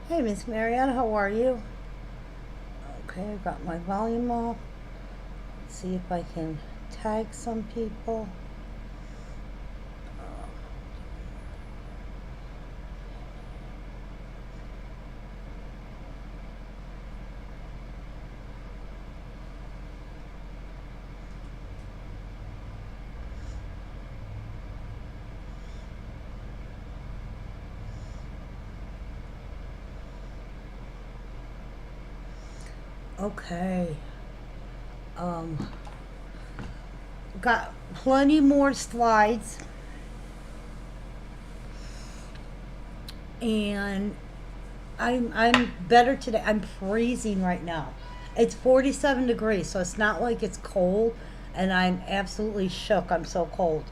Hey, Miss Marianne, how are you? Okay, I got my volume off. Let's see if I can tag some people. Okay. Um, got plenty more slides, and I'm better today. I'm freezing right now. It's 47 degrees, so it's not like it's cold, and I'm absolutely shook. I'm so cold.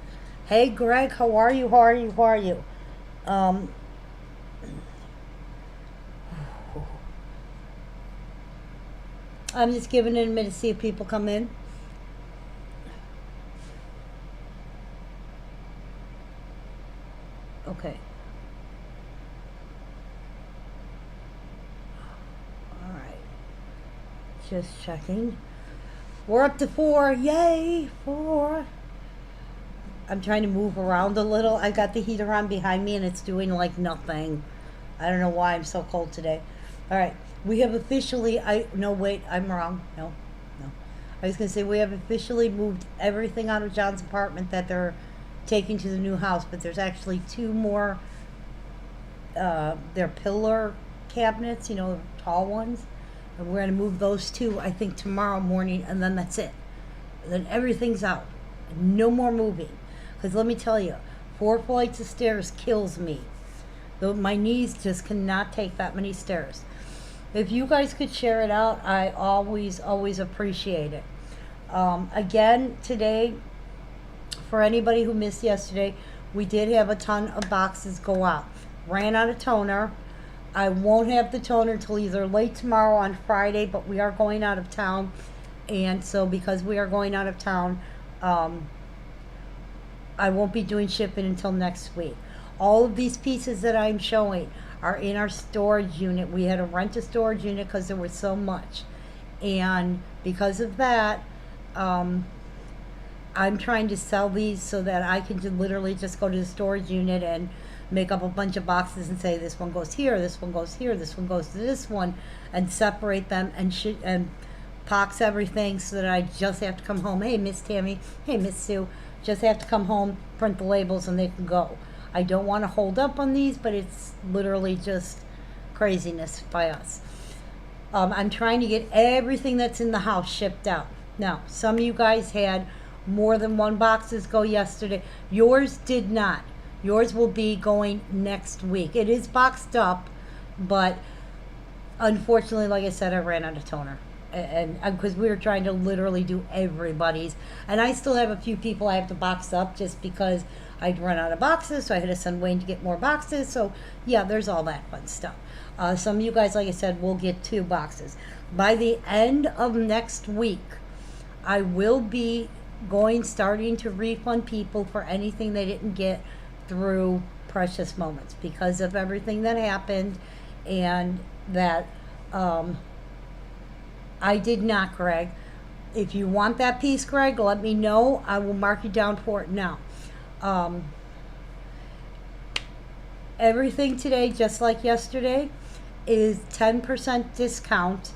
Hey, Greg, how are you? How are you? How are you? Um, I'm just giving it a minute to see if people come in. Okay. All right. Just checking. We're up to 4. Yay, 4. I'm trying to move around a little. I got the heater on behind me and it's doing like nothing. I don't know why I'm so cold today. All right. We have officially, no, wait, I'm wrong. No, no. I was going to say we have officially moved everything out of John's apartment that they're taking to the new house, but there's actually 2 more, their pillar cabinets, tall ones. And we're going to move those 2, I think, tomorrow morning, and then that's it. Then everything's out. No more moving. Because let me tell you, 4 flights of stairs kills me. Though my knees just cannot take that many stairs. If you guys could share it out, I always, always appreciate it. Again, today, for anybody who missed yesterday, we did have a ton of boxes go out. Ran out of toner. I won't have the toner till either late tomorrow on Friday, but we are going out of town. And so because we are going out of town, I won't be doing shipping until next week. All of these pieces that I'm showing are in our storage unit. We had to rent a storage unit because there was so much. And because of that, I'm trying to sell these so that I can literally just go to the storage unit and make up a bunch of boxes and say this one goes here, this one goes here, this one goes to this one, and separate them and box everything so that I just have to come home. Hey, Miss Tammy. Hey, Miss Sue. Just have to come home, print the labels, and they can go. I don't want to hold up on these, but it's literally just craziness by us. I'm trying to get everything that's in the house shipped out. Now, some of you guys had more than 1 boxes go yesterday. Yours did not. Yours will be going next week. It is boxed up, but unfortunately, like I said, I ran out of toner. And because we were trying to literally do everybody's. And I still have a few people I have to box up just because I'd run out of boxes, so I had to send Wayne to get more boxes. So, yeah, there's all that fun stuff. Some of you guys, like I said, will get 2 boxes. By the end of next week, I will be starting to refund people for anything they didn't get through Precious Moments because of everything that happened and that I did not, Greg. If you want that piece, Greg, let me know. I will mark you down for it now. Um, Everything today, just like yesterday, is 10% discount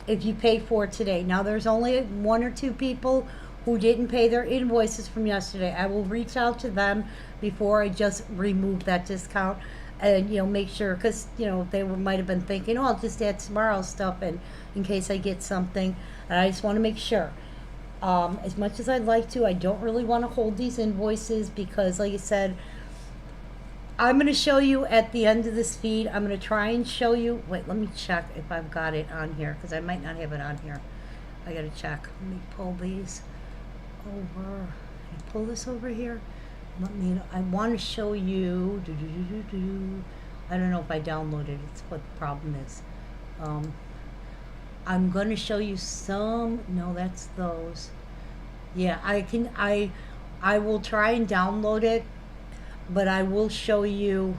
if you pay for it today. Now, there's only 1 or 2 people who didn't pay their invoices from yesterday. I will reach out to them before I just remove that discount and make sure, because they might have been thinking, oh, I'll just add tomorrow's stuff and in case I get something. And I just want to make sure. As much as I'd like to, I don't really want to hold these invoices because, like I said, I'm going to show you at the end of this feed. I'm going to try and show you. Wait, let me check if I've got it on here because I might not have it on here. I got to check. Let me pull these over. Can I pull this over here? I want to show you. I don't know if I downloaded it. It's what the problem is. I'm going to show you some. No, that's those. Yeah, I will try and download it, but I will show you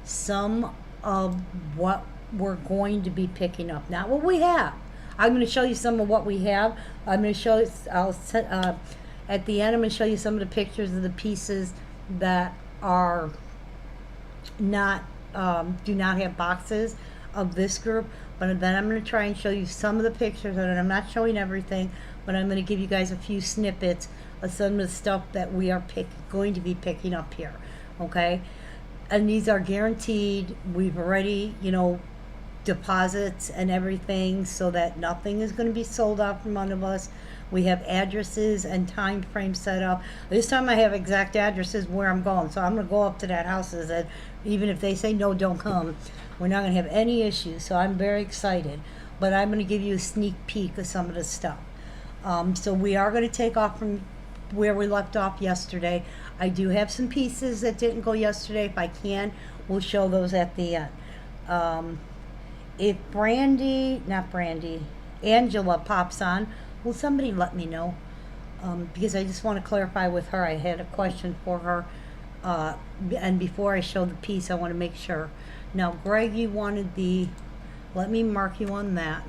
some of what we're going to be picking up. Not what we have. I'm going to show you some of what we have. I'm going to show you, at the end, I'm going to show you some of the pictures of the pieces that are not, do not have boxes of this group. But then I'm going to try and show you some of the pictures, and I'm not showing everything, but I'm going to give you guys a few snippets of some of the stuff that we are going to be picking up here, okay? And these are guaranteed. We've already, you know, deposits and everything so that nothing is going to be sold out from one of us. We have addresses and time frames set up. This time I have exact addresses where I'm going, so I'm going to go up to that house, and even if they say no, don't come, we're not going to have any issues. So I'm very excited, but I'm going to give you a sneak peek of some of the stuff. So we are going to take off from where we left off yesterday. I do have some pieces that didn't go yesterday. If I can, we'll show those at the end. If Angela pops on, will somebody let me know? Because I just want to clarify with her. I had a question for her. And before I show the piece, I want to make sure. Now, Greg, you wanted let me mark you on that.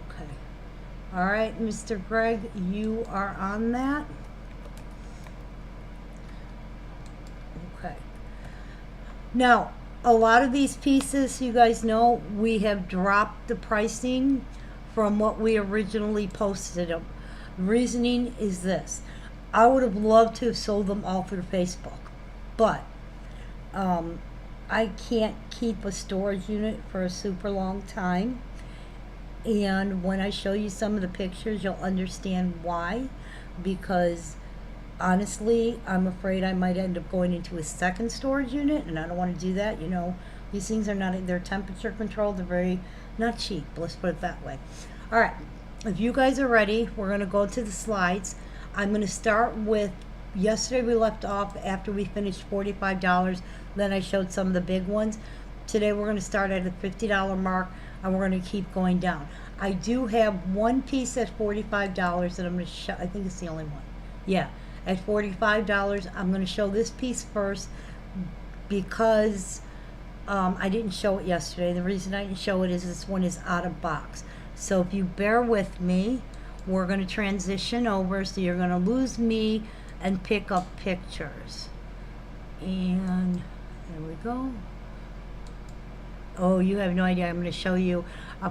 Okay. All right, Mr. Greg, you are on that. Okay. Now, a lot of these pieces, you guys know, we have dropped the pricing from what we originally posted them. Reasoning is this. I would have loved to have sold them all through Facebook, but I can't keep a storage unit for a super long time. And when I show you some of the pictures, you'll understand why. Because honestly, I'm afraid I might end up going into a second storage unit, and I don't want to do that. You know, these things are not, they're temperature controlled. They're very, not cheap. Let's put it that way. All right. If you guys are ready, we're going to go to the slides. I'm going to start with, yesterday we left off after we finished $45. Then I showed some of the big ones. Today we're going to start at a $50 mark, and we're going to keep going down. I do have one piece at $45 that I'm going to show. I think it's the only one. Yeah, at $45. I'm going to show this piece first because I didn't show it yesterday. The reason I didn't show it is this one is out of box. So if you bear with me, we're going to transition over. So you're going to lose me and pick up pictures. And there we go. Oh, you have no idea. I'm going to show you.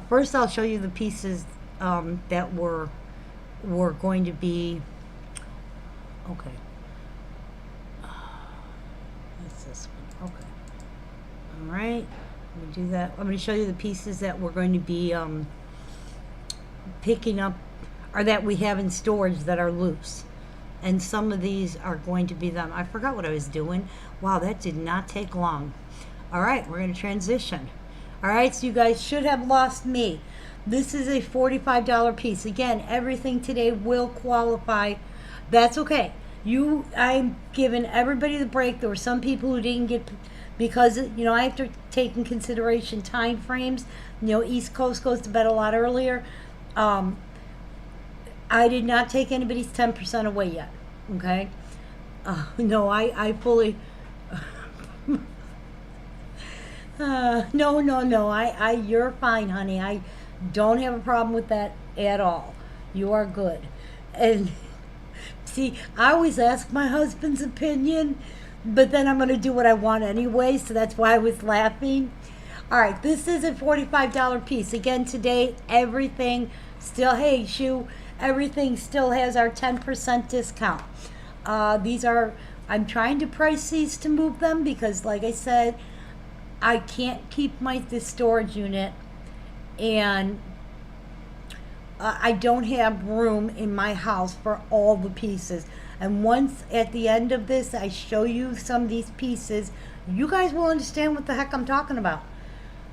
First, I'll show you the pieces that were going to be. Okay. That's this one. Okay. All right. Let me do that. I'm going to show you the pieces that we're going to be picking up, or that we have in storage that are loose. And some of these are going to be them. I forgot what I was doing. Wow, that did not take long. All right, we're going to transition. All right, so you guys should have lost me. This is a $45 piece. Again, everything today will qualify. That's okay. I'm giving everybody the break. There were some people who didn't get, because, you know, I have to take in consideration time frames. You know, East Coast goes to bed a lot earlier. I did not take anybody's 10% away yet. Okay? No, I fully... no. You're fine, honey. I don't have a problem with that at all. You are good. And see, I always ask my husband's opinion, but then I'm going to do what I want anyway, so that's why I was laughing. All right, this is a $45 piece. Again, today, everything still, hey, Shu, everything still has our 10% discount. These are, I'm trying to price these to move them because, like I said, I can't keep this storage unit, and I don't have room in my house for all the pieces. And once at the end of this, I show you some of these pieces, you guys will understand what the heck I'm talking about.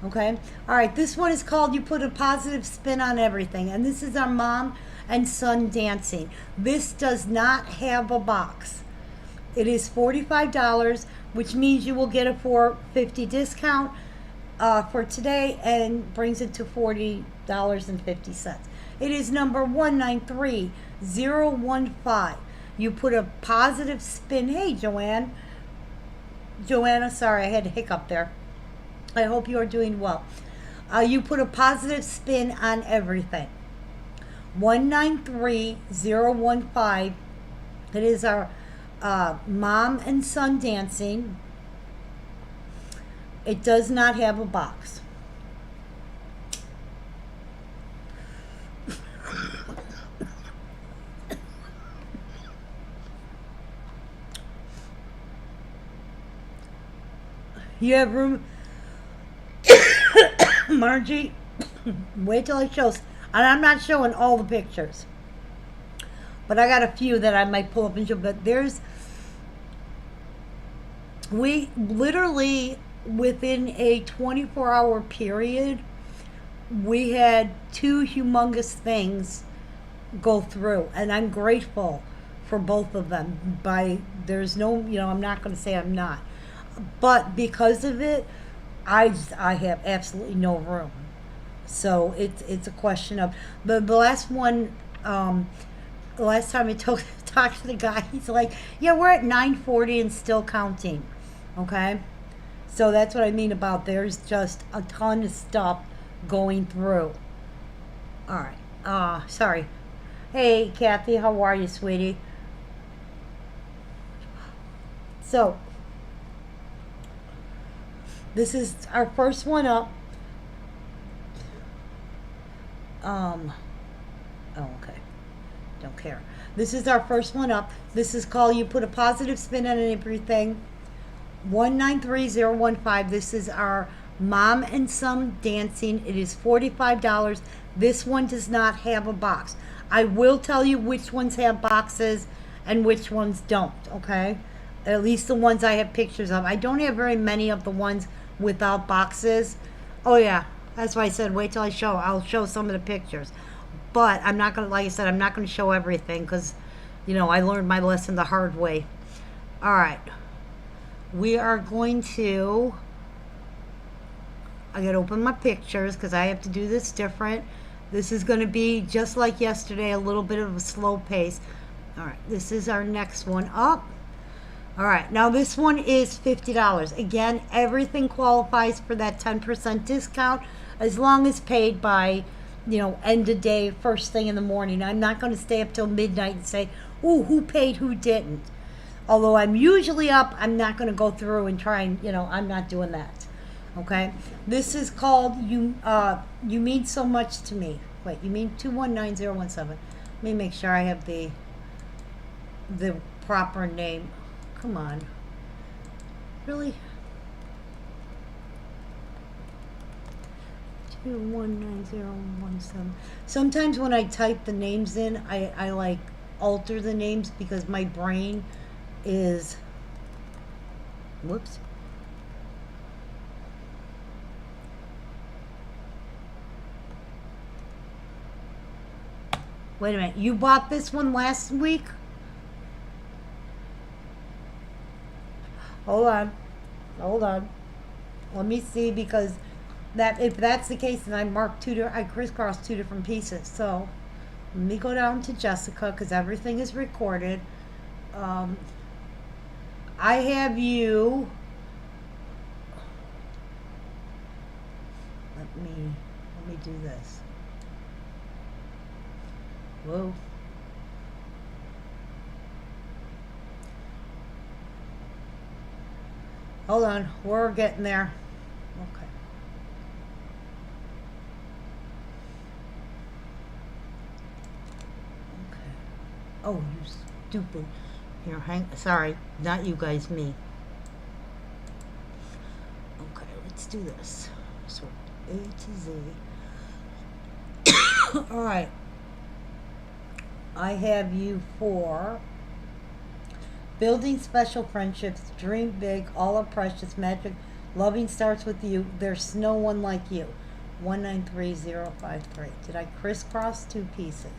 Okay? All right, this one is called You Put a Positive Spin on Everything. And this is our mom and son dancing. This does not have a box. It is $45, which means you will get a $4.50 discount for today, and brings it to $40.50. It is number 193015. You put a positive spin. Hey, Joanne. Joanna, sorry, I had a hiccup there. I hope you are doing well. You put a positive spin on everything. 193015. It is our mom and son dancing. It does not have a box. You have room, Margie. Wait till I show, and I'm not showing all the pictures, but I got a few that I might pull up and show. But we literally within a 24-hour period, we had two humongous things go through, and I'm grateful for both of them. There's no, I'm not going to say I'm not, but because of it, I have absolutely no room. So it's a question of the last one. The last time I talked to the guy, he's like, "Yeah, we're at 940 and still counting." Okay, so that's what I mean about there's just a ton of stuff going through. All right. Sorry. Hey, Kathy, how are you, sweetie? So this is our first one up. Oh, okay. Don't care. This is our first one up. This is called You Put a Positive Spin on Everything. 193015. This is our mom and son dancing. It is $45. This one does not have a box. I will tell you which ones have boxes and which ones don't, okay? At least the ones I have pictures of. I don't have very many of the ones without boxes. Oh yeah, that's why I said wait till I'll show some of the pictures. But I'm not gonna, like I said, I'm not gonna show everything because, I learned my lesson the hard way. All right, we are going to. I gotta open my pictures because I have to do this different. This is going to be just like yesterday, a little bit of a slow pace. All right, this is our next one up. All right, now this one is $50. Again, everything qualifies for that 10% discount as long as paid by, end of day, first thing in the morning. I'm not going to stay up till midnight and say, ooh, who paid, who didn't. Although I'm usually up, I'm not going to go through and try and, I'm not doing that. Okay, this is called You Mean So Much to Me. Wait, you mean 219017. Let me make sure I have the proper name. Come on. Really? 219017. Sometimes when I type the names in, I like alter the names because my brain is, whoops. Wait a minute, you bought this one last week? Hold on. Let me see, because if that's the case, then I crisscrossed two different pieces. So let me go down to Jessica because everything is recorded. I have you. Let me do this. Whoa. Hold on, we're getting there. Okay. Okay. Oh, you stupid. Here, sorry, not you guys, me. Okay, let's do this. So, A to Z. All right. I have you for building special friendships, dream big, all are precious, magic, loving starts with you, there's no one like you. 193053. Did I crisscross two pieces?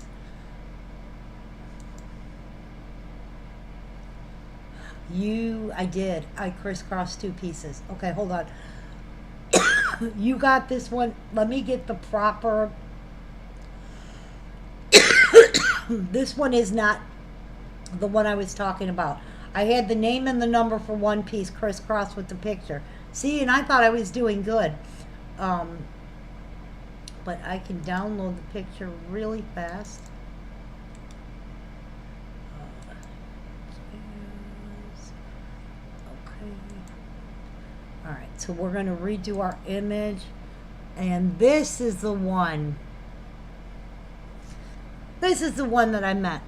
I did. I crisscrossed two pieces. Okay, hold on. You got this one. Let me get the proper. This one is not the one I was talking about. I had the name and the number for one piece crisscrossed with the picture. See, and I thought I was doing good. But I can download the picture really fast. Okay. All right, so we're going to redo our image. And this is the one. This is the one that I meant.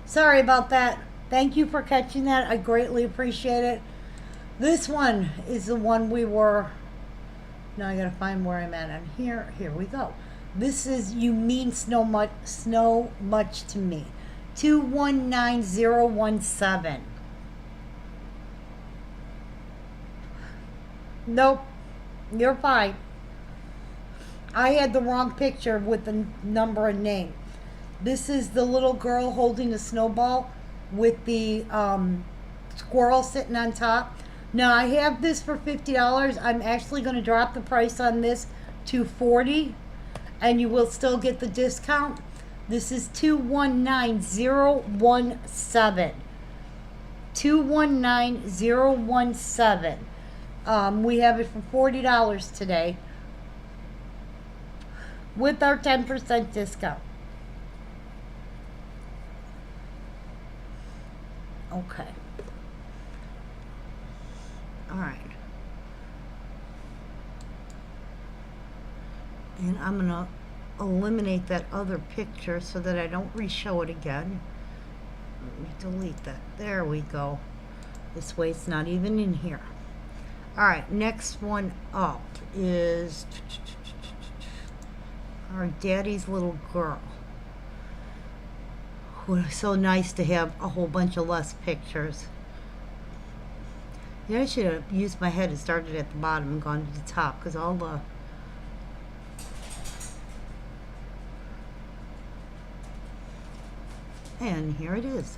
Sorry about that. Thank you for catching that. I greatly appreciate it. This one is the one we were... Now I gotta find where I'm at on here. Here we go. This is You Mean Snow Much to Me. 219017. Nope. You're fine. I had the wrong picture with the number and name. This is the little girl holding a snowball with the squirrel sitting on top. Now I have this for $50. I'm actually going to drop the price on this to $40, and you will still get the discount. This is 219017. 219017. We have it for $40 today with our 10% discount. Okay. All right. And I'm going to eliminate that other picture so that I don't re-show it again. Let me delete that. There we go. This way it's not even in here. All right, next one up is our daddy's little girl. It's so nice to have a whole bunch of less pictures. Yeah, I should have used my head and started at the bottom and gone to the top, because all the... And here it is.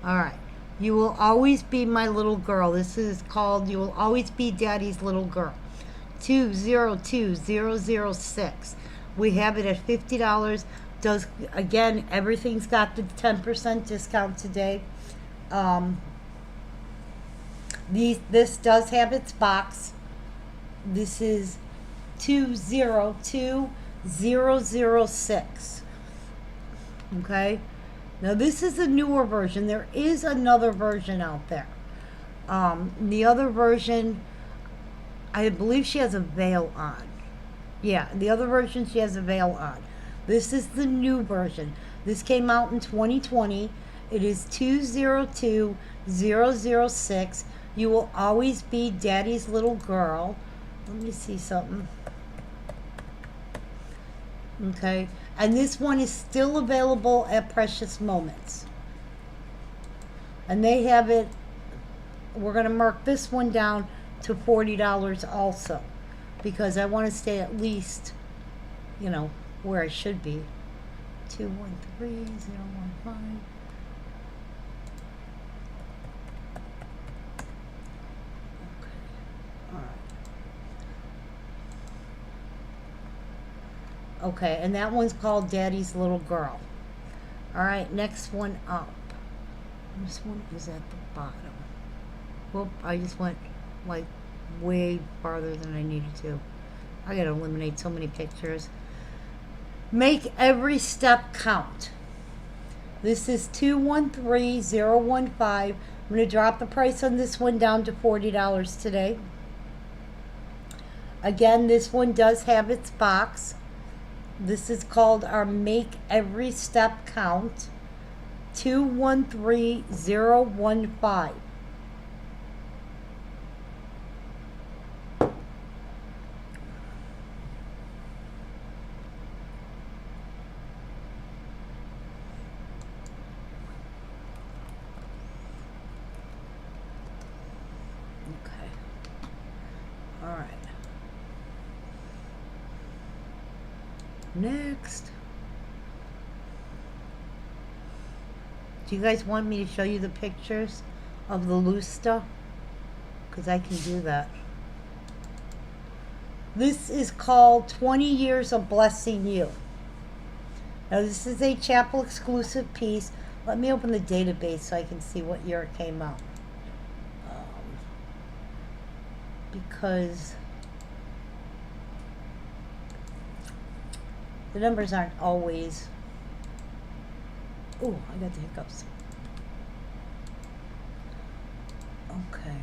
All right. You Will Always Be My Little Girl. This is called You Will Always Be Daddy's Little Girl. 202006. We have it at $50. Does, again, everything's got the 10% discount today. This does have its box. This is 202006. Okay. Now this is a newer version. There is another version out there. The other version, I believe she has a veil on. Yeah, the other version she has a veil on. This is the new version. This came out in 2020. It is 202006. You Will Always Be Daddy's Little Girl. Let me see something. Okay. And this one is still available at Precious Moments. And they have it, we're going to mark this one down to $40 also. Because I want to stay at least, you know, where I should be. 213015. Okay, and that one's called Daddy's Little Girl. All right, next one up. This one is at the bottom. Whoop, I just went like way farther than I needed to. I gotta eliminate so many pictures. Make Every Step Count. This is 213015. I'm gonna drop the price on this one down to $40 today. Again, this one does have its box. This is called our Make Every Step Count. 213015. Okay. All right. Next. Do you guys want me to show you the pictures of the loose stuff? Because I can do that. This is called 20 Years of Blessing You. Now this is a chapel exclusive piece. Let me open the database so I can see what year it came out. Because the numbers aren't always... Ooh, I got the hiccups. Okay.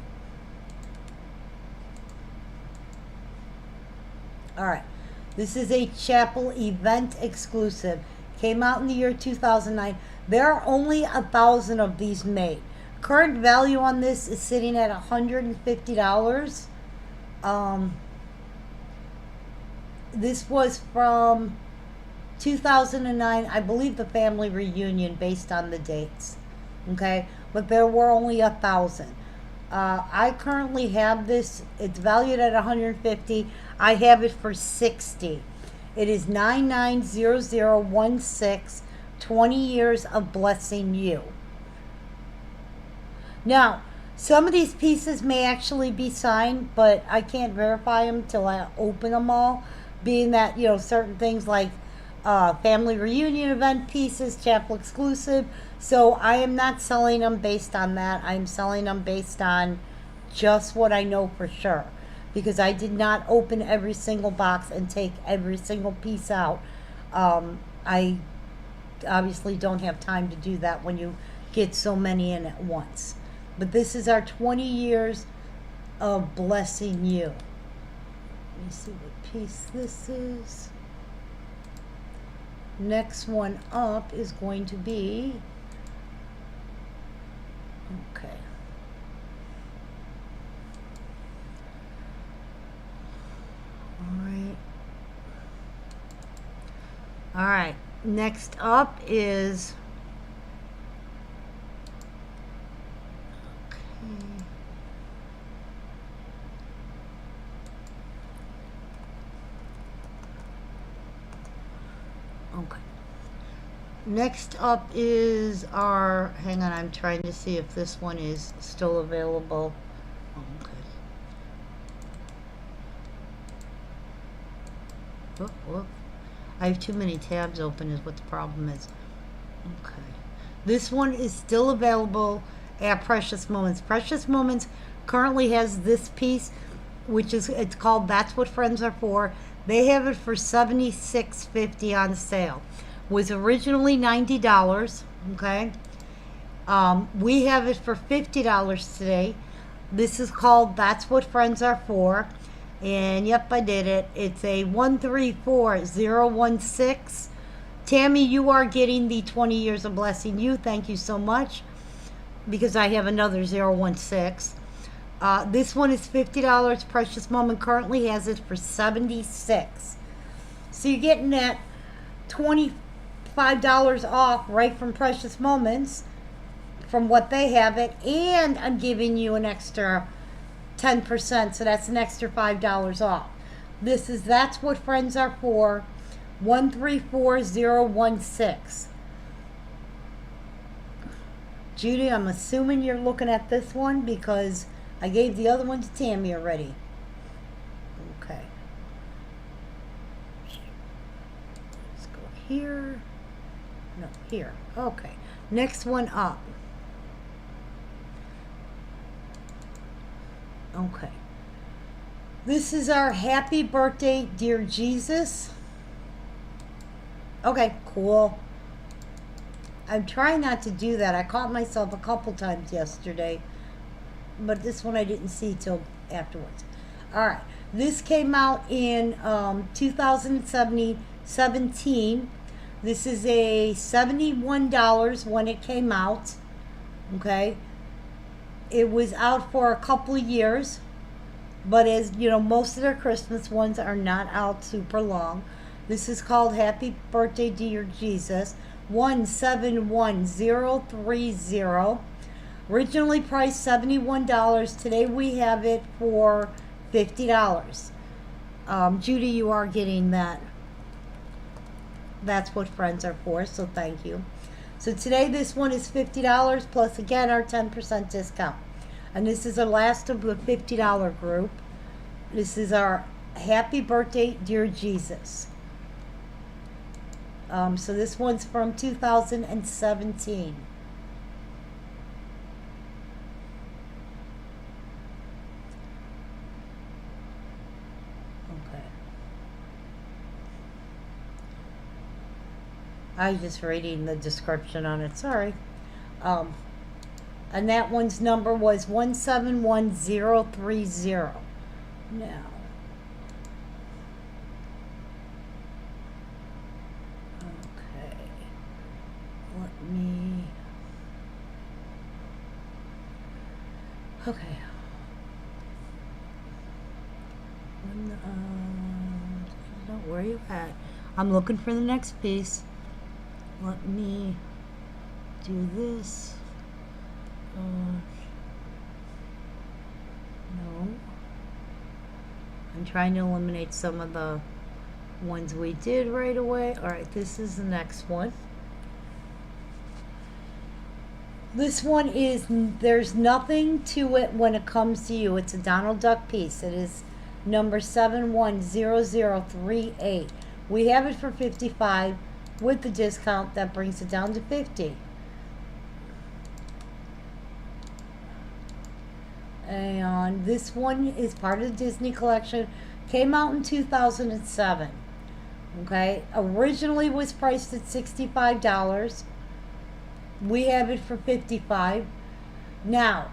Alright. This is a Chapel event exclusive. Came out in the year 2009. There are only 1,000 of these made. Current value on this is sitting at $150. This was from 2009, I believe, the family reunion based on the dates. Okay, but there were only 1,000. I currently have this. It's valued at $150. I have it for $60. It is 990016. 20 years of blessing you. Now, some of these pieces may actually be signed, but I can't verify them till I open them all. Being that, you know, certain things like family reunion event pieces, chapel exclusive. So I am not selling them based on that. I'm selling them based on just what I know for sure. Because I did not open every single box and take every single piece out. I obviously don't have time to do that when you get so many in at once. But this is our 20 years of blessing you. Let me see what piece this is. Next one up is going to be... Okay. All right. Next up is... Okay. Next up is our... Hang on, I'm trying to see if this one is still available. Okay. Whoop, whoop. I have too many tabs open is what the problem is. Okay. This one is still available at Precious Moments. Precious Moments currently has this piece, which is, it's called That's What Friends Are For. They have it for $76.50 on sale. Was originally $90, okay? We have it for $50 today. This is called That's What Friends Are For. And yep, I did it. It's a 134016. Tammy, you are getting the 20 years of blessing you. Thank you so much. Because I have another 016. This one is $50. Precious Moment currently has it for $76. So you're getting that $25 off right from Precious Moments, from what they have it, and I'm giving you an extra 10%, so that's an extra $5 off. This is That's What Friends Are For, 134016. Judy, I'm assuming you're looking at this one because I gave the other one to Tammy already. Okay. Let's go here. No, here. Okay. Next one up. Okay. This is our Happy Birthday, Dear Jesus. Okay, cool. I'm trying not to do that. I caught myself a couple times yesterday, but this one I didn't see till afterwards. All right. This came out in 2017. This is a $71 when it came out. Okay. It was out for a couple of years, but as you know, most of their Christmas ones are not out super long. This is called Happy Birthday, Dear Jesus, 171030. Originally priced $71. Today we have it for $50. Judy, you are getting that. That's What Friends Are For, so thank you. So today this one is $50 plus again our 10% discount. And this is the last of the $50 group. This is our Happy Birthday, Dear Jesus. So this one's from 2017. I was just reading the description on it. Sorry. Um, and that one's number was 171030. Now, okay. Let me. Okay. No, where are you at? I'm looking for the next piece. Let me do this. No. I'm trying to eliminate some of the ones we did right away. Alright, this is the next one. This one is, there's nothing to it when it comes to you. It's a Donald Duck piece. It is number 710038. We have it for 55 with the discount. That brings it down to 50. And this one is part of the Disney collection. Came out in 2007. Okay, originally was priced at $65. We have it for 55. Now,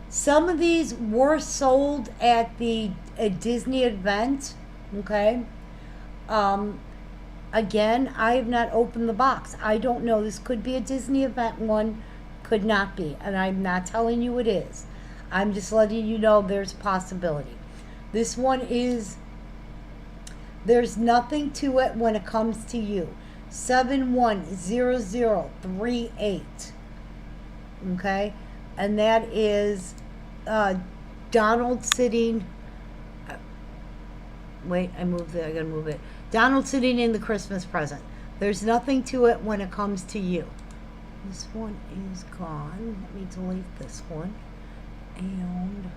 some of these were sold at a Disney event. Okay. Again, I have not opened the box. I don't know. This could be a Disney event one, could not be. And I'm not telling you it is. I'm just letting you know there's a possibility. This one is, there's nothing to it when it comes to you. 710038. Okay? And that is Donald sitting. Wait, I moved it. I gotta move it. Donald sitting in the Christmas present. There's nothing to it when it comes to you. This one is gone. Let me delete this one. And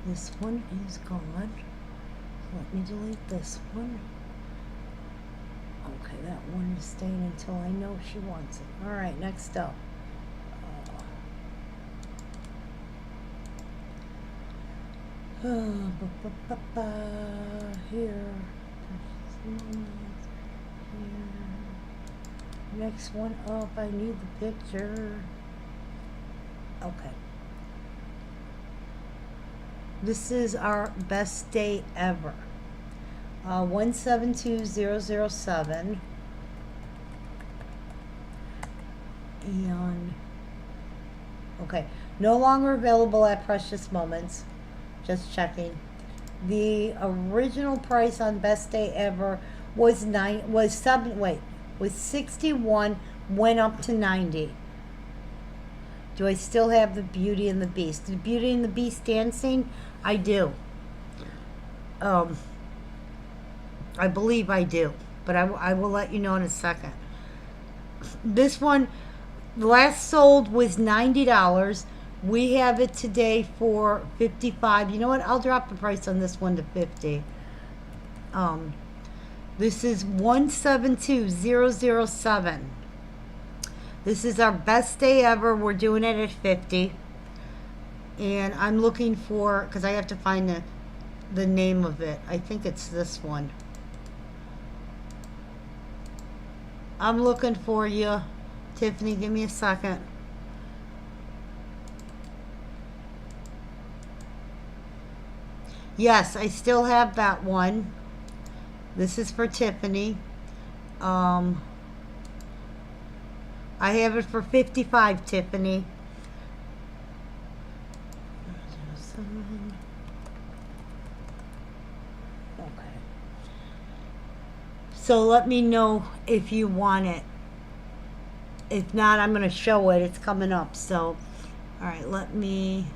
this one is gone. Let me delete this one. Okay, that one is staying until I know she wants it. Alright, next up. Here. Next one up, I need the picture. Okay. This is our best day ever. 172007. And okay, no longer available at Precious Moments. Just checking. The original price on Best Day Ever was 61, went up to 90. Do I still have the Beauty and the Beast? The Beauty and the Beast dancing? I do. I believe I do, but I will let you know in a second. This one, the last sold was $90. We have it today for 55. You know what? I'll drop the price on this one to 50. This is 172007. This is our best day ever. We're doing it at 50. And I'm looking for, because I have to find the name of it. I think it's this one. I'm looking for you. Tiffany, give me a second. Yes, I still have that one. This is for Tiffany. I have it for 55, Tiffany. Okay. So let me know if you want it. If not, I'm going to show it. It's coming up. So, all right, let me...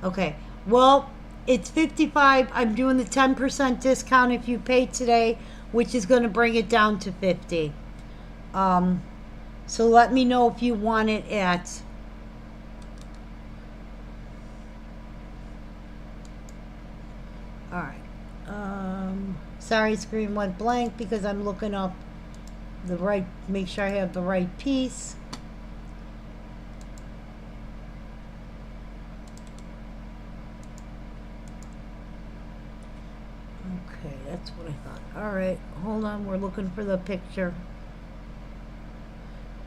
Okay, well, it's 55. I'm doing the 10% discount if you pay today, which is going to bring it down to 50. So let me know if you want it at... All right. Sorry, screen went blank because I'm looking up the right, make sure I have the right piece. Okay, that's what I thought. All right, hold on. We're looking for the picture.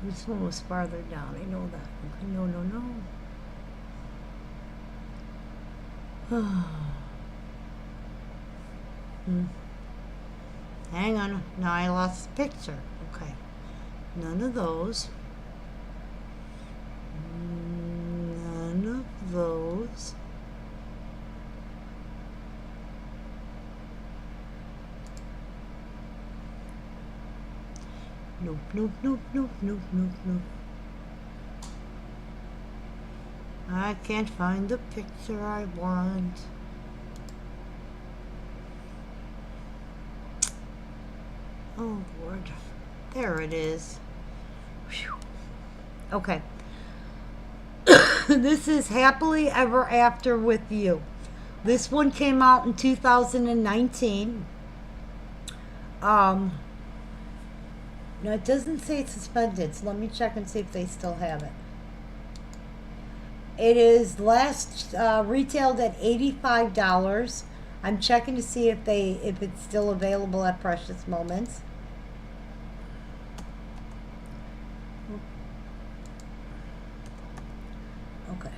This one was farther down. I know that. Okay, no, no, no. Hang on. Now I lost the picture. Okay. None of those. None of those. Nope, nope, nope, nope, nope, nope, nope. I can't find the picture I want. Oh, Lord. There it is. Whew. Okay. This is Happily Ever After with You. This one came out in 2019. Now, it doesn't say it's suspended, so let me check and see if they still have it. It is last retailed at $85. I'm checking to see if it's still available at Precious Moments. Okay.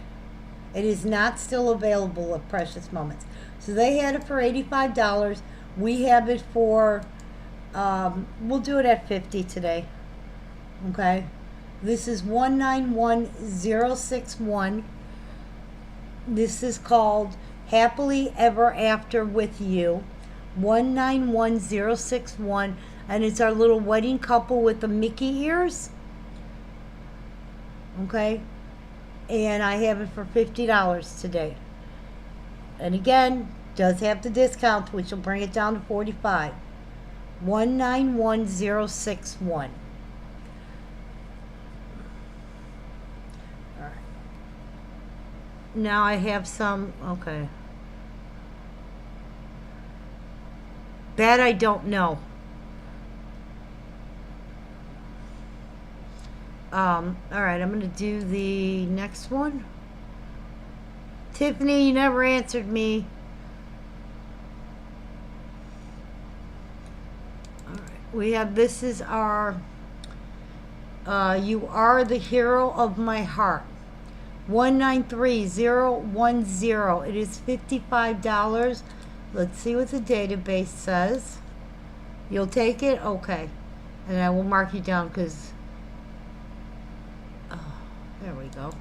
It is not still available at Precious Moments. So they had it for $85. We have it for, we'll do it at $50 today. Okay. This is 191061. This is called Happily Ever After with You. 191061. And it's our little wedding couple with the Mickey ears. Okay. And I have it for $50 today. And again, does have the discount, which will bring it down to $45. 191061. All right. Now I have some. Okay. That I don't know. All right, I'm going to do the next one. Tiffany, you never answered me. All right, we have, this is our, You Are the Hero of My Heart. 193010. It is $55. Let's see what the database says. You'll take it? Okay. And I will mark you down because... There we go.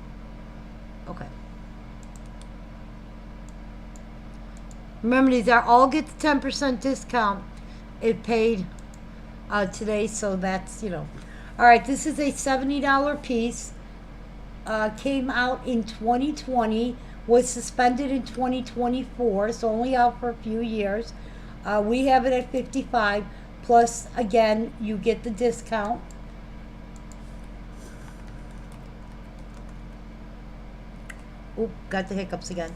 Okay. Remember, these are all get the 10% discount. It paid today, so that's, you know. All right, this is a $70 piece. Came out in 2020. Was suspended in 2024, so only out for a few years. We have it at $55. Plus, again, you get the discount. Oop, got the hiccups again.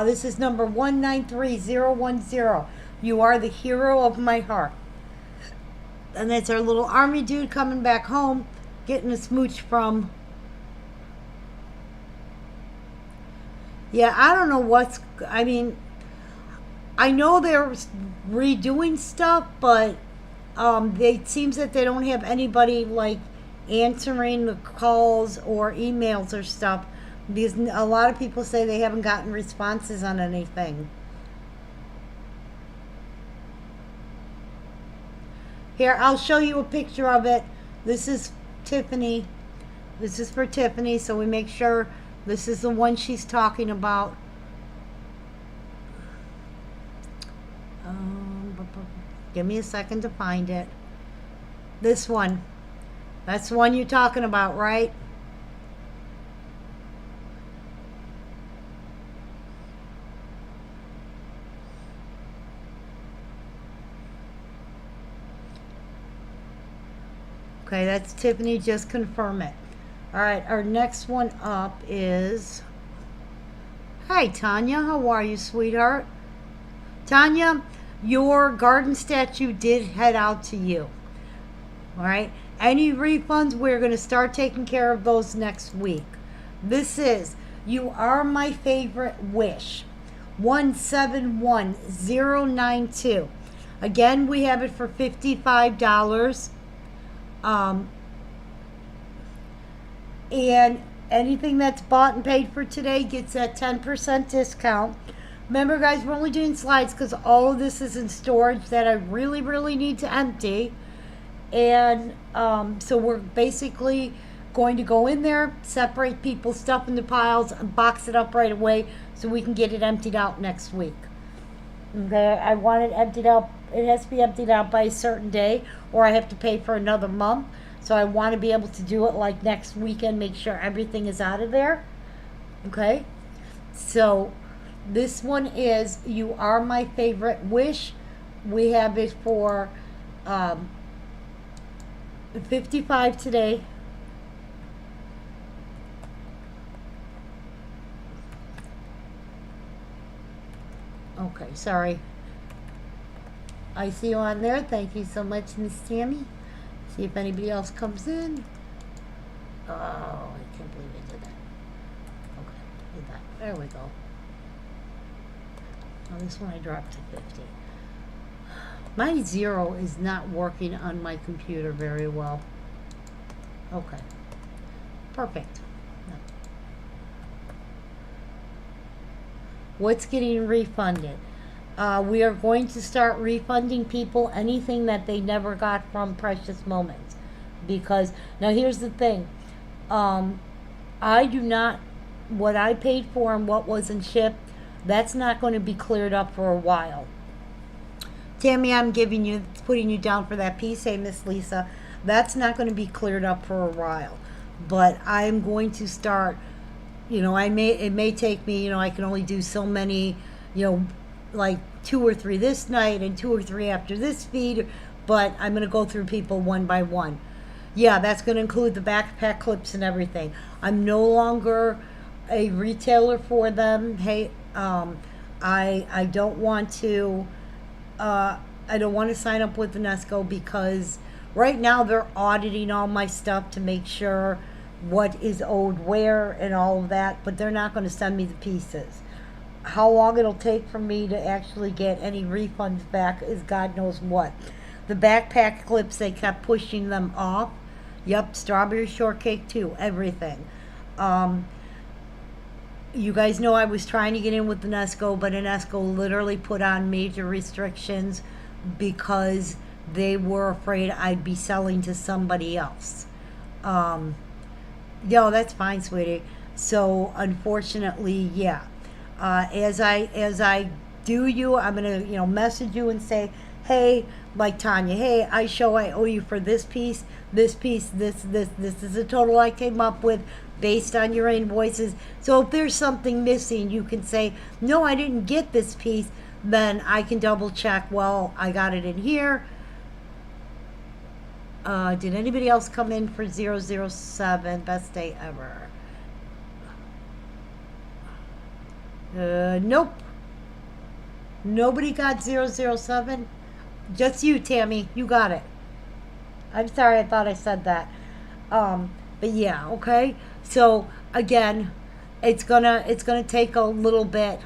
This is number 193010. You Are the Hero of My Heart. And that's our little army dude coming back home, getting a smooch from... Yeah, I don't know what's... I mean, I know they're redoing stuff, but it seems that they don't have anybody, like, answering the calls or emails or stuff. Because a lot of people say they haven't gotten responses on anything. Here, I'll show you a picture of it. This is Tiffany. This is for Tiffany, so we make sure this is the one she's talking about. Give me a second to find it. This one. That's the one you're talking about, right? Okay, that's Tiffany. Just confirm it. All right, our next one up is... Hi, Tanya. How are you, sweetheart? Tanya, your garden statue did head out to you. All right. Any refunds, we're going to start taking care of those next week. This is You Are My Favorite Wish. 171092. Again, we have it for $55. Um, and anything that's bought and paid for today gets that 10% discount. Remember, guys, we're only doing slides because all of this is in storage that I really, really need to empty. And so we're basically going to go in there, separate people's stuff into piles, and box it up right away so we can get it emptied out next week. Okay, I want it emptied out. It has to be emptied out by a certain day, or I have to pay for another month. So I want to be able to do it like next weekend, make sure everything is out of there. Okay, so this one is You Are My Favorite Wish. We have it for 55 today. Okay, sorry. I see you on there. Thank you so much, Miss Tammy. See if anybody else comes in. Oh, I can't believe I did that. Okay, did that. There we go. Oh, this one I dropped to 50. My 0 is not working on my computer very well. Okay. Perfect. No. What's getting refunded? We are going to start refunding people anything that they never got from Precious Moments. Because, now here's the thing. I do not, what I paid for and what wasn't shipped, that's not going to be cleared up for a while. Tammy, I'm putting you down for that piece. Hey, Miss Lisa, that's not going to be cleared up for a while. But I'm going to start, it may take me, I can only do so many, like 2 or 3 this night and 2 or 3 after this feed, but I'm going to go through people one by one. Yeah, that's going to include the backpack clips and everything. I'm no longer a retailer for them. Hey, I don't want to sign up with Unesco because right now they're auditing all my stuff to make sure what is owed where and all of that, but they're not going to send me the pieces. How long it'll take for me to actually get any refunds back is God knows what. The backpack clips, they kept pushing them off. Yep, strawberry shortcake too, everything. You guys know I was trying to get in with Unesco, but Unesco literally put on major restrictions because they were afraid I'd be selling to somebody else. That's fine, sweetie. So unfortunately, yeah. As I do you, I'm gonna message you and say, hey, like Tanya, hey, I owe you for this piece, this is the total I came up with based on your invoices. So if there's something missing, you can say, no, I didn't get this piece. Then I can double check. Well, I got it in here. Did anybody else come in for 007? Best day ever. Nope. Nobody got 007. Just you, Tammy. You got it. I'm sorry, I thought I said that. But yeah, okay. So again, it's gonna take a little bit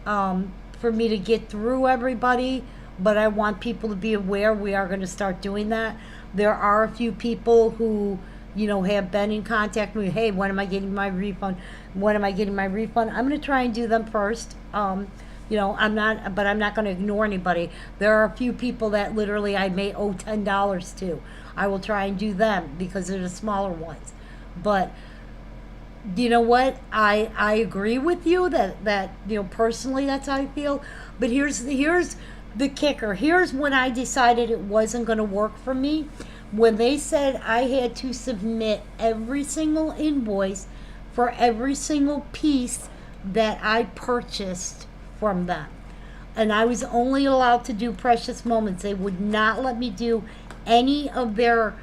for me to get through everybody, but I want people to be aware we are going to start doing that. There are a few people who have been in contact with me. Hey, when am I getting my refund? When am I getting my refund? I'm going to try and do them first. I'm not going to ignore anybody. There are a few people that literally I may owe $10 to. I will try and do them because they're the smaller ones. But you know what? I agree with you that personally that's how I feel. But here's the kicker. Here's when I decided it wasn't going to work for me. When they said I had to submit every single invoice for every single piece that I purchased from them. And I was only allowed to do Precious Moments. They would not let me do any of their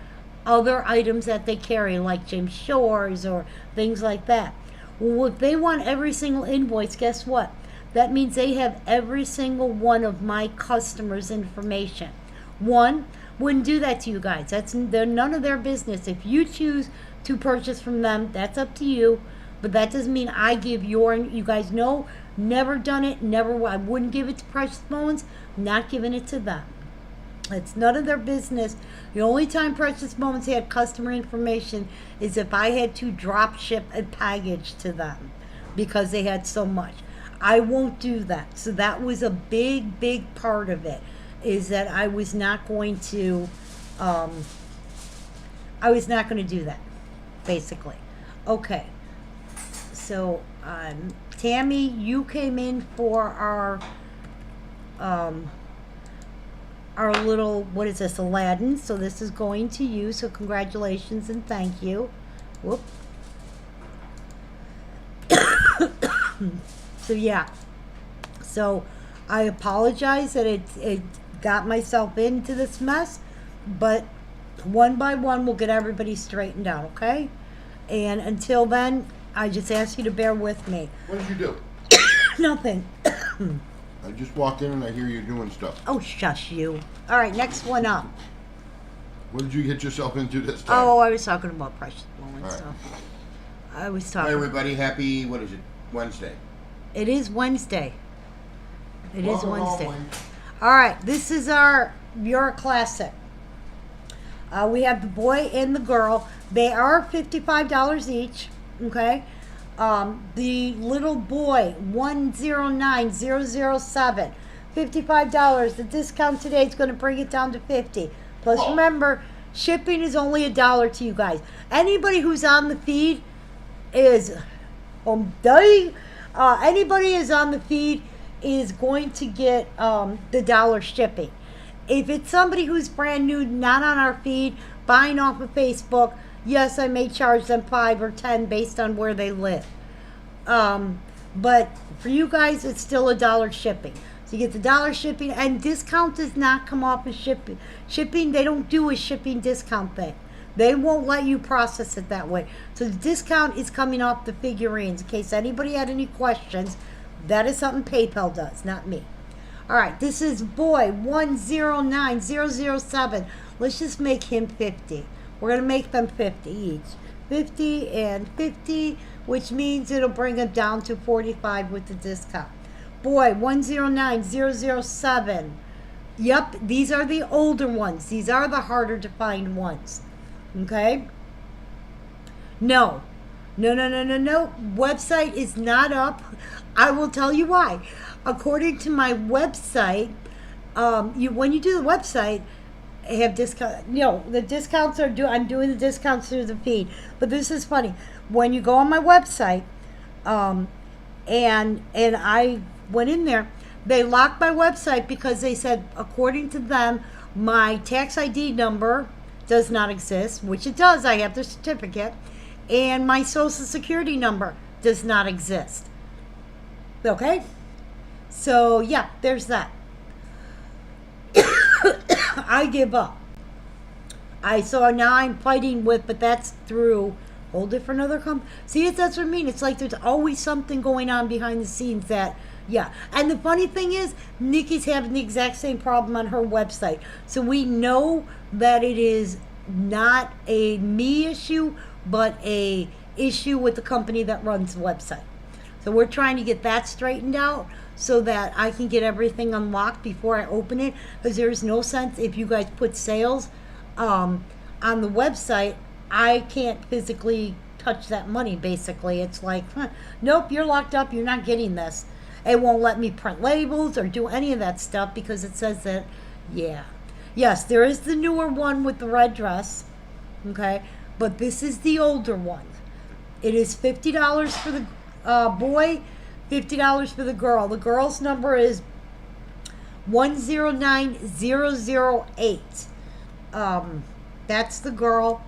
other items that they carry, like James Shores or things like that. Well, if they want every single invoice, guess what? That means they have every single one of my customers' information. One, wouldn't do that to you guys. They're none of their business. If you choose to purchase from them, that's up to you. But that doesn't mean I give you guys know Never done it. Never. I wouldn't give it to Precious Moments. Not giving it to them. It's none of their business. The only time Precious Moments had customer information is if I had to drop ship a package to them because they had so much. I won't do that. So that was a big, big part of it, is that I was not going to do that, basically. Okay. So, Tammy, you came in for our little, what is this, Aladdin. So this is going to you. So congratulations and thank you. Whoop. So yeah. So I apologize that it got myself into this mess, but one by one we'll get everybody straightened out, okay? And until then, I just ask you to bear with me. What did you do? Nothing. I just walked in and I hear you doing stuff. Oh, shush you. All right, next one up. What did you get yourself into this time? Oh, I was talking about Precious Moments. All right. So I was Hi, talking. everybody. Happy, what is it, Wednesday? It is Wednesday. It is Welcome Wednesday. home. All right, this is your classic. We have the boy and the girl. They are $55 each. Okay. The little boy, 109007, $55. The discount today is going to bring it down to $50. Plus, Whoa. remember, shipping is only $1 to you guys. Anybody who's on the feed is, anybody is on the feed is going to get the dollar shipping. If it's somebody who's brand new, not on our feed, buying off of Facebook, yes, I may charge them 5 or 10 based on where they live. But for you guys, it's still $1 shipping. So you get the dollar shipping, and discount does not come off of shipping. Shipping, they don't do a shipping discount thing. They won't let you process it that way. So the discount is coming off the figurines. In case anybody had any questions, that is something PayPal does, not me. All right, this is boy 109007. Let's just make him 50. We're going to make them 50 each. 50 and 50, which means it'll bring them down to 45 with the discount. Boy, 109007. Yep, these are the older ones. These are the harder to find ones. Okay? No. Website is not up. I will tell you why. According to my website, when you do the website, I have discount. No, the discounts are I'm doing the discounts through the feed. But this is funny. When you go on my website, and I went in there, they locked my website because they said, according to them, my tax ID number does not exist, which it does. I have the certificate, and my social security number does not exist. Okay? So, yeah, there's that. I give up. So now I'm fighting with, but that's through a whole different other company. See, that's what I mean. It's like there's always something going on behind the scenes that, yeah. And the funny thing is, Nikki's having the exact same problem on her website. So we know that it is not a me issue, but a issue with the company that runs the website. So we're trying to get that straightened out so that I can get everything unlocked before I open it. Because there's no sense if you guys put sales on the website, I can't physically touch that money, basically. It's like, nope, you're locked up. You're not getting this. It won't let me print labels or do any of that stuff because it says that, yeah. Yes, there is the newer one with the red dress, okay? But this is the older one. It is $50 for the boy, $50 for the girl. The girl's number is 109008. That's the girl.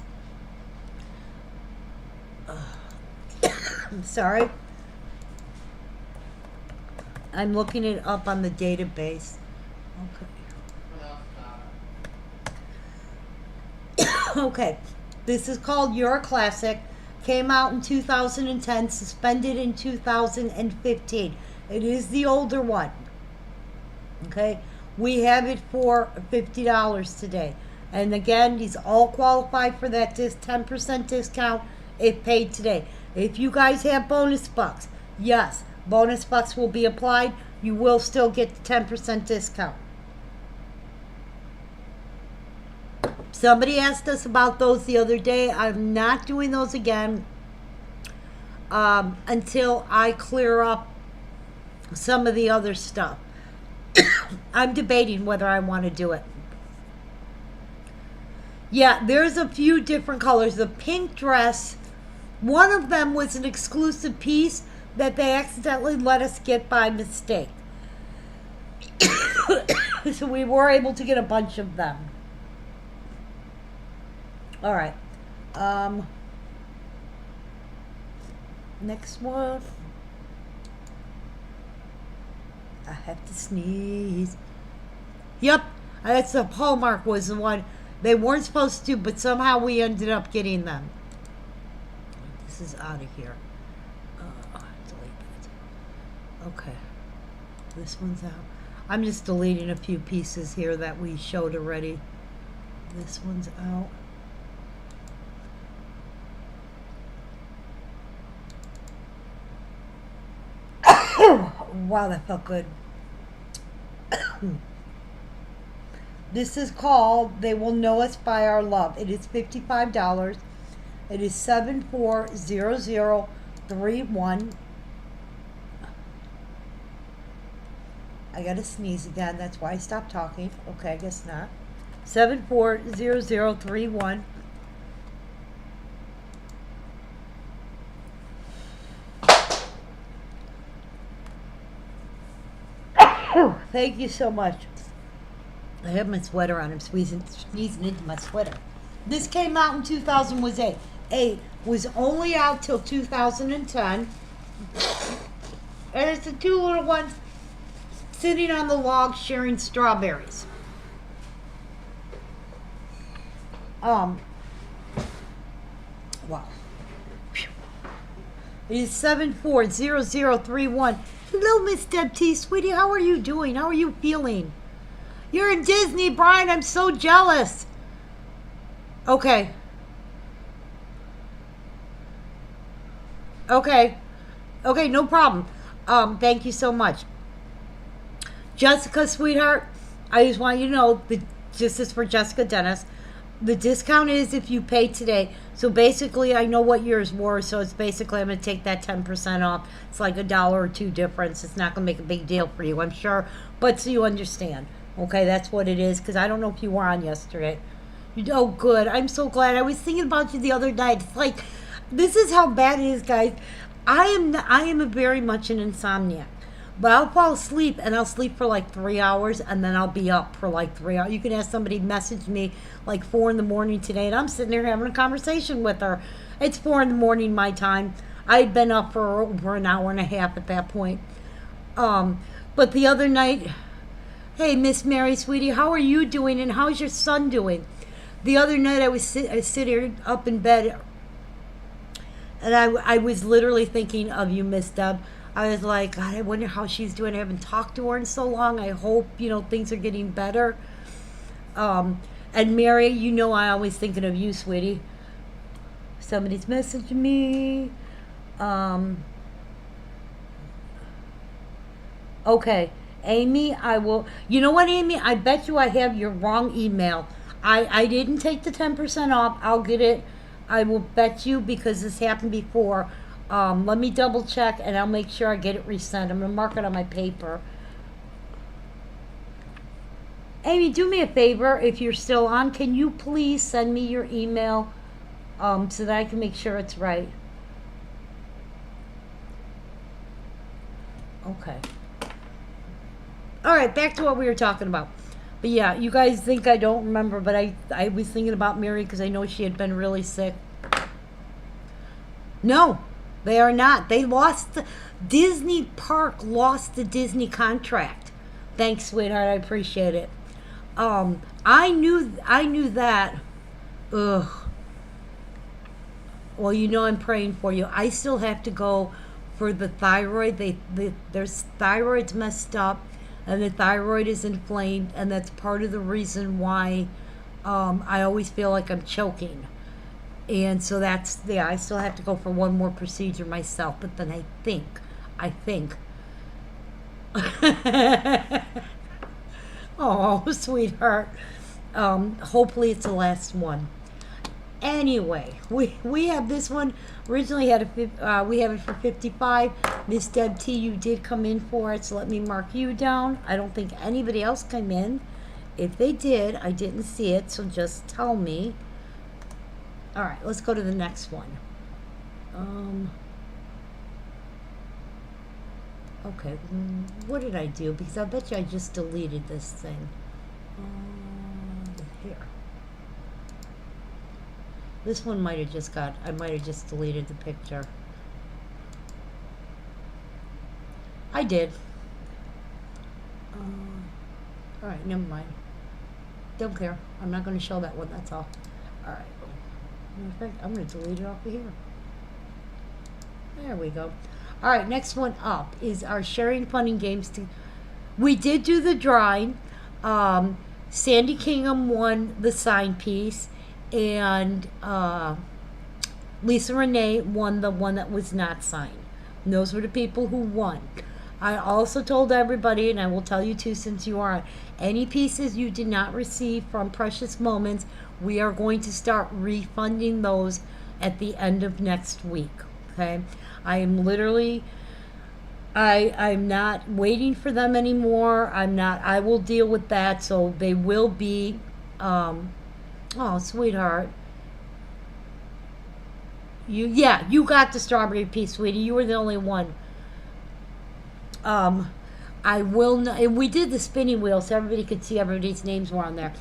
I'm sorry. I'm looking it up on the database. Okay. Okay. This is called Your Classic. Came out in 2010, suspended in 2015. It is the older one. Okay? We have it for $50 today. And again, these all qualify for that 10% discount if paid today. If you guys have bonus bucks, yes, bonus bucks will be applied. You will still get the 10% discount. Somebody asked us about those the other day. I'm not doing those again until I clear up some of the other stuff. I'm debating whether I want to do it. Yeah, there's a few different colors. The pink dress, one of them was an exclusive piece that they accidentally let us get by mistake. So we were able to get a bunch of them. All right. Next one. I have to sneeze. Yep, that's the Hallmark was the one. They weren't supposed to, but somehow we ended up getting them. This is out of here. Delete that. Okay. This one's out. I'm just deleting a few pieces here that we showed already. This one's out. Wow, that felt good. This is called They Will Know Us by Our Love. It is $55. It is 740031. I gotta sneeze again. That's why I stopped talking. Okay, I guess not. 740031. Thank you so much. I have my sweater on. I'm sneezing into my sweater. This came out in 2008. Was only out till 2010. And it's the two little ones sitting on the log sharing strawberries. Wow. It is 740031. Hello, Miss Deb T. Sweetie, how are you doing? How are you feeling? You're in Disney, Brian. I'm so jealous. Okay. Okay, no problem. Thank you so much. Jessica, sweetheart, I just want you to know, this is for Jessica Dennis. The discount is if you pay today. So basically, I know what yours were, so it's basically I'm going to take that 10% off. It's like $1 or $2 difference. It's not going to make a big deal for you, I'm sure. But so you understand. Okay, that's what it is, because I don't know if you were on yesterday. Oh, good. I'm so glad. I was thinking about you the other night. It's like, this is how bad it is, guys. I am a very much an insomniac. But I'll fall asleep, and I'll sleep for like 3 hours, and then I'll be up for like 3 hours. You can have somebody message me like 4 in the morning today, and I'm sitting there having a conversation with her. It's 4 in the morning my time. I'd been up for over an hour and a half at that point. But the other night, hey, Miss Mary, sweetie, how are you doing, and how's your son doing? The other night I was sitting up in bed, and I was literally thinking of you, Miss Deb. I was like, God, I wonder how she's doing. I haven't talked to her in so long. I hope, things are getting better. And Mary, I always thinking of you, sweetie. Somebody's messaging me. Okay. Amy, I will. You know what, Amy? I bet you I have your wrong email. I didn't take the 10% off. I'll get it. I will bet you, because this happened before. Let me double check, and I'll make sure I get it resent. I'm going to mark it on my paper. Amy, do me a favor. If you're still on, can you please send me your email so that I can make sure it's right? Okay. All right, back to what we were talking about. But yeah, you guys think I don't remember, but I was thinking about Mary because I know she had been really sick. No. They are not. They lost Disney Park lost the Disney contract. Thanks, sweetheart. I appreciate it. I knew that. Ugh. Well, I'm praying for you. I still have to go for the thyroid. Their thyroid's messed up, and the thyroid is inflamed, and that's part of the reason why I always feel like I'm choking. And so I still have to go for one more procedure myself, but then I think I think. Oh, sweetheart. Hopefully it's the last one. Anyway, we have this one. Originally we have it for 55. Miss Deb T, you did come in for it, so let me mark you down. I don't think anybody else came in. If they did, I didn't see it, so just tell me. All right, let's go to the next one. Okay, what did I do? Because I bet you I just deleted this thing. Here. This one might have just I might have just deleted the picture. I did. Alright, never mind. Don't care. I'm not going to show that one, that's all. Alright. In fact, I'm going to delete it off of here. There we go. Alright, next one up is our sharing fun and games. We did do the drawing. Sandy Kingham won the sign piece, and Lisa Renee won the one that was not signed. And those were the people who won. I also told everybody, and I will tell you too since you are on, any pieces you did not receive from Precious Moments, we are going to start refunding those at the end of next week. Okay? I am literally, I'm not waiting for them anymore. I will deal with that, so they will be, oh, sweetheart. You got the strawberry piece, sweetie. You were the only one. I will not, and we did the spinning wheel so everybody could see everybody's names were on there.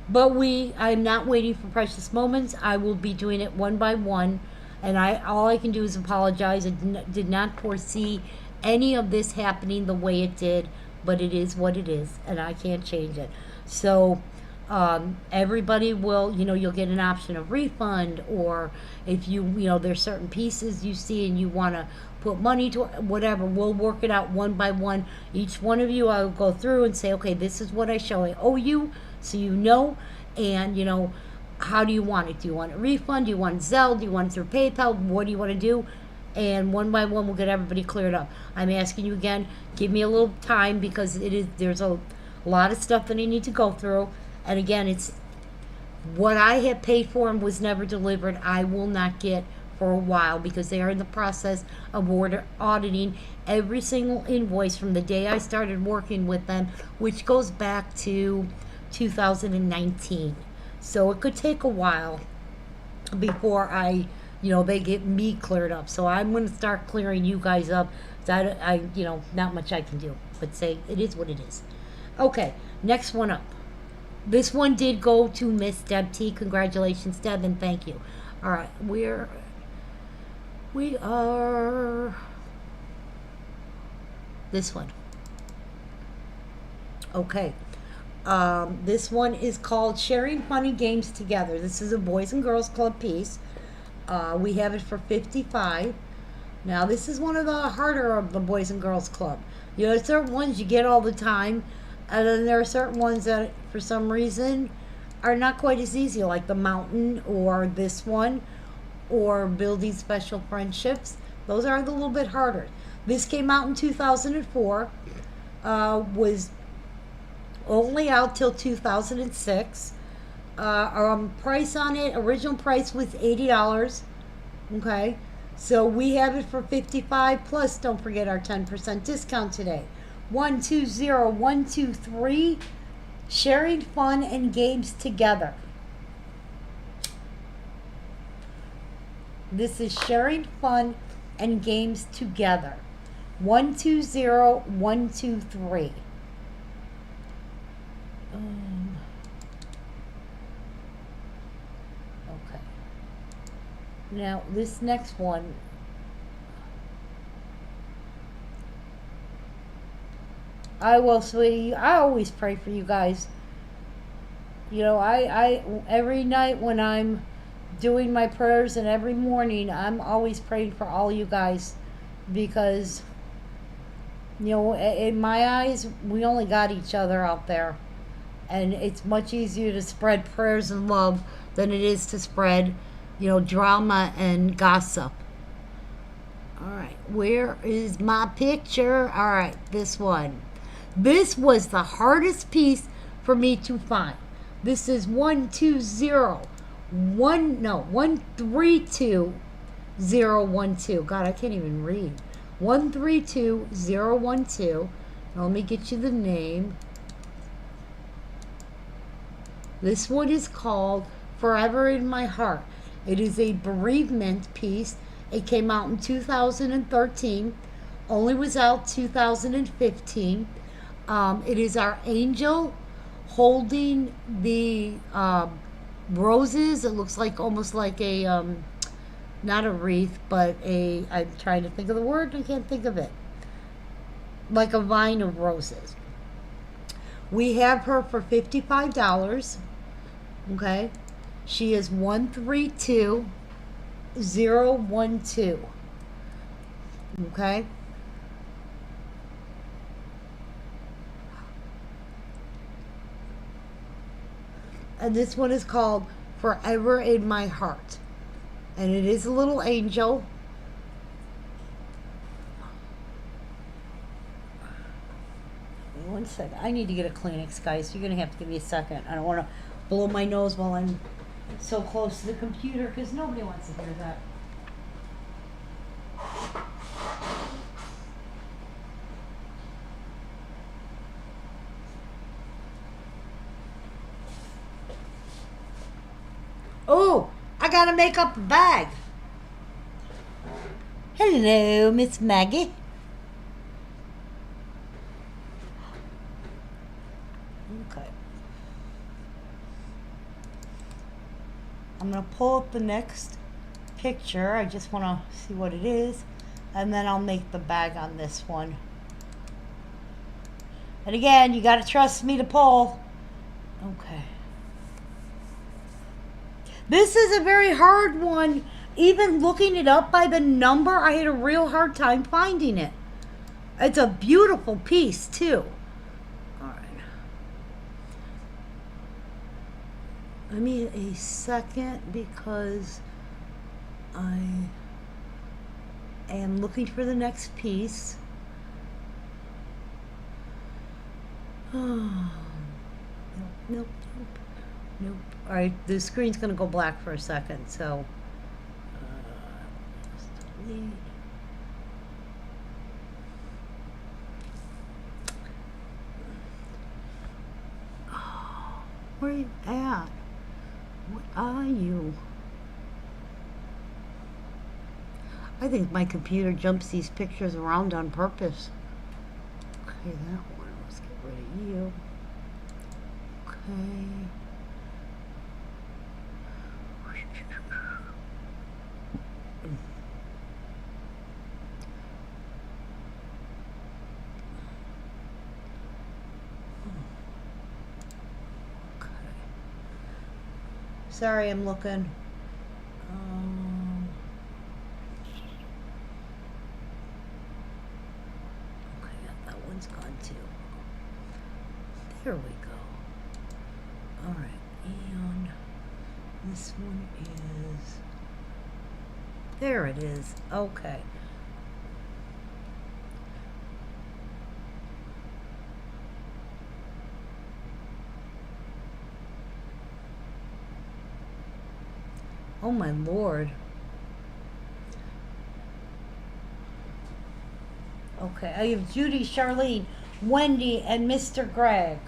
But I'm not waiting for Precious Moments. I will be doing it one by one. And all I can do is apologize. I did not foresee any of this happening the way it did, but it is what it is, and I can't change it. So everybody will, you'll get an option of refund, or if there's certain pieces you see and you want to put money to whatever, we'll work it out one by one. Each one of you, I'll go through and say, okay, this is what I owe you, so and how do you want it? Do you want a refund? Do you want Zelle? Do you want it through PayPal? What do you want to do? And one by one, we'll get everybody cleared up. I'm asking you again, give me a little time, because there's a lot of stuff that I need to go through. And again, it's what I have paid for and was never delivered, I will not get for a while, because they are in the process of auditing every single invoice from the day I started working with them, which goes back to 2019. So it could take a while before they get me cleared up. So I'm going to start clearing you guys up. Not much I can do, but say it is what it is. Okay, next one up. This one did go to Miss Deb T. Congratulations, Deb, and thank you. All right, we are this one. Okay. This one is called Sharing Funny Games Together. This is a Boys and Girls Club piece. We have it for 55. Now, this is one of the harder of the Boys and Girls Club. Certain ones you get all the time, and then there are certain ones that, for some reason, are not quite as easy, like the Mountain, or this one, or Building Special Friendships. Those are a little bit harder. This came out in 2004, was only out till 2006. Price on it, original price was $80. Okay, so we have it for 55, plus don't forget our 10% discount today. 120123, sharing fun and games together. This is sharing fun and games together. 120123. Okay. Now this next one, sweetie, I always pray for you guys. I every night when I'm doing my prayers, and every morning I'm always praying for all you guys, because in my eyes, we only got each other out there. And it's much easier to spread prayers and love than it is to spread, drama and gossip. All right, where is my picture? All right, this one. This was the hardest piece for me to find. This is 132012. God, I can't even read. 132012. Now, let me get you the name. This one is called Forever in My Heart. It is a bereavement piece. It came out in 2013. Only was out 2015. It is our angel holding the roses. It looks like almost like a not a wreath, but I'm trying to think of the word. I can't think of it. Like a vine of roses. We have her for $55. Okay. She is 132012. Okay. And this one is called Forever in My Heart. And it is a little angel. Wait 1 second. I need to get a Kleenex, guys. You're going to have to give me a second. I don't want to blow my nose while I'm so close to the computer because nobody wants to hear that. Oh, I gotta make up a bag. Hello, Miss Maggie. Okay. I'm gonna pull up the next picture. I just wanna see what it is. And then I'll make the bag on this one. And again, you gotta trust me to pull. Okay. This is a very hard one. Even looking it up by the number, I had a real hard time finding it. It's a beautiful piece, too. All right. Give me a second because I am looking for the next piece. Oh, nope. All right, the screen's going to go black for a second, so just delete. Oh, where are you at? What are you? I think my computer jumps these pictures around on purpose. Okay, that one. Let's get rid of you. Okay. Sorry, I'm looking. Okay, that one's gone too. There we go. All right, and this one is. There it is. Okay. Oh my Lord. Okay, I have Judy, Charlene, Wendy, and Mr. Greg.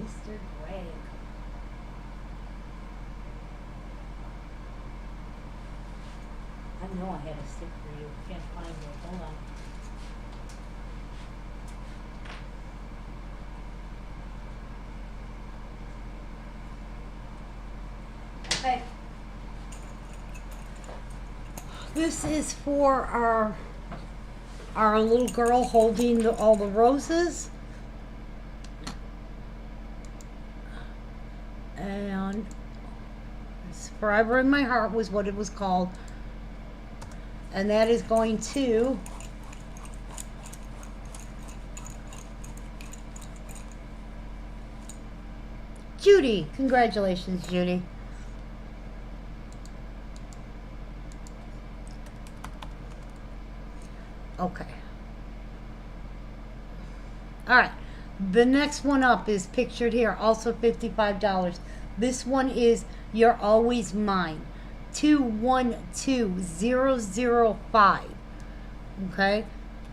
Mr. Greg. I know I had a stick for you. Can't find it. Hold on. Okay. This is for our little girl holding all the roses. And Forever in My Heart was what it was called. And that is going to Judy. Congratulations, Judy. Okay. All right. The next one up is pictured here, also $55. This one is You're Always Mine. 212005. Okay?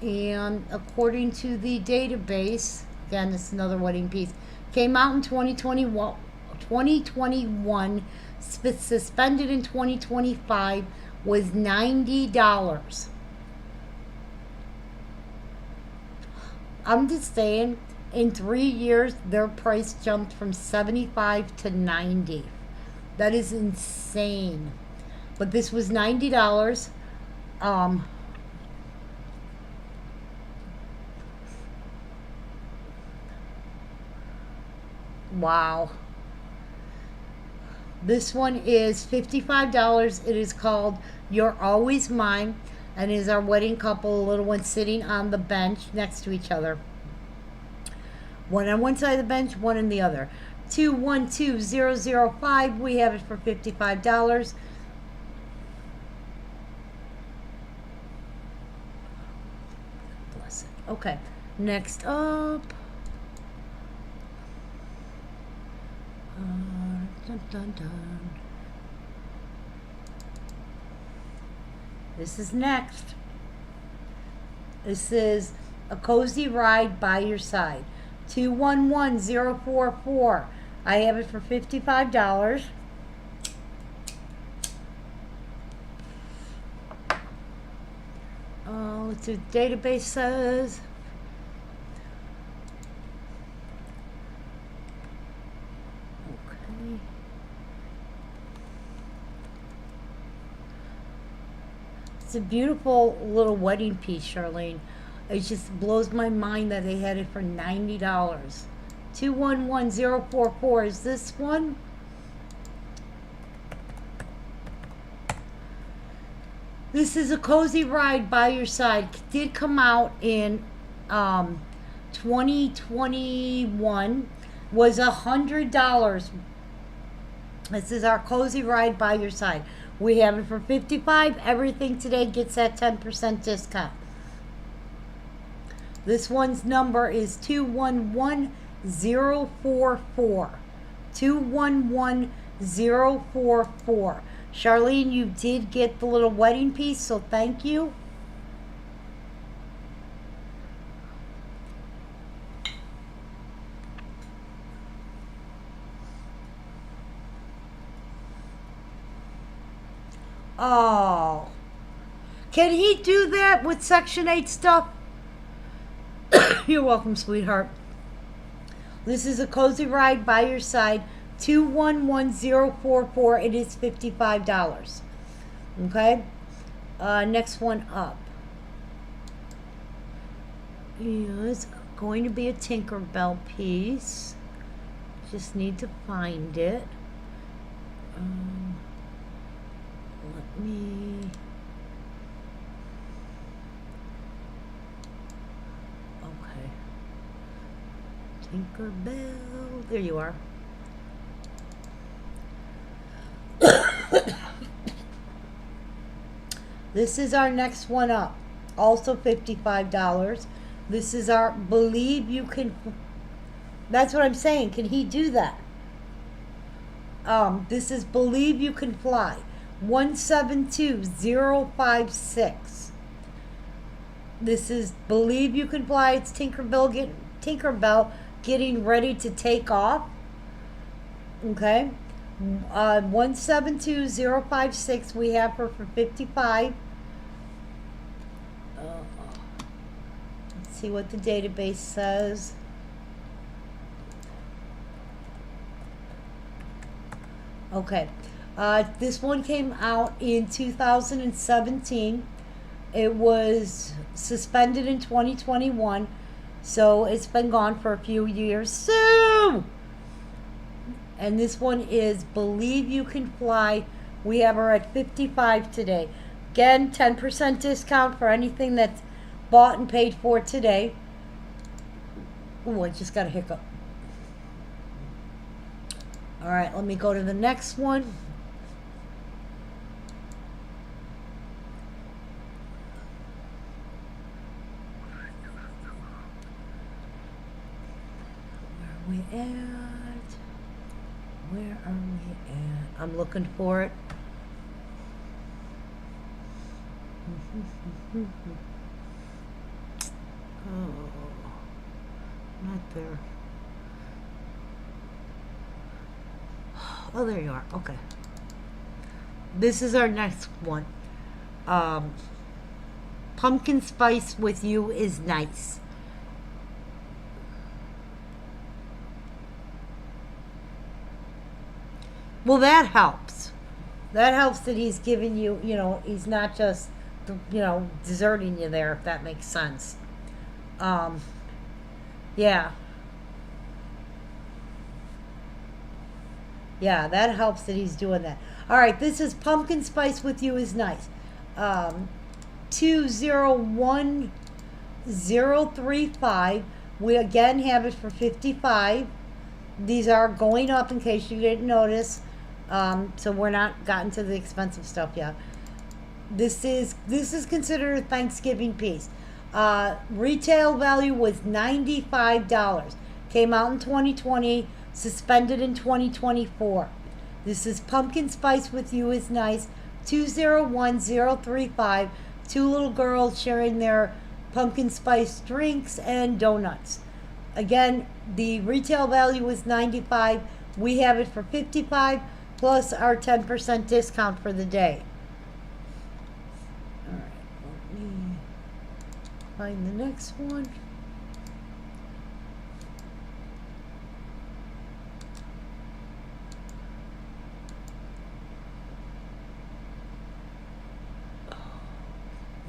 And according to the database, again, this is another wedding piece, came out in 2021, suspended in 2025, was $90. I'm just saying, in 3 years, their price jumped from 75 to 90. That is insane. But this was $90. Wow. This one is $55. It is called You're Always Mine, and is our wedding couple, a little one sitting on the bench next to each other. One on one side of the bench, one on the other. 212005. We have it for $55. Bless it. Okay. Next up. Dun, dun, dun. This is next. This is A Cozy Ride by Your Side. 211044. I have it for $55. Let's see what the database says. Okay. It's a beautiful little wedding piece, Charlene. It just blows my mind that they had it for $90. 211044 is this one. This is A Cozy Ride by Your Side. It did come out in 2021. Was $100. This is our Cozy Ride by Your Side. We have it for $55. Everything today gets that 10% discount. This one's number is 211044. 211044. Charlene, you did get the little wedding piece, so thank you. Oh. Can he do that with Section 8 stuff? You're welcome, sweetheart. This is A Cozy Ride by Your Side. 211044. It is $55. Okay. Next one up is going to be a Tinkerbell piece. Just need to find it. Let me. Okay. Tinkerbell. There you are. This is our next one up. Also $55. This is our Believe You Can. That's what I'm saying. Can he do that? This is Believe You Can Fly. 172056. This is Believe You Can Fly. It's Tinkerbell getting ready to take off. Okay. 172056. We have her for $55. Let's see what the database says. Okay. This one came out in 2017. It was suspended in 2021. So it's been gone for a few years. So, and this one is Believe You Can Fly We have her at 55 today. Again, 10% discount for anything that's bought and paid for today. Ooh, I just got a hiccup. All right, let me go to the next one. Where are we at? Where are we at? I'm looking for it. Oh, not there. Oh, there you are. Okay. This is our next one. Pumpkin spice with you is nice. Well, that helps. That helps that he's giving you, he's not just, deserting you there, if that makes sense. Yeah. Yeah, that helps that he's doing that. All right, this is pumpkin spice with you is nice. 201035. We again have it for 55. These are going up in case you didn't notice. So we're not gotten to the expensive stuff yet. This is considered a Thanksgiving piece. Retail value was $95. Came out in 2020, suspended in 2024. This is pumpkin spice with you is nice. 201035. Two little girls sharing their pumpkin spice drinks and donuts. Again, the retail value is $95. We have it for $55 plus our 10% discount for the day. All right, let me find the next one.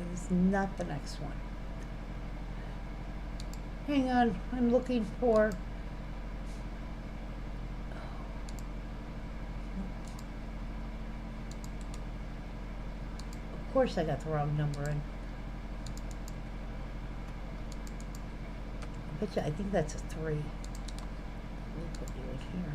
It is not the next one. Hang on, I'm looking for. Of course, I got the wrong number in. I think that's a 3. Let me put you in here.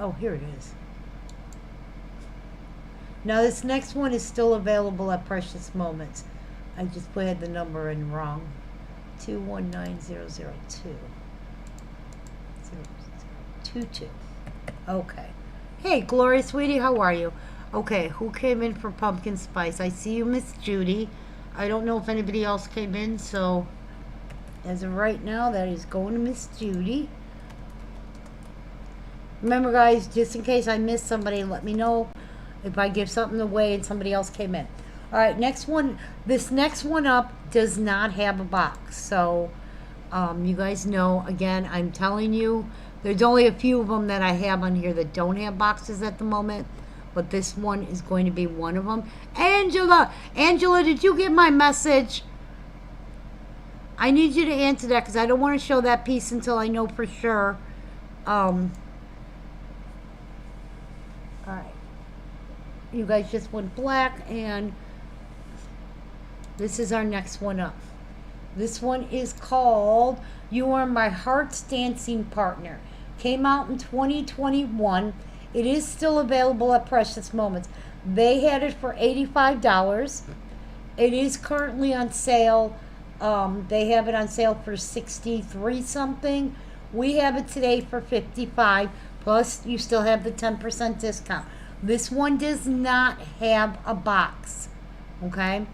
Oh, here it is. Now this next one is still available at Precious Moments. I just had the number in wrong. 219002. 0022. Okay. Hey, Gloria, sweetie, how are you? Okay, who came in for pumpkin spice? I see you, Miss Judy. I don't know if anybody else came in, so as of right now, that is going to Miss Judy. Remember, guys, just in case I missed somebody, let me know if I give something away and somebody else came in. All right, next one. This next one up does not have a box. So, you guys know, again, I'm telling you, there's only a few of them that I have on here that don't have boxes at the moment. But this one is going to be one of them. Angela, did you get my message? I need you to answer that because I don't want to show that piece until I know for sure. All right. You guys just went black, and this is our next one up. This one is called You Are My Heart's Dancing Partner. Came out in 2021. It is still available at Precious Moments. They had it for $85. It is currently on sale. They have it on sale for $63 something. We have it today for $55. Plus, you still have the 10% discount. This one does not have a box. Okay?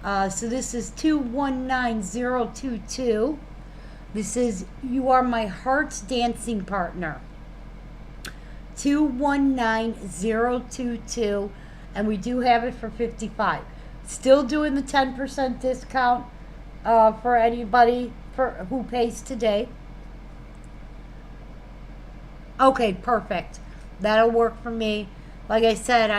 So this is 219022. This is You Are My Heart's Dancing Partner. 219022. And we do have it for $55. Still doing the 10% discount for anybody for who pays today? Okay, perfect. That'll work for me. Like I said,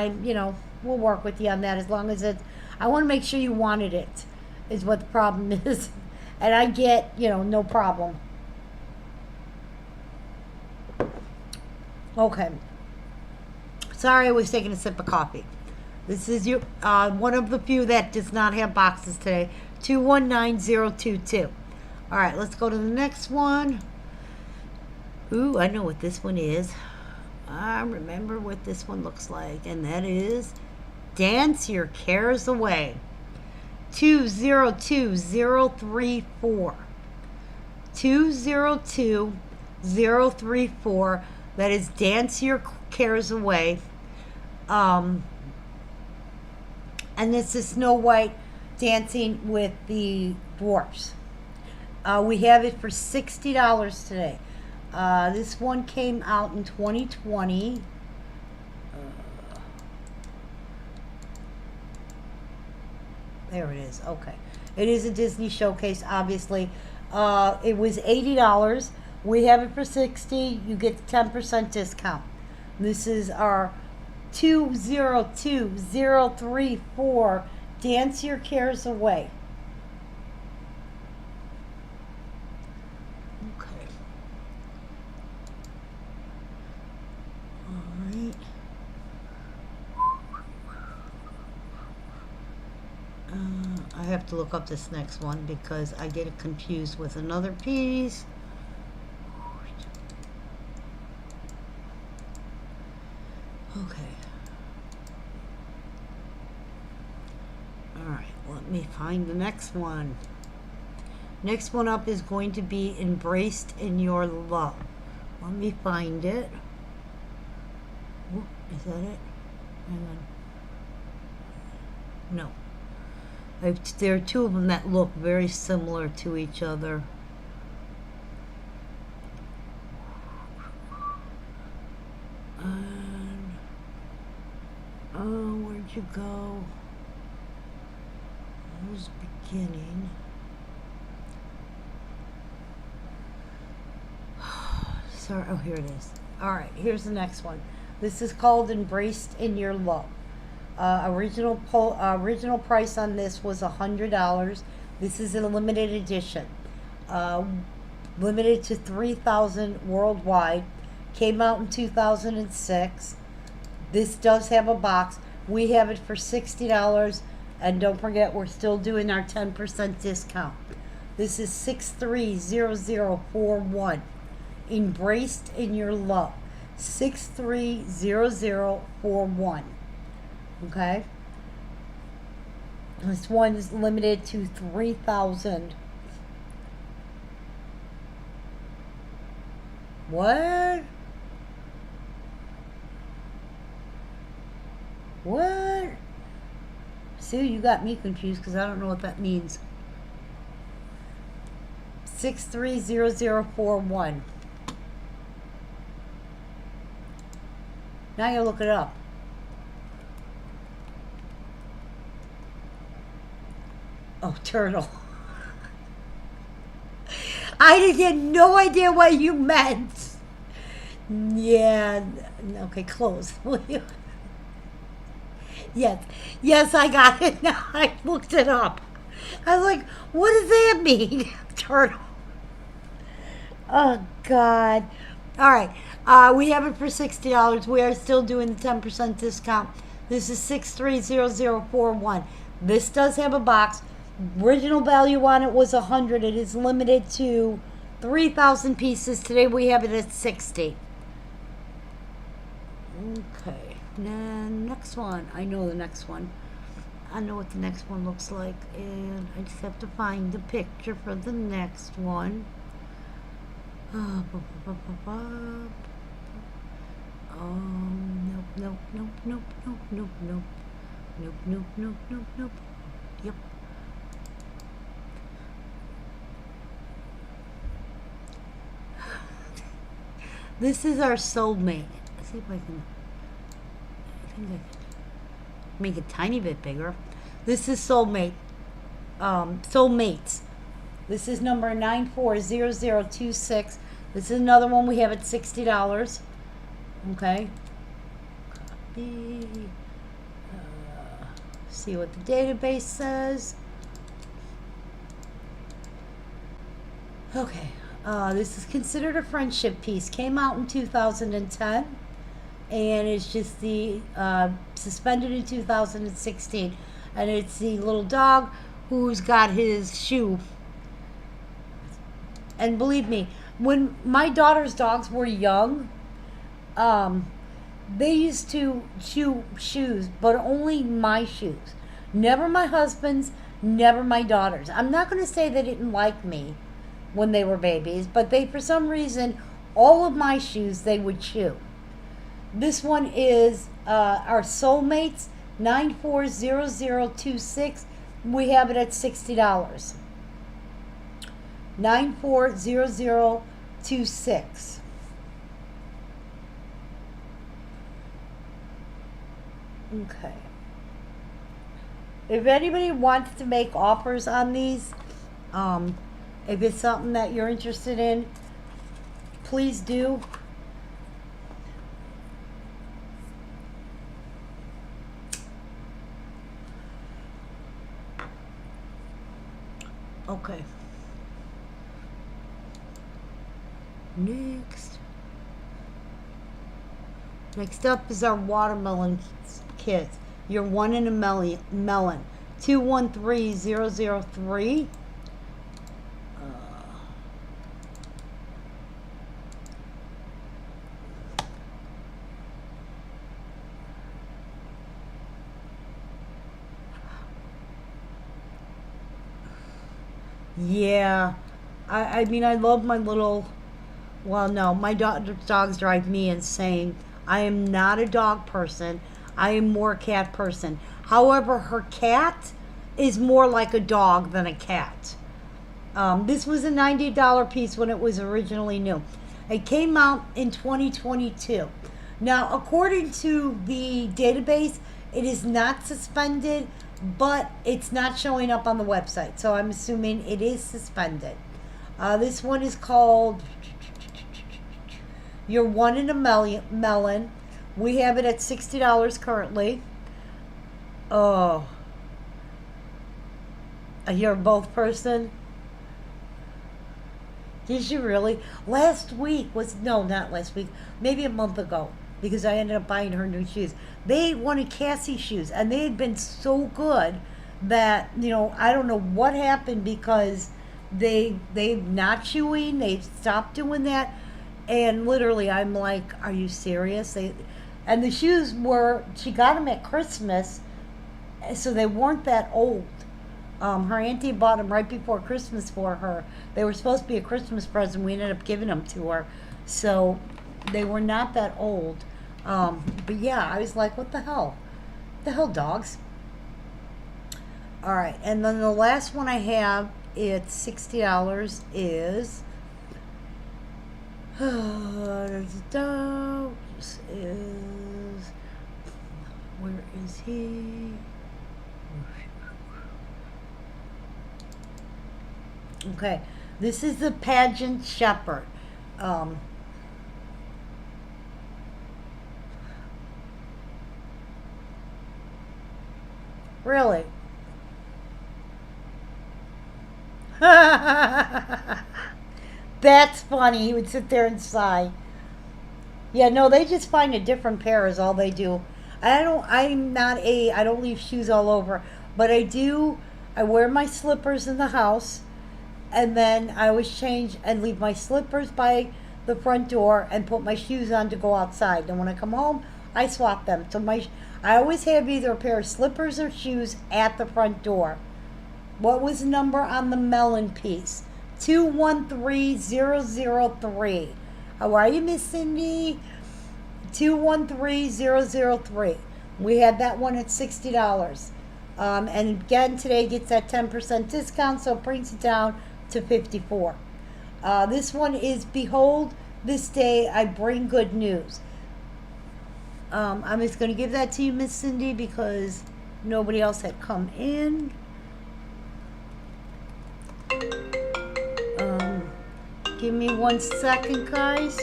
we'll work with you on that as long as it's. I want to make sure you wanted it, is what the problem is. And I get, no problem. Okay. Sorry, I was taking a sip of coffee. This is one of the few that does not have boxes today. 219022. All right, let's go to the next one. Ooh, I know what this one is. I remember what this one looks like, and that is Dance Your Cares Away. 202034. 202034. That is Dance Your Cares Away. And this is Snow White dancing with the dwarfs. We have it for $60 today. This one came out in 2020. There it is. Okay. It is a Disney showcase, obviously. It was $80. We have it for $60. You get the 10% discount. This is our 202034. Dance Your Cares Away. Okay. All right. I have to look up this next one because I get it confused with another piece. Okay. All right, let me find the next one. Next one up is going to be Embraced in Your Love. Let me find it. Oop, is that it? Hang on. No. There are two of them that look very similar to each other. And, where'd you go? Who's beginning? Sorry, oh, here it is. All right, here's the next one. This is called Embraced in Your Love. Original price on this was $100. This is a limited edition. Limited to 3,000 worldwide. Came out in 2006. This does have a box. We have it for $60. And don't forget, we're still doing our 10% discount. This is 630041. Embraced in Your Love. 630041. Okay? This one is limited to 3,000. What? What? Sue, you got me confused because I don't know what that means. 630041. Now you look it up. Oh, turtle. I had no idea what you meant. Yeah. Okay, close. Will you? Yes, I got it now. I looked it up. I was like, what does that mean? Turtle. Oh, God. All right. We have it for $60. We are still doing the 10% discount. This is 630041. This does have a box. Original value on it was $100. It is limited to 3,000 pieces. Today we have it at 60. Okay. Next one. I know the next one. I know what the next one looks like, and I just have to find the picture for the next one. Nope. Yep. This is our soulmate. Let's see if I think I can make it a tiny bit bigger. This is soulmate. Soulmates. This is number 940026. This is another one we have at $60. Okay. Copy. See what the database says. Okay. This is considered a friendship piece. Came out in 2010. And it's just the suspended in 2016. And it's the little dog who's got his shoe. And believe me, when my daughter's dogs were young, they used to chew shoes, but only my shoes. Never my husband's, never my daughter's. I'm not going to say they didn't like me when they were babies, but they, for some reason, all of my shoes they would chew. This one is our Soulmates 940026. We have it at $60. 940026. Okay. If anybody wants to make offers on these, if it's something that you're interested in, please do. Okay. Next up is our watermelon kits. You're one in a melon. 213003. Yeah. I mean, I love my little... Well, no, my dogs drive me insane. I am not a dog person. I am more a cat person. However, her cat is more like a dog than a cat. This was a $90 piece when it was originally new. It came out in 2022. Now, according to the database, it is not suspended, but it's not showing up on the website. So I'm assuming it is suspended. This one is called You're One in a Melon. We have it at $60 currently. Oh. You're both person? Did you really? Last week was, no, not last week, maybe a month ago, because I ended up buying her new shoes. They wanted Cassie shoes, and they had been so good that, you know, I don't know what happened, because they're not chewing, they stopped doing that, and literally I'm like, are you serious? And the shoes were, she got them at Christmas, so they weren't that old. Her auntie bought them right before Christmas for her. They were supposed to be a Christmas present. We ended up giving them to her. So they were not that old. But yeah, I was like, what the hell? The hell, dogs? All right. And then the last one I have, it's $60, is... there's a dog. This is... Where is he? Okay, this is the Pageant Shepherd. Really? That's funny. He would sit there and sigh. Yeah, no, they just find a different pair is all they do. I don't leave shoes all over, but I wear my slippers in the house. And then I always change and leave my slippers by the front door and put my shoes on to go outside. And when I come home, I swap them. So I always have either a pair of slippers or shoes at the front door. What was the number on the melon piece? 213003. How are you, Miss Cindy? 213003. We had that one at $60. And again, today gets that 10% discount, so it brings it down to $54. This one is Behold, this day I bring good news. I'm just going to give that to you, Miss Cindy, because nobody else had come in. Give me 1 second, guys.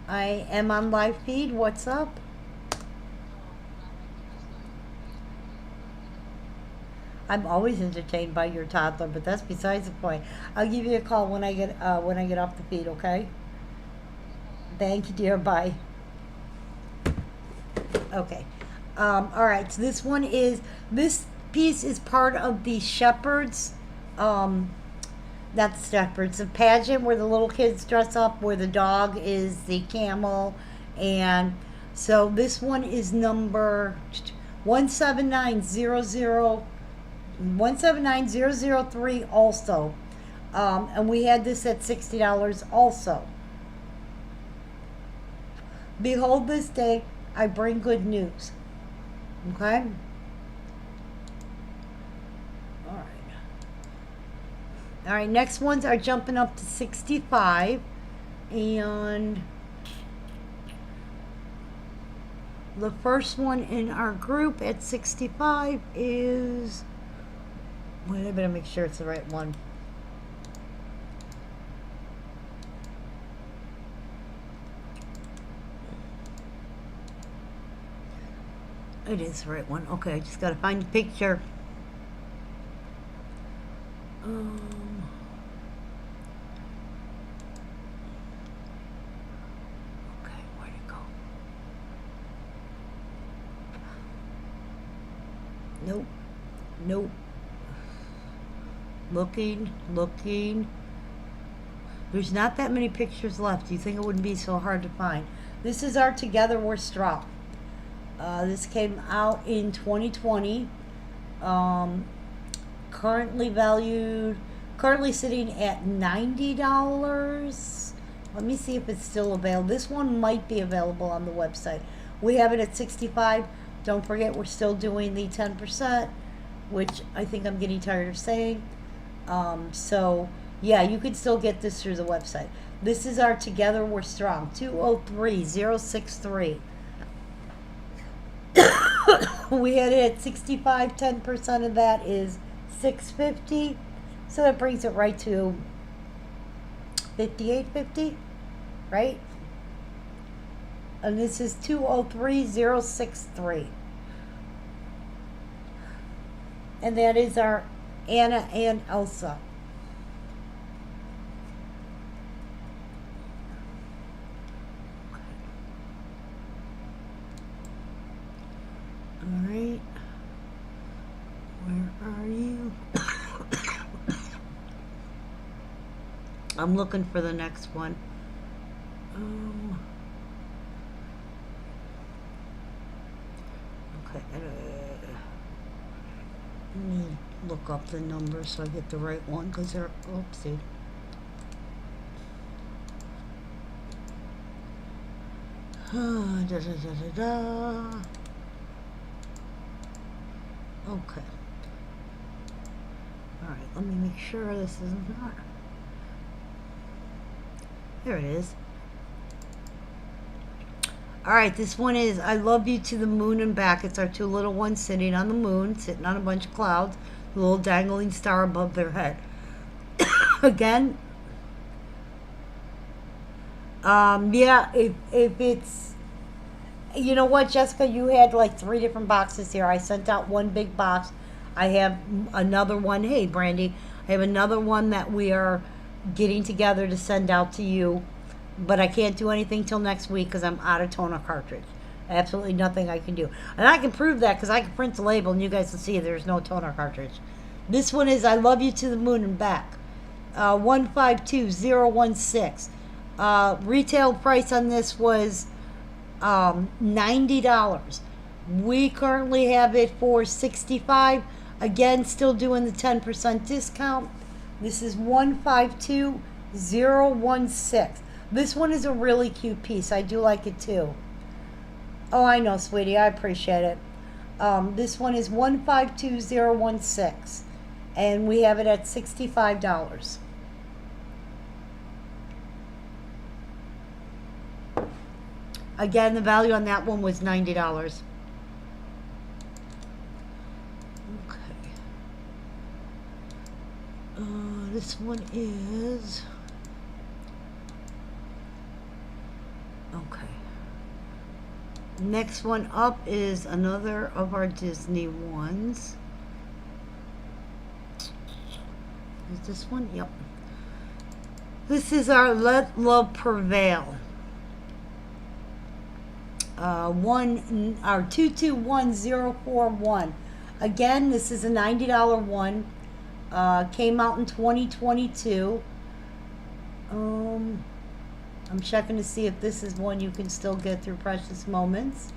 I am on live feed. What's up? I'm always entertained by your toddler, but that's besides the point. I'll give you a call when I get off the feed, okay? Thank you, dear. Bye. Okay. All right. So this piece is part of the Shepherds, not the Shepherds, the pageant where the little kids dress up, where the dog is the camel, and so this one is number 179003 also, and we had this at $60 also. Behold this day, I bring good news. Okay? All right, next ones are jumping up to 65. And the first one in our group at 65 is... Wait, I better make sure it's the right one. It is the right one. Okay, I just gotta find the picture. Okay, where'd it go? Nope. Nope. Looking. There's not that many pictures left. You think it wouldn't be so hard to find. This is our Together We're Strong. This came out in 2020. Currently sitting at $90. Let me see if it's still available. This one might be available on the website. We have it at 65. Don't forget, we're still doing the 10%, which I think I'm getting tired of saying. So yeah, you could still get this through the website. This is our Together We're Strong, 203063. We had it at 65. 10% of that is $650, so that brings it right to $58.50, right? And this is 203063, and that is our Anna and Elsa. All right, where are you? I'm looking for the next one. Okay, let me look up the numbers so I get the right one, because they're, oopsie. Okay. All right, let me make sure this is not. There it is. All right, this one is I Love You to the Moon and Back. It's our two little ones sitting on the moon, sitting on a bunch of clouds, a little dangling star above their head. Again, yeah, if it's, you know what, Jessica, you had like 3 different boxes here. I sent out one big box. I have another one. Hey, Brandy, I have another one that we are getting together to send out to you, but I can't do anything till next week because I'm out of toner cartridge. Absolutely nothing I can do, and I can prove that because I can print the label and you guys can see there's no toner cartridge. This one is I Love You to the Moon and Back, 152016. Retail price on this was $90. We currently have it for $65. Again, still doing the 10% discount. This is 152016. This one is a really cute piece. I do like it too. Oh, I know, sweetie. I appreciate it. This one is 152016, and we have it at $65. Again, the value on that one was $90. Okay. This one is... Okay. Next one up is another of our Disney ones. Is this one? Yep. This is our Let Love Prevail. Our 221041. Again, this is a $90 one. Came out in 2022. I'm checking to see if this is one you can still get through Precious Moments.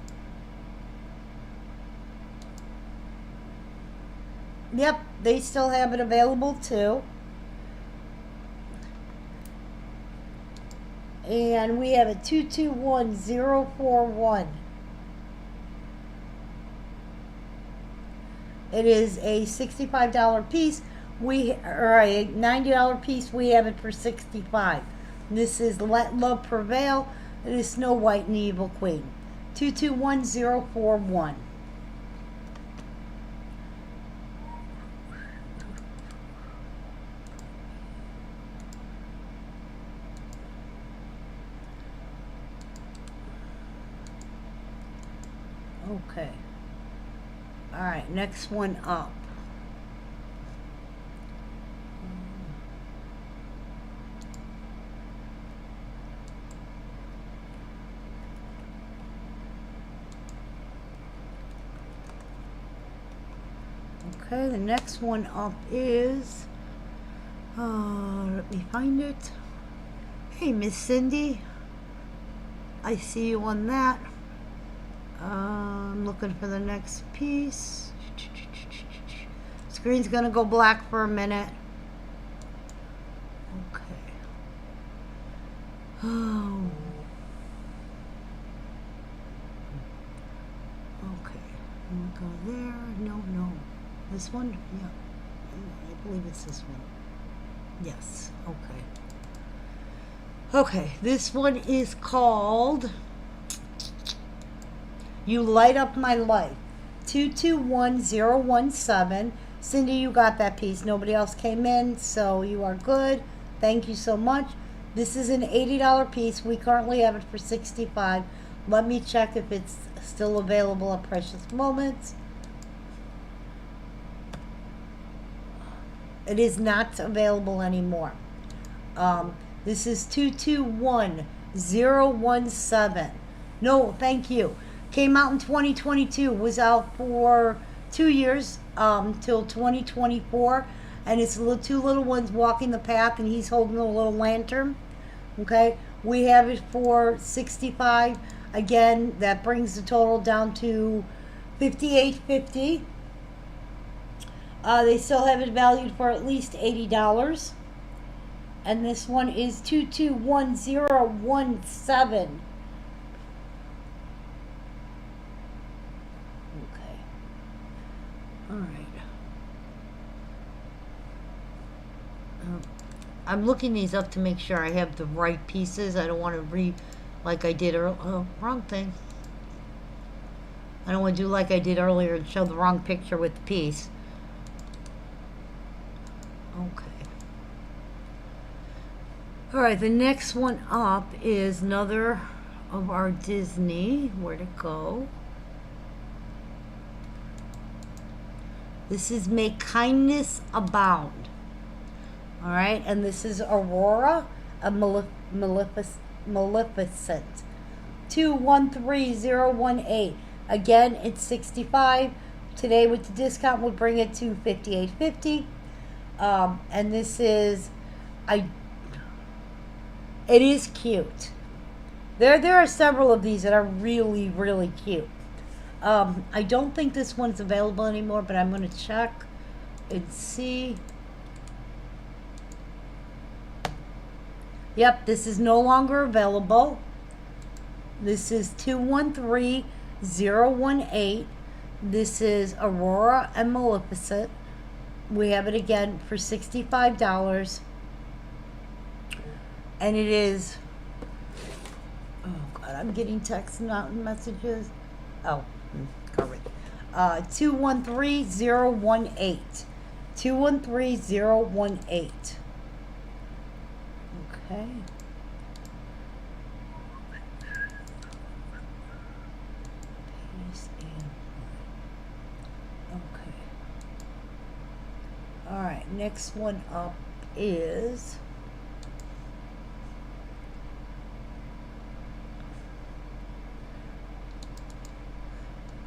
Yep, they still have it available too. And we have a 221041. It is a $65 piece. Or a $90 piece. We have it for $65. This is Let Love Prevail. It is Snow White and the Evil Queen. 221041. Okay. All right, next one up. Okay, the next one up is, let me find it. Hey, Miss Cindy. I see you on that. I'm looking for the next piece. Screen's gonna go black for a minute. Okay. Oh. Okay. I'm gonna go there. No. This one? Yeah. I believe it's this one. Yes. Okay. Okay. This one is called You Light Up My Life. 221017. Cindy, you got that piece. Nobody else came in, so you are good. Thank you so much. This is an $80 piece. We currently have it for $65. Let me check if it's still available at Precious Moments. It is not available anymore. This is 221017. No, thank you. Came out in 2022. Was out for 2 years, till 2024. And it's two little ones walking the path, and he's holding a little lantern. Okay, we have it for $65. Again, that brings the total down to $58.50. They still have it valued for at least $80. And this one is 221017. Okay. All right. I'm looking these up to make sure I have the right pieces. I don't want to read like I did earlier. Oh, wrong thing. I don't want to do like I did earlier and show the wrong picture with the piece. Okay. All right, the next one up is another of our Disney. Where'd it go? This is May Kindness Abound. All right, and this is Aurora, a Maleficent. 213018. Again, it's $65. Today with the discount would bring it to $58.50. And this is, it is cute. There are several of these that are really, really cute. I don't think this one's available anymore, but I'm going to check and see. Yep, this is no longer available. This is 213018. This is Aurora and Maleficent. We have it again for $65. And it is, oh God, I'm getting texts not messages. Oh, correct. 213018. 213018. Okay. Peace and okay. All right. Next one up is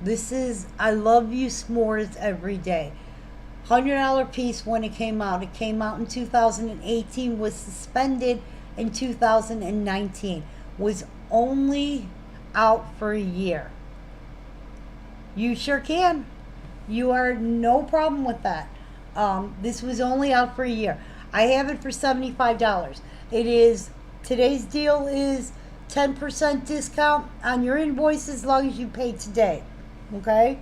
this is I Love You S'mores Every Day. $100 piece when it came out. It came out in 2018, was suspended in 2019, was only out for a year. You sure can. You are no problem with that. This was only out for a year. I have it for $75. It is today's deal is 10% discount on your invoice as long as you pay today. Okay?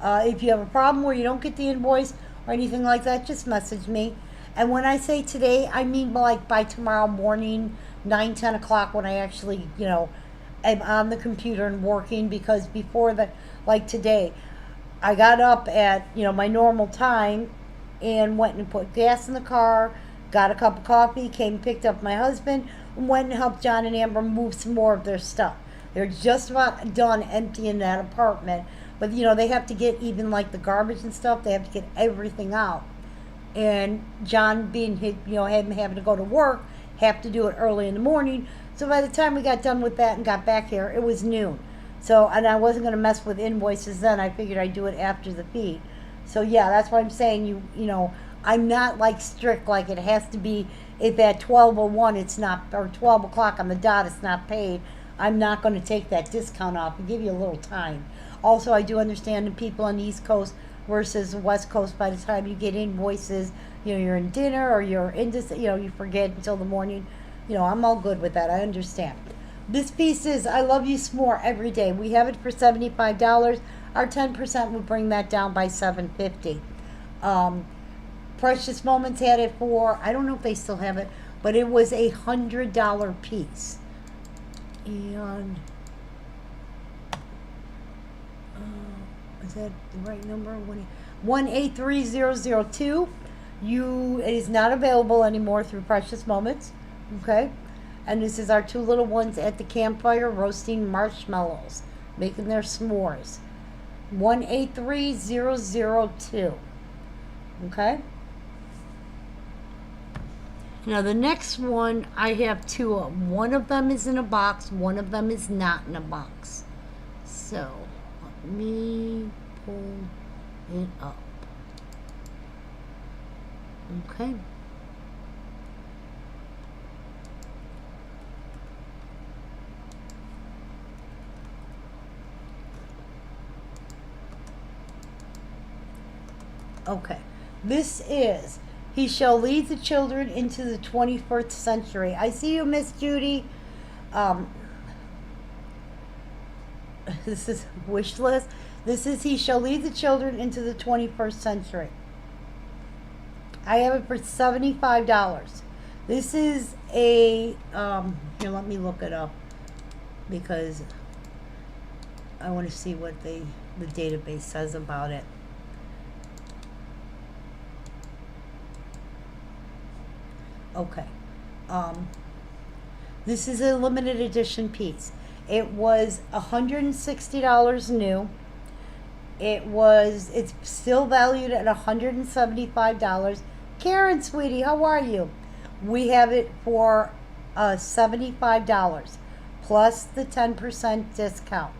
If you have a problem where you don't get the invoice or anything like that, just message me. And when I say today, I mean like by tomorrow morning, 9, 10 o'clock, when I actually, am on the computer and working, because before that, like today, I got up at, my normal time and went and put gas in the car, got a cup of coffee, came and picked up my husband, and went and helped John and Amber move some more of their stuff. They're just about done emptying that apartment. But, they have to get even like the garbage and stuff, they have to get everything out. And John being, him having to go to work, have to do it early in the morning. So by the time we got done with that and got back here, it was noon. So, and I wasn't going to mess with invoices then. I figured I'd do it after the feed. So yeah, that's why I'm saying I'm not like strict, like it has to be, if at 12:01 it's not, or 12 o'clock on the dot it's not paid, I'm not going to take that discount off and give you a little time. Also, I do understand the people on the East Coast versus the West Coast, by the time you get invoices, you're in dinner or you're in this, you forget until the morning. I'm all good with that. I understand. This piece is I Love You S'more Every Day. We have it for $75. Our 10% would bring that down by $7.50. Precious Moments had it for, I don't know if they still have it, but it was $100 piece. And is that the right number? 183002. It is not available anymore through Precious Moments. Okay? And this is our two little ones at the campfire roasting marshmallows, making their s'mores. 183002. Okay? Now the next one, I have two of them. One of them is in a box, one of them is not in a box. So, let me pull it up. Okay. Okay. This is He Shall Lead the Children into the 21st Century. I see you, Miss Judy. This is wish list. This is He Shall Lead the Children into the 21st Century. I have it for $75. This is a, here, let me look it up, because I want to see what the database says about it. Okay. This is a limited edition piece. It was $160 new. It's still valued at $175. Karen, sweetie, how are you? We have it for $75 plus the 10% discount.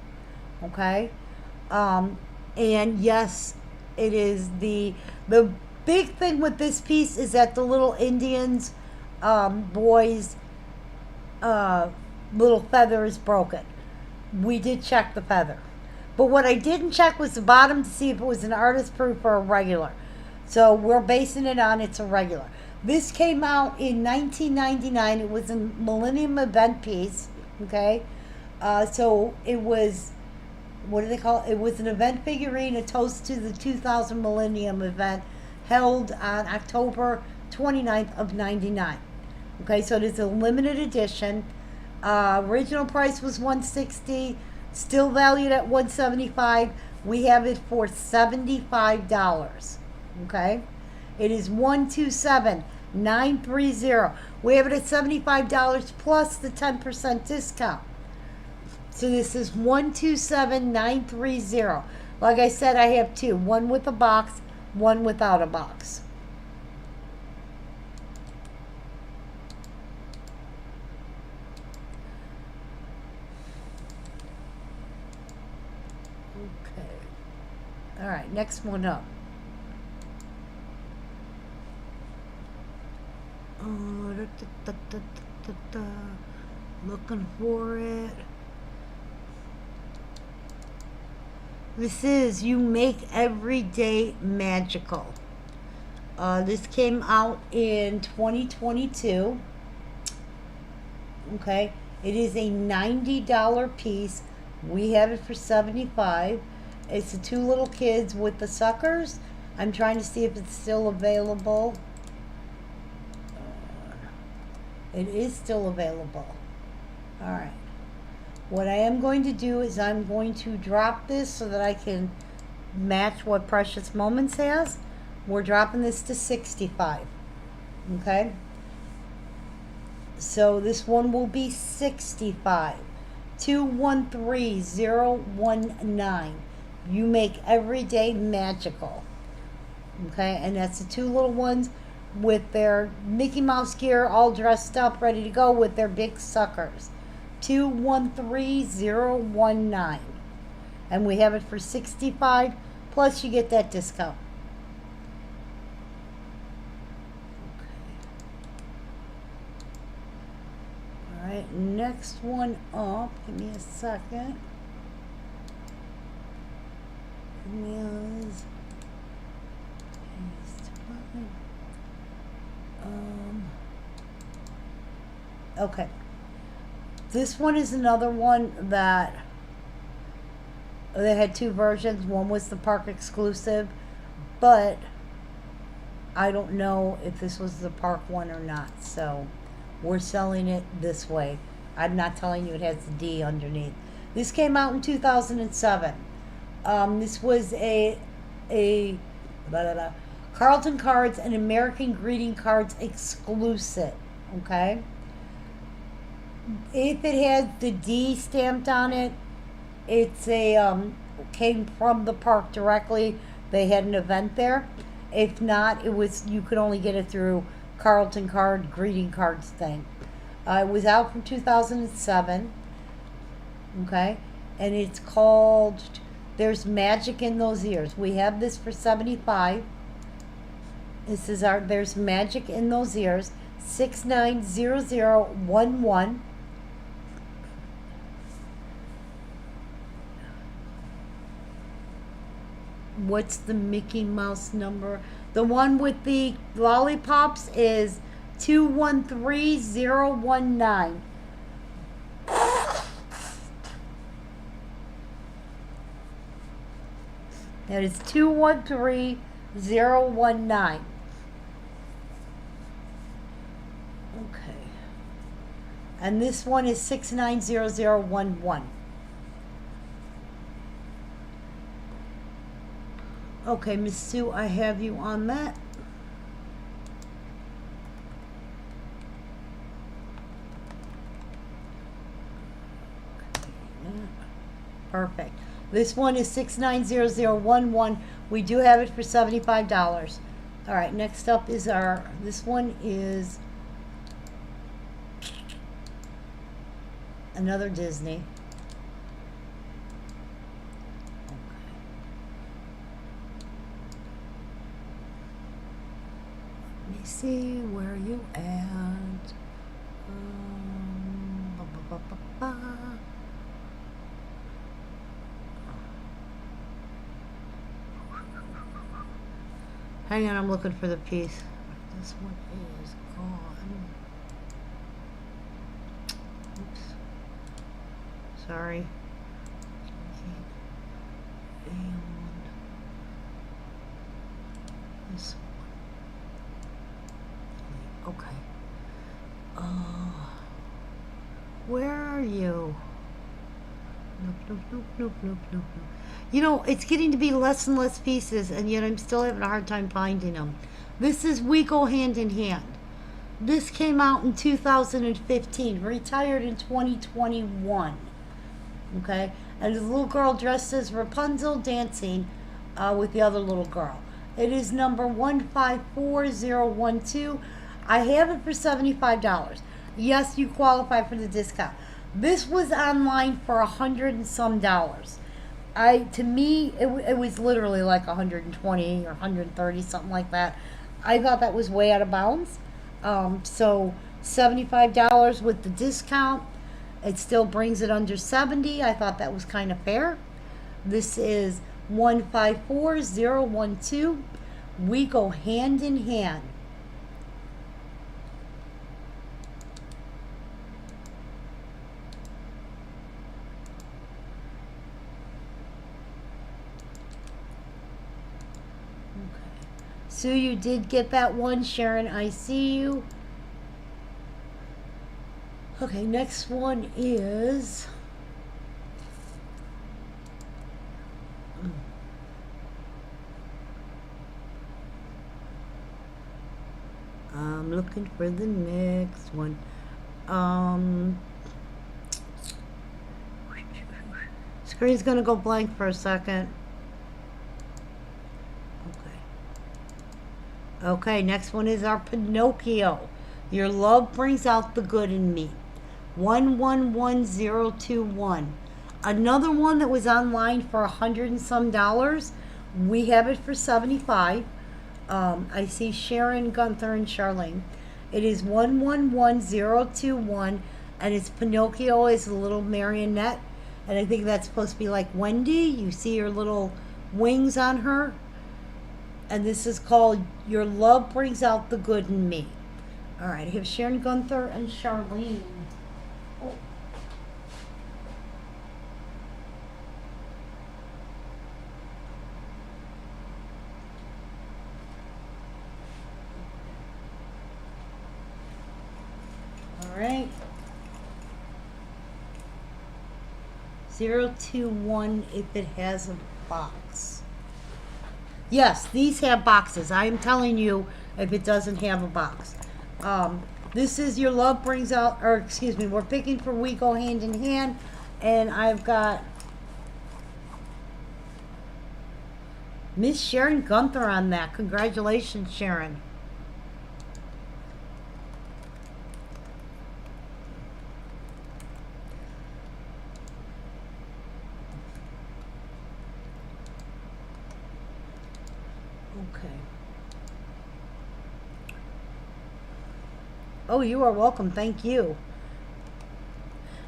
Okay? And yes, it is the big thing with this piece is that the little Indians, boys, little feather is broken. We did check the feather. But what I didn't check was the bottom to see if it was an artist proof or a regular. So we're basing it on it's a regular. This came out in 1999. It was a Millennium Event piece. Okay? So it was, what do they call it? It was an event figurine, a toast to the 2000 Millennium Event held on October 29th of 99. Okay, so it is a limited edition. Original price was $160, still valued at $175. We have it for $75. Okay, it is 127 930. We have it at $75 plus the 10% discount. So this is 127930. Like I said, I have two. One with a box, one without a box. Okay. All right, next one up. Looking for it. This is You Make Every Day Magical. This came out in 2022. Okay. It is a $90 piece. We have it for $75. It's the two little kids with the suckers. I'm trying to see if it's still available. It is still available. All right. What I am going to do is I'm going to drop this so that I can match what Precious Moments has. We're dropping this to 65. Okay? So this one will be 65. 213019. You Make Every Day Magical. Okay? And that's the two little ones with their Mickey Mouse gear all dressed up, ready to go with their big suckers. 213019. And we have it for 65, plus you get that discount. Okay. All right, next one up. Give me a second. Is okay. This one is another one that they had two versions. One was the park exclusive, but I don't know if this was the park one or not. So we're selling it this way. I'm not telling you it has the D underneath. This came out in 2007. This was a Carlton Cards and American Greeting Cards exclusive. Okay. If it has the D stamped on it, it's a came from the park directly. They had an event there. If not, it was you could only get it through Carlton Card Greeting Cards thing. It was out from 2007. Okay, and it's called There's Magic in Those Ears. We have this for 75. This is our There's Magic in Those Ears. 690011. What's the Mickey Mouse number? The one with the lollipops is 213019. That is 213019. Okay. And this one is 690011. Okay, Miss Sue, I have you on that. Perfect. This one is 690011. We do have it for $75. All right, next up is this one is another Disney. Let me see where you at. Ba, ba, ba, ba, ba. Hang on, I'm looking for the piece. This one is gone. Oops. Sorry. And this one. Okay. Where are you? Nope. You know, it's getting to be less and less pieces, and yet I'm still having a hard time finding them. This is We Go Hand in Hand. This came out in 2015, retired in 2021. Okay? And the little girl dressed as Rapunzel dancing with the other little girl. It is number 154012. I have it for $75. Yes, you qualify for the discount. This was online for $100 and some dollars. To me, it was literally like 120 or 130, something like that. I thought that was way out of bounds. So $75 with the discount, it still brings it under 70. I thought that was kind of fair. This is 154012. We go hand in hand. So you did get that one, Sharon. I see you. Okay, next one is... I'm looking for the next one. Screen's gonna go blank for a second. Okay, next one is our Pinocchio. Your love brings out the good in me. 111021. Another one that was online for $100 and some dollars. We have it for 75. I see Sharon, Gunther, and Charlene. It is 111021, and it's Pinocchio as a little marionette. And I think that's supposed to be like Wendy. You see her little wings on her. And this is called Your Love Brings Out the Good in Me. All right, I have Sharon, Gunther, and Charlene. Oh. All right. 021 if it has a box. Yes, these have boxes. I am telling you if it doesn't have a box. This is Your Love Brings Out, or excuse me, we're picking for We Go Hand in Hand. And I've got Miss Sharon Gunther on that. Congratulations, Sharon. Okay. Oh, you are welcome. Thank you.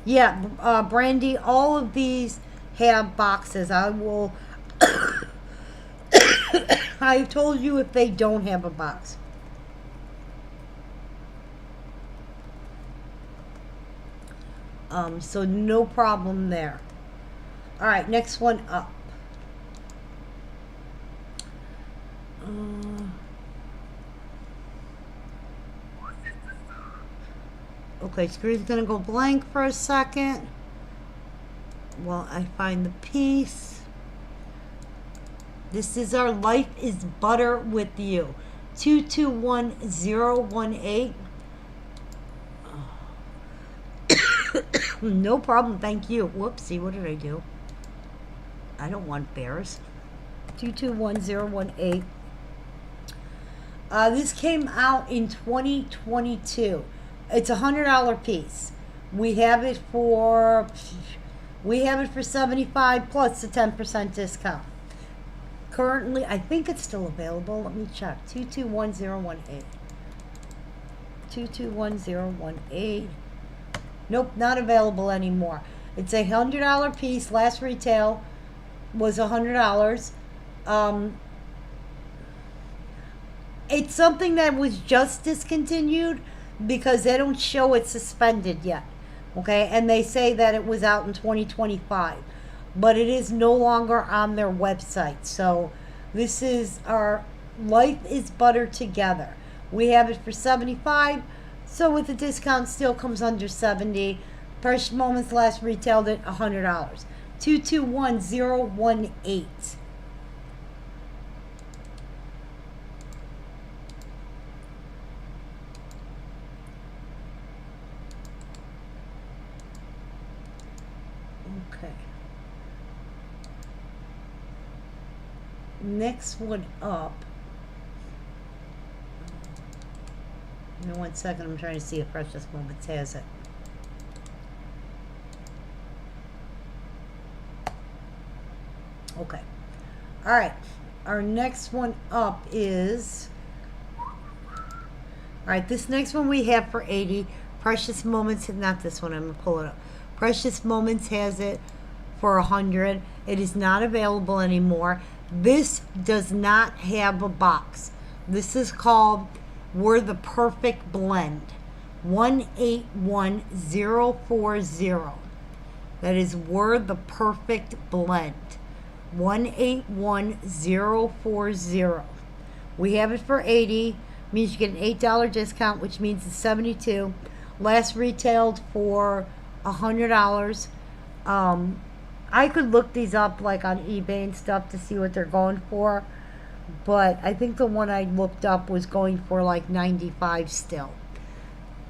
Yeah, Brandy, all of these have boxes. I will... I told you if they don't have a box. So no problem there. All right, next one up. Okay, screen's gonna go blank for a second while I find the piece. This is our Life is Butter with You. 221018. No problem, thank you. Whoopsie, what did I do? I don't want bears. 221018. This came out in 2022. It's $100 piece. We have it for 75 plus the 10% discount. Currently, I think it's still available. Let me check. 221018. 221018. Nope, not available anymore. It's a $100 piece. Last retail was $100. It's something that was just discontinued because they don't show it suspended yet. Okay, and they say that it was out in 2025, but it is no longer on their website. So this is our Life is Butter Together. We have it for 75, so with the discount still comes under 70. Precious Moments last retailed at $100. 221018. next one up. Give me 1 second. I'm trying to see if Precious Moments has it. Okay. All right. Our next one up is. All right. This next one we have for 80. Precious Moments. Not this one. I'm going to pull it up. Precious Moments has it for 100. It is not available anymore. This does not have a box. This is called We're the Perfect Blend. 181040. That is We're the Perfect Blend. 181040. We have it for 80. Means you get an $8 discount, which means it's 72. Last retailed for $100. I could look these up like on eBay and stuff to see what they're going for, but I think the one I looked up was going for like 95 still.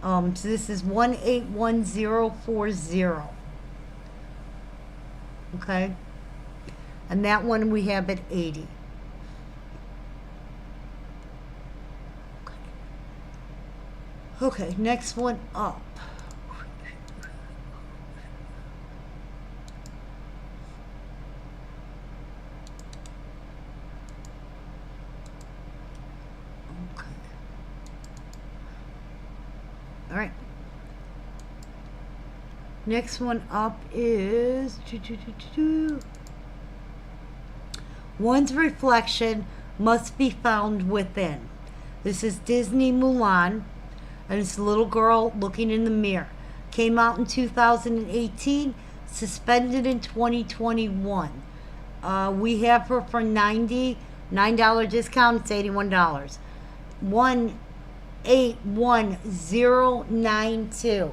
So this is 181040. Okay, and that one we have at 80. Okay, next one up. All right. Next one up is One's reflection must be found within. This is Disney Mulan, and it's a little girl looking in the mirror. Came out in 2018, suspended in 2021. We have her for $99 discount. It's $81. 181092.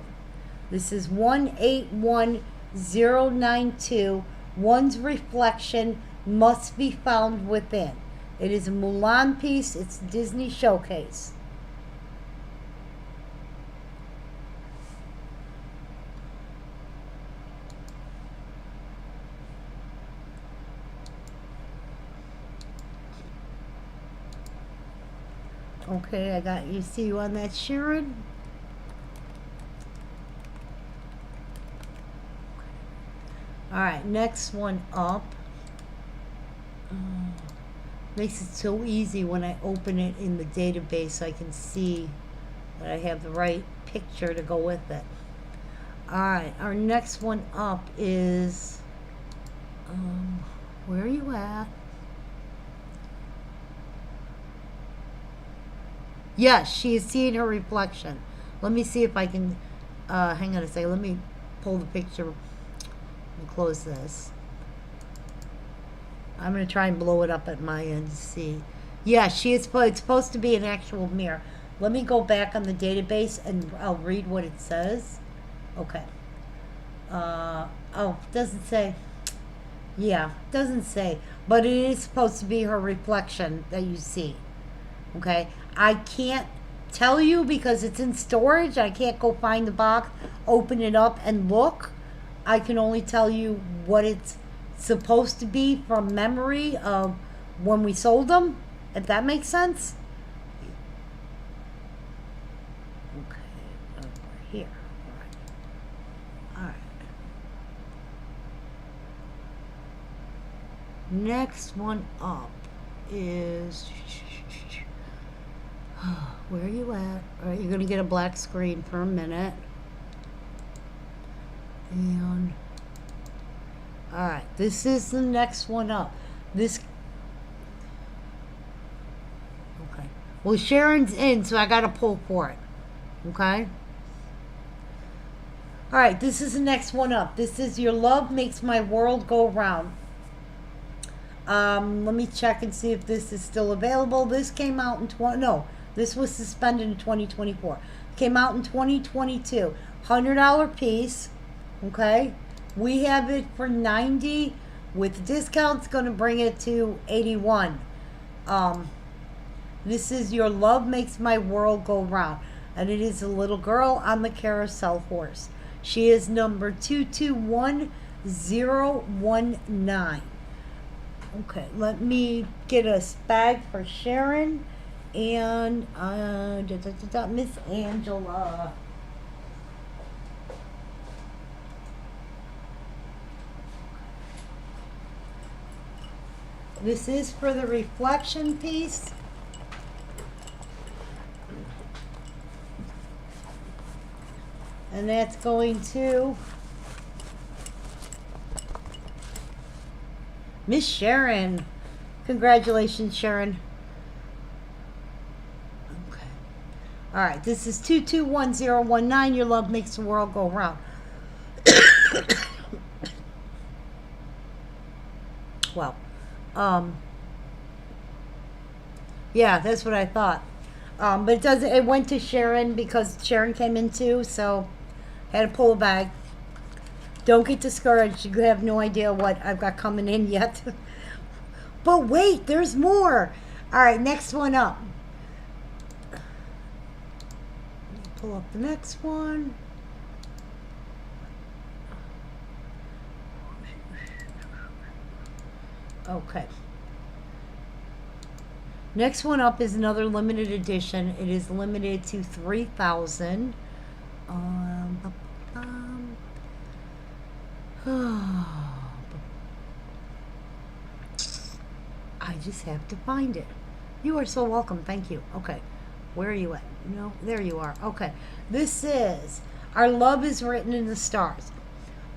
This is 181092. One's reflection must be found within. It is a Mulan piece. It's Disney Showcase. Okay, I got you. See you on that, Sharon. All right, next one up. Makes it so easy when I open it in the database so I can see that I have the right picture to go with it. All right, our next one up is, where are you at? Yes, she is seeing her reflection. Let me see if I can, hang on a second. Let me pull the picture and close this. I'm going to try and blow it up at my end to see. Yeah, she is. It's supposed to be an actual mirror. Let me go back on the database and I'll read what it says. Okay. Oh, it doesn't say. Yeah, it doesn't say. But it is supposed to be her reflection that you see. Okay. I can't tell you because it's in storage. I can't go find the box, open it up, and look. I can only tell you what it's supposed to be from memory of when we sold them, if that makes sense. Okay, over here. All right. Next one up is. Where are you at? All right, you're going to get a black screen for a minute. And, all right, this is the next one up. This, okay. Well, Sharon's in, so I got to pull for it. Okay? All right, this is the next one up. This is Your Love Makes My World Go Round. Let me check and see if this is still available. This came out in this was suspended in 2024. Came out in 2022. $100 piece. Okay? We have it for 90. With discounts, going to bring it to 81. This is Your Love Makes My World Go Round. And it is a little girl on the carousel horse. She is number 221019. Okay, let me get a spag for Sharon and Miss Angela. This is for the reflection piece. And that's going to Miss Sharon. Congratulations, Sharon. Okay. All right, this is 221019. Your love makes the world go round. Well, yeah, that's what I thought. But it doesn't. It went to Sharon because Sharon came in too, so had to pull a bag. Don't get discouraged. You have no idea what I've got coming in yet. But wait, there's more. All right, next one up. Let me pull up the next one. Okay. Next one up is another limited edition. It is limited to 3,000. I just have to find it. You are so welcome. Thank you. Okay. Where are you at? No, there you are. Okay. This is Our Love is Written in the Stars.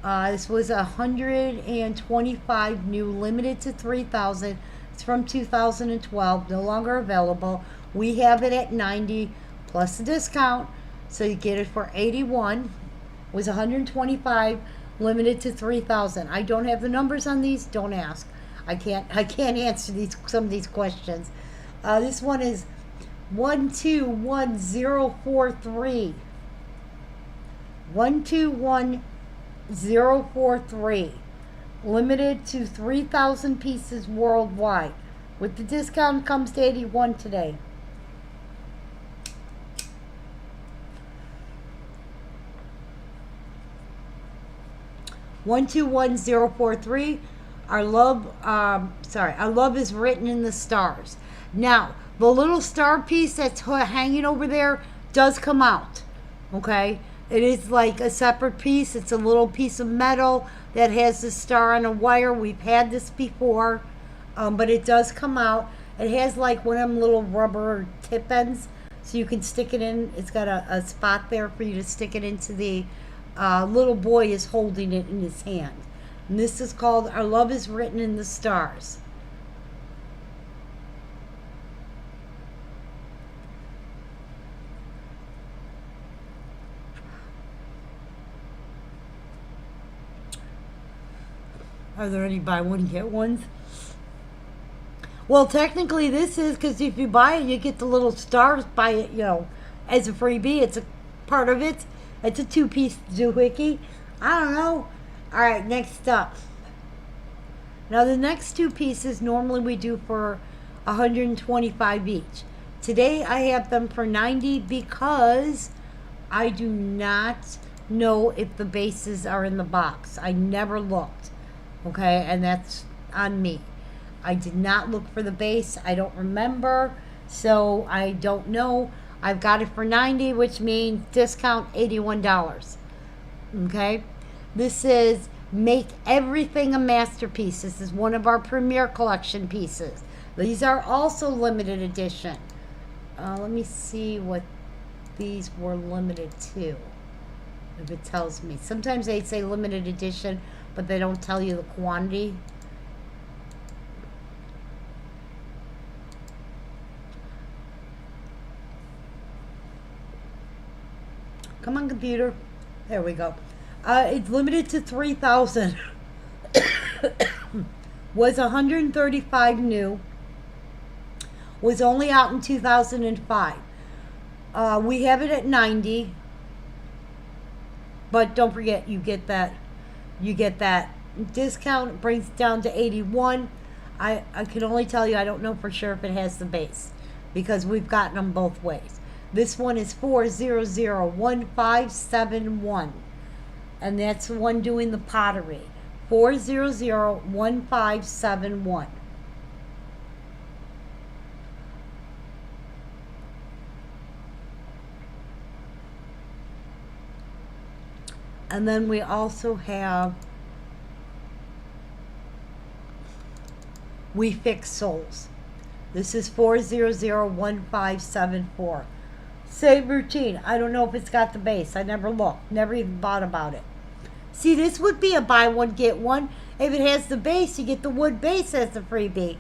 This was 125 new, limited to 3,000. It's from 2012, no longer available. We have it at 90 plus a discount, so you get it for 81. It was 125, limited to 3,000. I don't have the numbers on these. Don't ask. I can't answer some of these questions. This one is 121043. 121043. Limited to 3,000 pieces worldwide. With the discount, it comes to 81 today. Our love is written in the stars. Now, the little star piece that's hanging over there does come out. Okay? It is like a separate piece. It's a little piece of metal that has the star on a wire. We've had this before, but it does come out. It has like one of them little rubber tip ends, so you can stick it in. It's got a spot there for you to stick it into. The little boy is holding it in his hand. And this is called Our Love is Written in the Stars. Are there any buy one get ones? Well, technically this is, because if you buy it, you get the little stars by it, as a freebie. It's a part of it. It's a 2-piece doohickey. I don't know. All right, next up. Now the next 2 pieces normally we do for 125 each. Today I have them for 90 because I do not know if the bases are in the box. I never looked. Okay, and that's on me. I did not look for the base. I don't remember, so I don't know. I've got it for 90, which means discount $81. Okay, this is Make Everything a Masterpiece. This is one of our premier collection pieces. These are also limited edition. Let me see what these were limited to, if it tells me. Sometimes they say limited edition, but they don't tell you the quantity. Come on, computer. There we go. It's limited to 3,000. Was 135 new. Was only out in 2005. We have it at 90. But don't forget, you get that discount. It brings it down to 81. I can only tell you I don't know for sure if it has the base, because we've gotten them both ways. This one is 4001571, and that's the one doing the pottery. 4001571. And then we also have We Fix Souls. This is 4001574. Same routine. I don't know if it's got the base. I never looked. Never even thought about it. See, this would be a buy one, get one. If it has the base, you get the wood base as a freebie.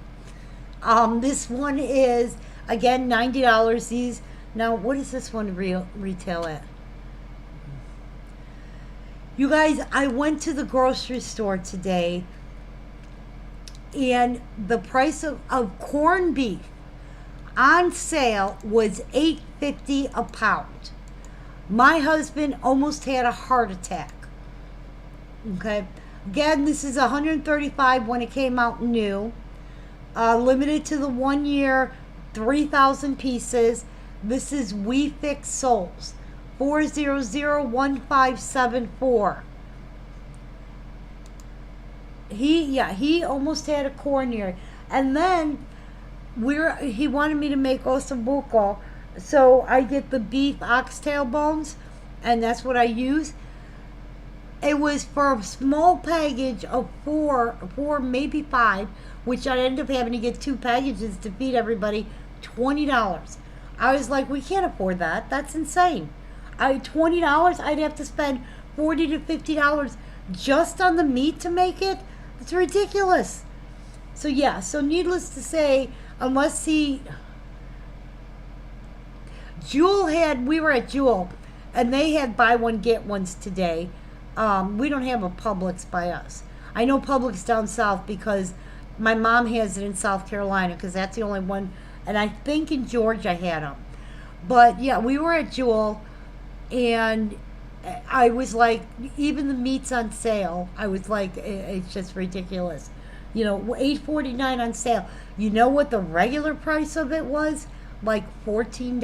This one is, again, $90. These, now, what is this one retail at? You guys, I went to the grocery store today, and the price of corned beef on sale was $8.50 a pound. My husband almost had a heart attack. Okay, again, this is $135 when it came out new, limited to the 1 year, 3,000 pieces. This is We Fix Souls, 4001574. He almost had a coronary, and then he wanted me to make ossobuco, so I get the beef oxtail bones, and that's what I use. It was for a small package of four, maybe five, which I ended up having to get 2 packages to feed everybody, $20. I was like, we can't afford that. That's insane. $20, I'd have to spend $40 to $50 just on the meat to make it. It's ridiculous. So yeah, so needless to say, unless we were at Jewel, and they had buy one, get ones today. We don't have a Publix by us. I know Publix down south because my mom has it in South Carolina, because that's the only one, and I think in Georgia had them. But yeah, we were at Jewel, and I was like, even the meat's on sale. I was like, it's just ridiculous. You know, $8.49 on sale. You know what the regular price of it was? Like $14.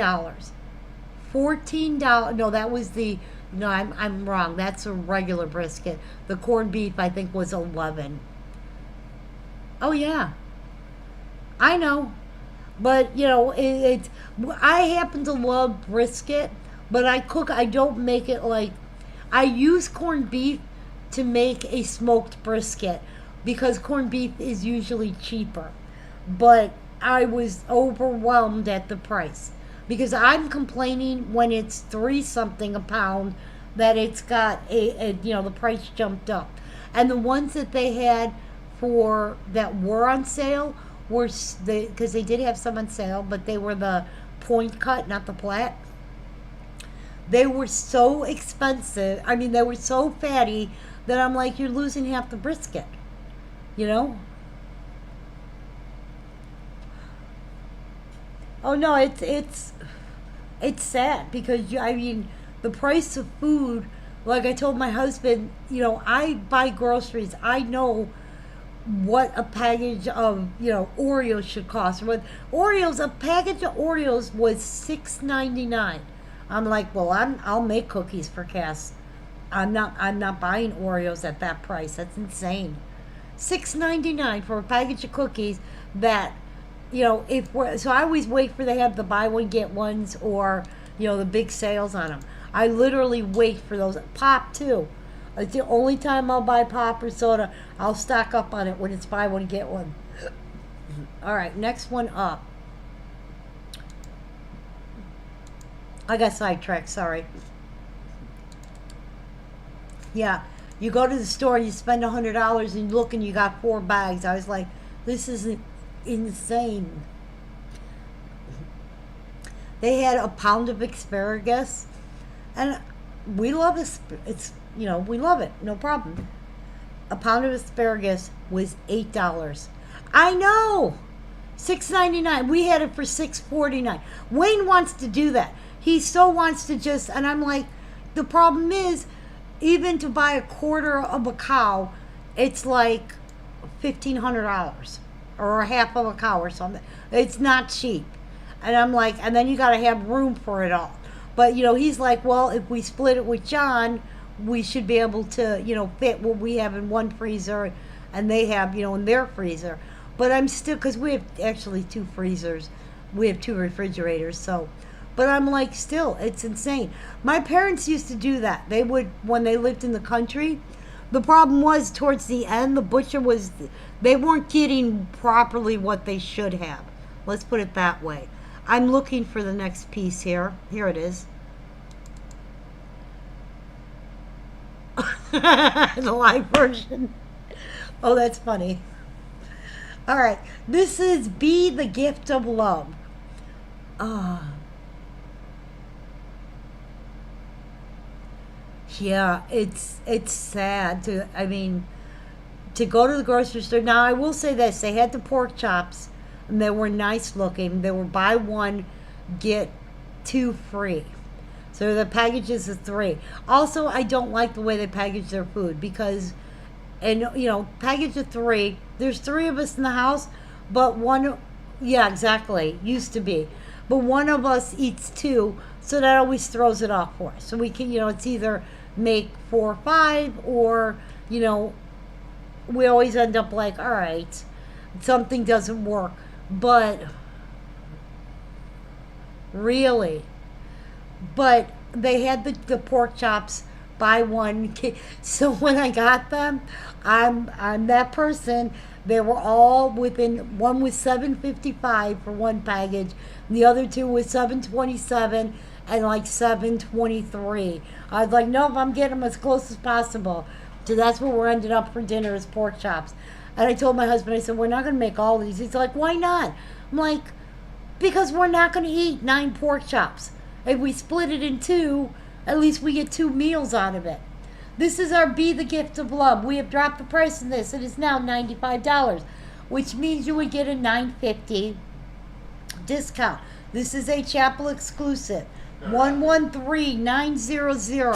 $14. No, that was the. No, I'm wrong. That's a regular brisket. The corned beef, I think, was $11. Oh yeah, I know, but you know, I happen to love brisket, but I don't make it like. I use corned beef to make a smoked brisket because corned beef is usually cheaper. But I was overwhelmed at the price, because I'm complaining when it's 3 something a pound that it's got the price jumped up. And the ones that they had that were on sale were, because they did have some on sale, but they were the point cut, not the flat. They were so expensive. I mean, they were so fatty that I'm like, you're losing half the brisket, you know? Oh no, it's sad, because the price of food, like I told my husband, I buy groceries. I know what a package of, Oreos should cost. A package of Oreos was $6.99. I'm like, well, I'll make cookies for Cass. I'm not buying Oreos at that price. That's insane. $6.99 for a package of cookies that, so I always wait for they have the buy one get ones, or the big sales on them. I literally wait for those. Pop too. It's the only time I'll buy pop or soda. I'll stock up on it when it's buy one get one. All right, next one up. I got sidetracked, sorry. Yeah, you go to the store and you spend $100 and you look and you got 4 bags. I was like, this is insane. They had a pound of asparagus, and we love it. We love it, no problem. A pound of asparagus was $8. I know, $6.99. We had it for $6.49. Wayne wants to do that. He so wants to just, and I'm like, the problem is, even to buy a quarter of a cow, it's like $1,500, or a half of a cow or something. It's not cheap. And I'm like, and then you got to have room for it all. But, he's like, well, if we split it with John, we should be able to, fit what we have in one freezer and they have, in their freezer. But I'm still, because we have actually 2 freezers. We have 2 refrigerators. So But I'm like, still, it's insane. My parents used to do that. They would, when they lived in the country. The problem was towards the end, the butcher was, they weren't getting properly what they should have. Let's put it that way. I'm looking for the next piece here. Here it is. The live version. Oh, that's funny. All right. This is Be the Gift of Love. Yeah, it's sad to, I mean, to go to the grocery store. Now, I will say this, they had the pork chops and they were nice looking. They were buy one, get two free. So the packages of three. Also, I don't like the way they package their food because, and you know, package of three, there's three of us in the house, but one, yeah, exactly, used to be. But one of us eats two, so that always throws it off for us. So we can, you know, it's either make 4 or 5, or, you know, we always end up like, all right, something doesn't work. But really, but they had the pork chops buy one. So when I got them, I'm that person. They were all within, one was $7.55 for one package, and the other two was $7.27 and like $7.23. I was like, nope, I'm getting them as close as possible. So that's what we're ending up for dinner is pork chops. And I told my husband, I said, we're not going to make all these. He's like, why not? I'm like, because we're not going to eat 9 pork chops. If we split it in 2, at least we get 2 meals out of it. This is our Be the Gift of Love. We have dropped the price on this. It is now $95, which means you would get a $9.50 discount. This is a Chapel exclusive. 113900.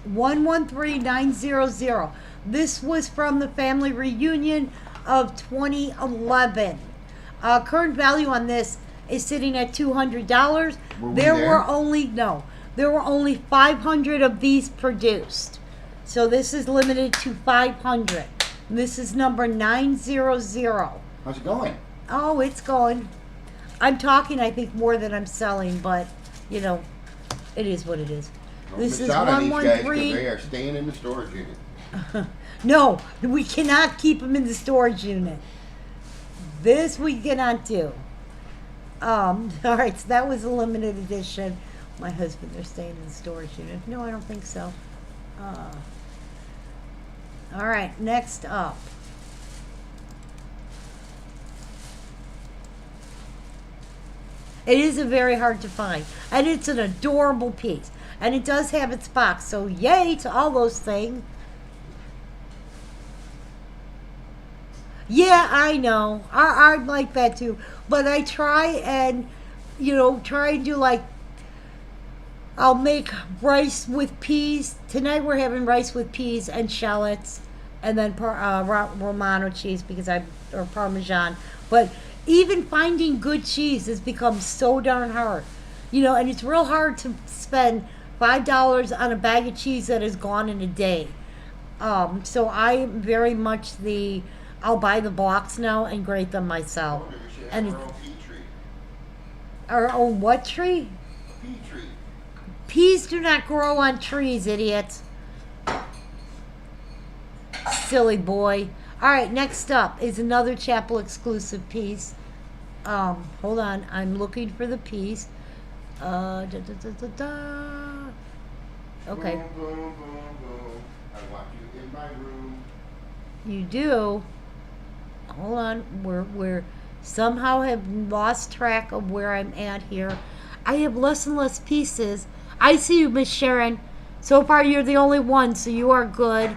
113900. This was from the family reunion of 2011. Current value on this is sitting at $200. There were only 500 of these produced. So this is limited to 500. This is number 900. How's it going? Oh, it's going. I'm talking, I think, more than I'm selling, but, you know, it is what it is. Don't This miss is out on these guys 'cause 113. they are staying in the storage unit. No, we cannot keep them in the storage unit. This we cannot do. All right, so that was a limited edition. My husband, they're staying in the storage unit. No, I don't think so. All right, next up. It is a very hard to find, and it's an adorable piece, and it does have its box. So yay to all those things. Yeah, I know. I'm like that too, but I try and, you know, try and do like, I'll make rice with peas. Tonight we're having rice with peas and shallots, and then Romano cheese or Parmesan. But even finding good cheese has become so darn hard, you know. And it's real hard to spend $5 on a bag of cheese that is gone in a day. So I'm very much I'll buy the blocks now and grate them myself. We should And have our own pea tree. our own what tree? Pea tree. Peas do not grow on trees, idiots. Silly boy. All right, next up is another Chapel exclusive piece. Hold on, I'm looking for the piece. Da, da, da, da, da. Okay, Boom, boom, boom, boom. I want you in my room. you do. Hold on, we're somehow have lost track of where I'm at here. I have less and less pieces. I see you, Miss Sharon. So far, you're the only one, so you are good.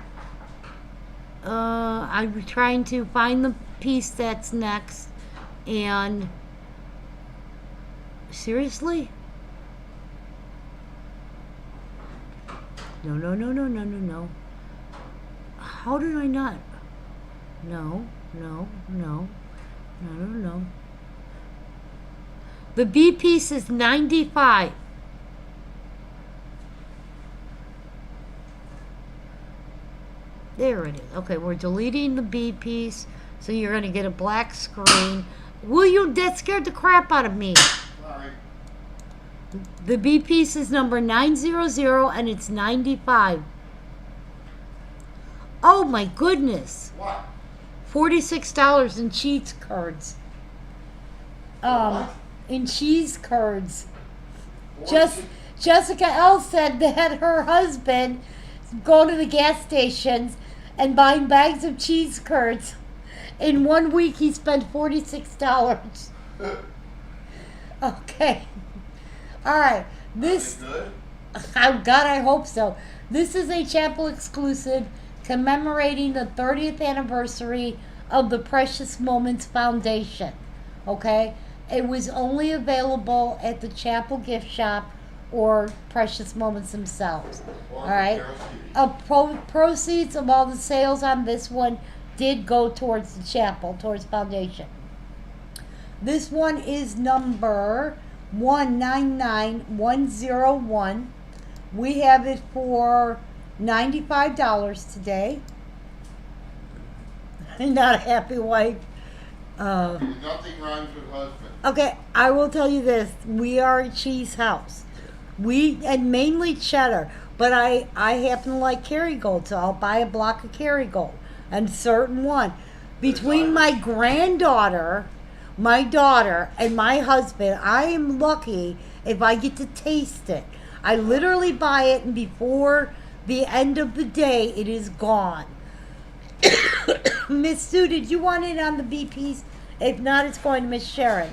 I'm trying to find the piece that's next. And seriously? No. How did I not? No. The B piece is 95. There it is. Okay, we're deleting the B piece, so you're gonna get a black screen. Will you? That scared the crap out of me. Sorry. The B piece is number 900 and it's 95. Oh my goodness. What? $46 in cheese curds. What? In cheese curds. Jessica L said that her husband go to the gas stations and buying bags of cheese curds. In 1 week, he spent $46. Okay. All right. This. Good? Oh God, I hope so. This is a chapel exclusive commemorating the 30th anniversary of the Precious Moments Foundation. Okay? It was only available at the chapel gift shop or Precious Moments themselves. Or All right? Carole's Cuties. Proceeds of all the sales on this one did go towards the chapel, towards foundation. This one is number 199101. We have it for $95 today. Not a happy wife. Nothing rhymes with husband. Okay, I will tell you this. We are a cheese house. And mainly cheddar. But I happen to like Kerrygold, so I'll buy a block of Kerrygold. And certain one. Between my granddaughter, my daughter, and my husband, I am lucky if I get to taste it. I literally buy it, and before the end of the day, it is gone. Miss Sue, did you want it on the B piece? If not, it's going to Miss Sharon.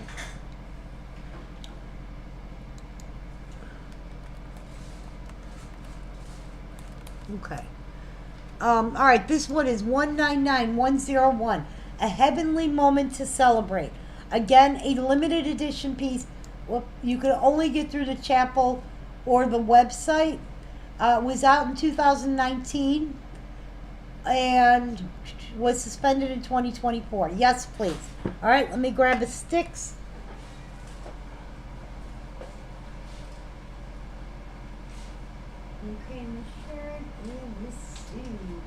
Okay. All right, this one is 199101. A heavenly moment to celebrate. Again, a limited edition piece. Well, you could only get through the chapel or the website. It was out in 2019 and was suspended in 2024. Yes, please. All right, let me grab the sticks. Okay, Miss Sharon, and Miss Sue.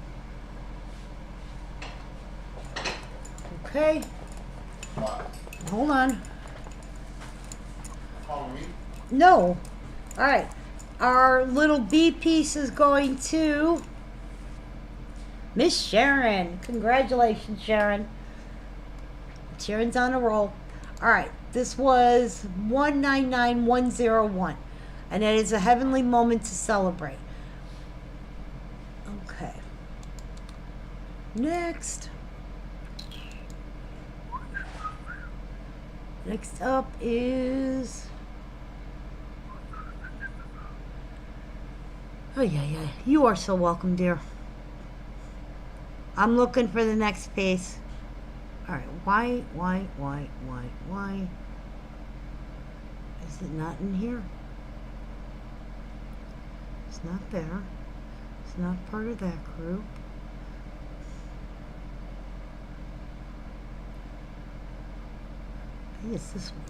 Okay, What? hold on. Halloween? No. All right. Our little B piece is going to Miss Sharon. Congratulations, Sharon. Sharon's on a roll. All right. This was 199101. And it is a heavenly moment to celebrate. Okay. Next. Next up is... Oh, yeah. You are so welcome, dear. I'm looking for the next piece. All right. Why? Is it not in here? It's not there. It's not part of that group. I think it's this one.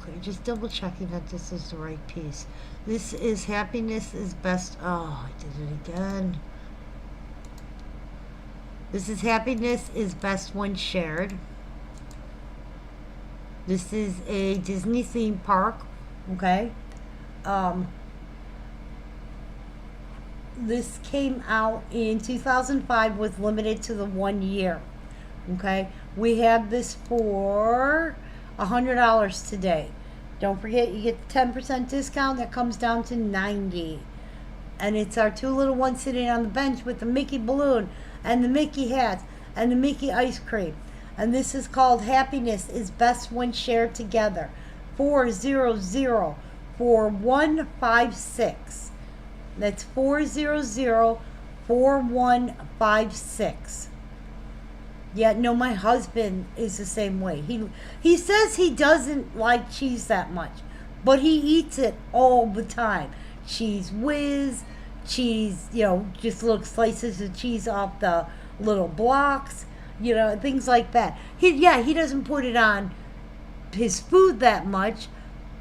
Okay, just double checking that this is the right piece. This is Happiness is Best. Oh, I did it again. This is Happiness is Best When Shared. This is a Disney theme park. Okay. This came out in 2005, was limited to the 1 year. Okay. We have this for $100 today. Don't forget, you get the 10% discount. That comes down to $90. And it's our two little ones sitting on the bench with the Mickey balloon and the Mickey hats and the Mickey ice cream. And this is called Happiness is Best When Shared Together. 400-4156. That's 400-4156. Yeah, no, my husband is the same way. He says he doesn't like cheese that much, but he eats it all the time. Cheese whiz, cheese, just little slices of cheese off the little blocks, things like that. He doesn't put it on his food that much,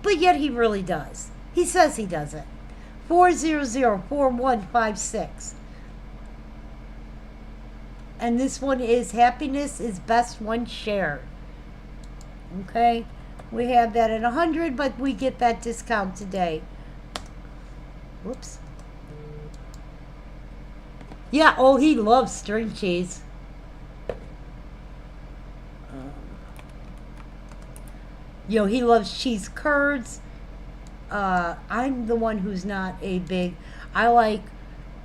but yet he really does. He says he does it. 400-4156. And this one is Happiness is Best When Shared. Okay. We have that at 100, but we get that discount today. Whoops. Yeah, oh, he loves string cheese. You know, he loves cheese curds. I'm the one who's not a big. I like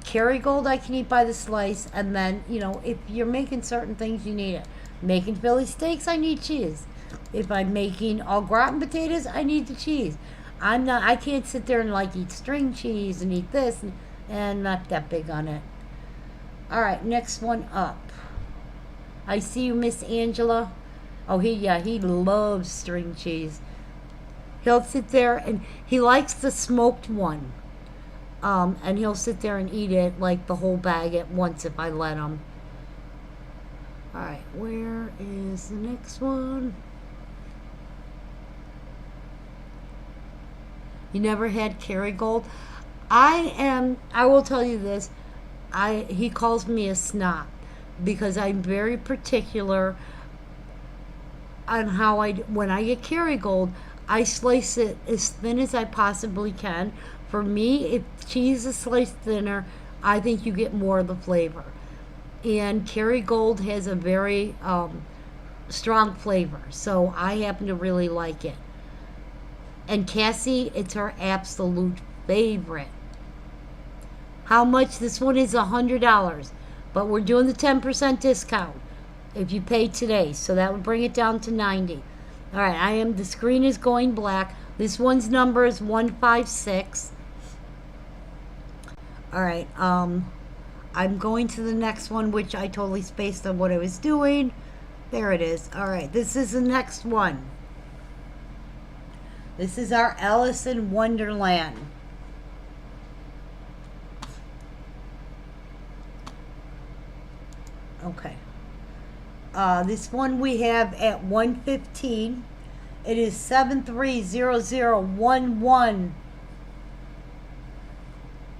Kerrygold. I can eat by the slice, and then you know, if you're making certain things, you need it. Making Philly steaks, I need cheese. If I'm making au gratin potatoes, I need the cheese. I'm not. I can't sit there and like eat string cheese and eat this, and not that big on it. All right, next one up. I see you, Miss Angela. Oh, he loves string cheese. He'll sit there and he likes the smoked one. And he'll sit there and eat it like the whole bag at once if I let him. All right, where is the next one? You never had Kerrygold? I will tell you this. He calls me a snob because I'm very particular on how when I get Kerrygold, I slice it as thin as I possibly can. For me, if cheese is sliced thinner, I think you get more of the flavor. And Kerrygold has a very strong flavor, so I happen to really like it. And Cassie, it's her absolute favorite. How much? This one is $100, but we're doing the 10% discount if you pay today, so that would bring it down to 90. All right, the screen is going black. This one's number is 156. All right, I'm going to the next one, which I totally spaced on what I was doing. There it is. All right, this is the next one. This is our Alice in Wonderland. Okay. This one we have at 115. It is 730011.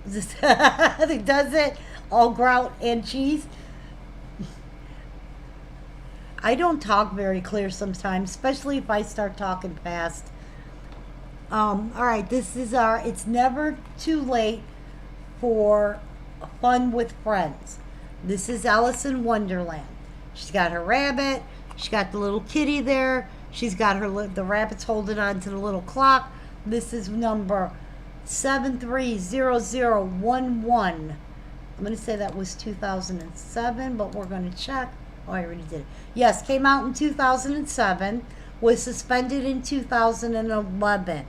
Does it? All grout and cheese. I don't talk very clear sometimes, especially if I start talking fast. All right, this is it's never too late for fun with friends. This is Alice in Wonderland. She's got her rabbit. She's got the little kitty there. She's got the rabbit's holding on to the little clock. This is number 730011. I'm going to say that was 2007, but we're going to check. Oh, I already did it. Yes, came out in 2007. Was suspended in 2011.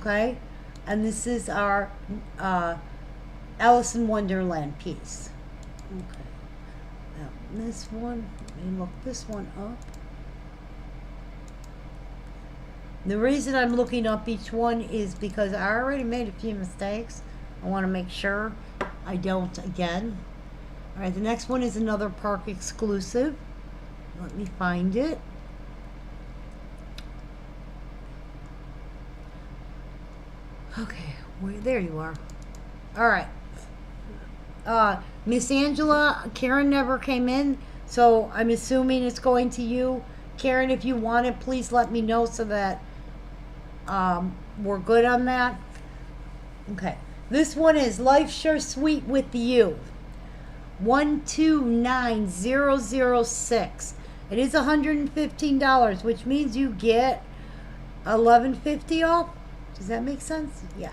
Okay? And this is our Alice in Wonderland piece. Okay. Now, this one, let me look this one up. The reason I'm looking up each one is because I already made a few mistakes. I want to make sure I don't again. All right, the next one is another park exclusive. Let me find it. Okay, there you are. All right. Miss Angela, Karen never came in, so I'm assuming it's going to you. Karen, if you want it, please let me know so that we're good on that. Okay. This one is Life Sure Sweet with You. 129006. It is $115, which means you get $11.50 off. Does that make sense? Yeah.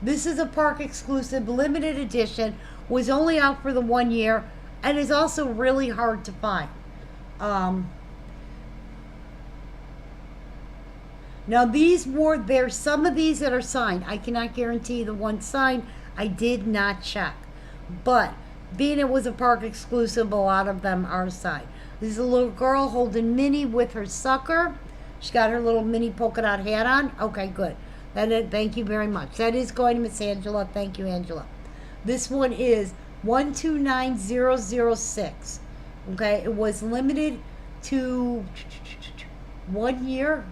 This is a park exclusive limited edition. Was only out for the 1 year and is also really hard to find. Now there's some of these that are signed. I cannot guarantee the one signed. I did not check. But being it was a park exclusive, a lot of them are signed. This is a little girl holding Minnie with her sucker. She's got her little mini polka dot hat on. Okay, good. Thank you very much. That is going to Miss Angela. Thank you, Angela. This one is 129006. Okay, it was limited to 1 year.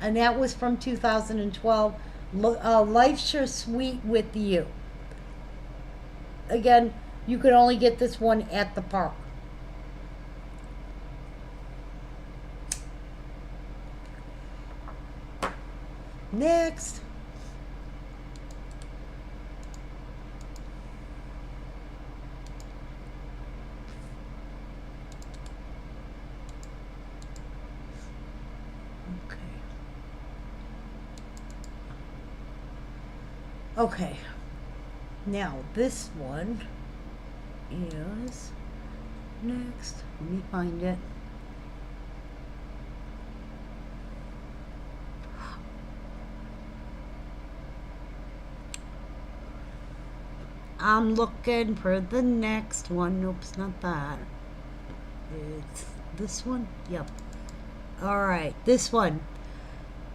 And that was from 2012. Life Sure Sweet with You. Again, you could only get this one at the park. Next. Okay. Now this one is next. Let me find it. I'm looking for the next one. Nope, it's not that. It's this one. Yep. All right, this one.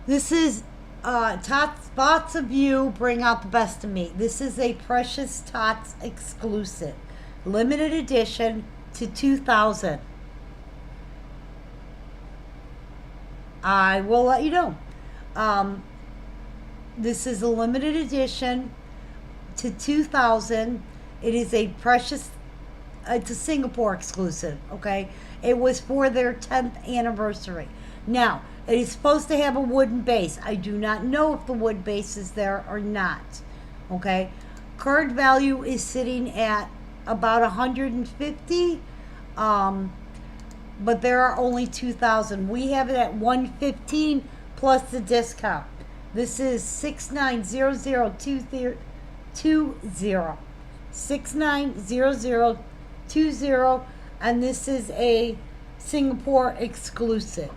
This is Tots of You Bring Out the Best of Me. This is a Precious Tots exclusive, limited edition to 2000. I will let you know. This is a limited edition to 2000. It is a Precious. It's a Singapore exclusive. Okay, it was for their 10th anniversary. Now, it is supposed to have a wooden base. I do not know if the wood base is there or not. Okay. Current value is sitting at about 150. But there are only 2,000. We have it at 115 plus the discount. This is 690020. 690020. And this is a Singapore exclusive.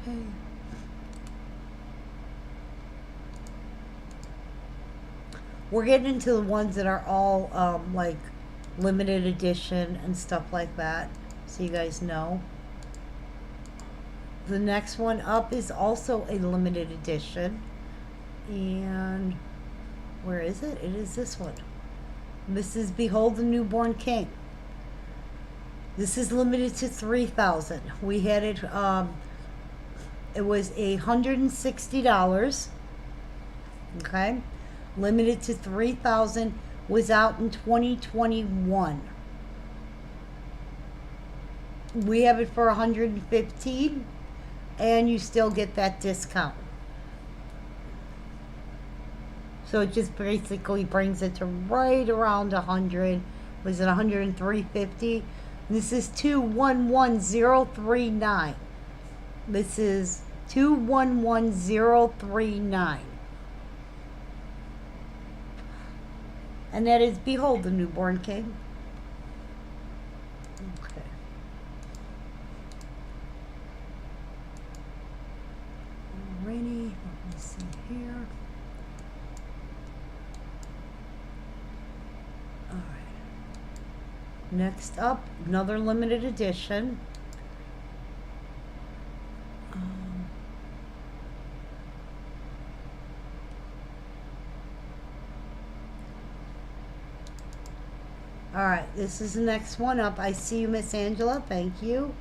Okay. We're getting into the ones that are all like limited edition and stuff like that, so you guys know. The next one up is also a limited edition, and where is it? It is this one. This is Behold the Newborn King. This is limited to 3,000. We had it. It was $160. Okay, limited to 3,000. Was out in 2021. We have it for 115, and you still get that discount. So it just basically brings it to right around 100. Was it 103.50? This is 211039. This is 211039. And that is Behold the Newborn King. Okay. Alrighty, let me see here. Alright. Next up, another limited edition. All right, this is the next one up. I see you, Miss Angela. Thank you.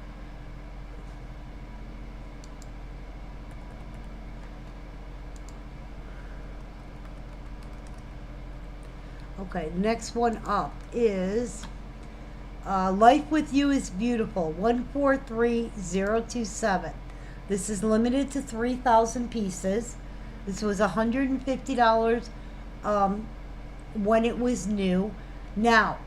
Okay, next one up is Life with You is Beautiful, 143027. This is limited to 3,000 pieces. This was $150 when it was new. Now,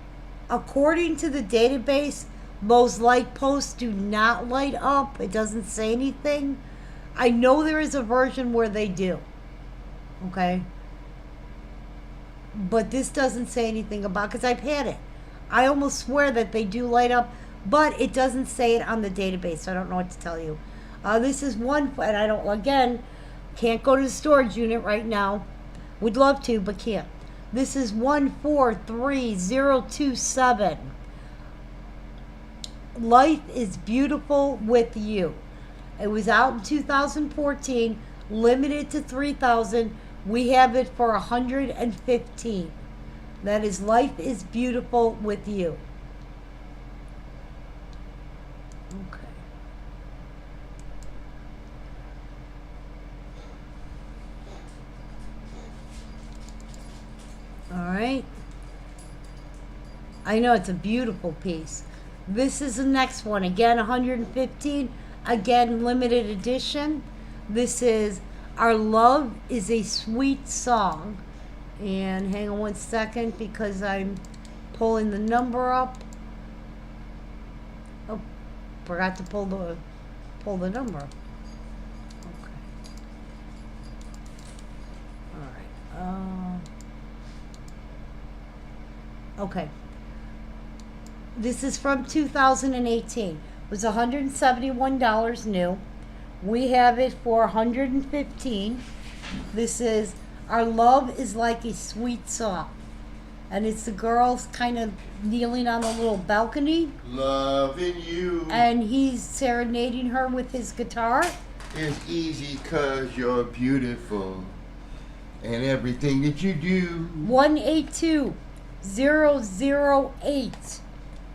according to the database, those light posts do not light up. It doesn't say anything. I know there is a version where they do. Okay? But this doesn't say anything about, because I've had it. I almost swear that they do light up, but it doesn't say it on the database, so I don't know what to tell you. This is one, and I don't, again, can't go to the storage unit right now. Would love to, but can't. This is 143027. Life is Beautiful with You. It was out in 2014, limited to 3,000. We have it for 115. That is Life is Beautiful with You. Okay. All right. I know it's a beautiful piece. This is the next one. Again, 115. Again, limited edition. This is Our Love is a Sweet Song. And hang on one second because I'm pulling the number up. Oh, forgot to pull the number. Okay. All right. Okay. This is from 2018. It was $171 new. We have it for $115. This is Our Love is Like a Sweet Song. And it's the girls kind of kneeling on a little balcony. Loving you And he's serenading her with his guitar. is easy 'cause you're beautiful. And everything that you do. 182-008.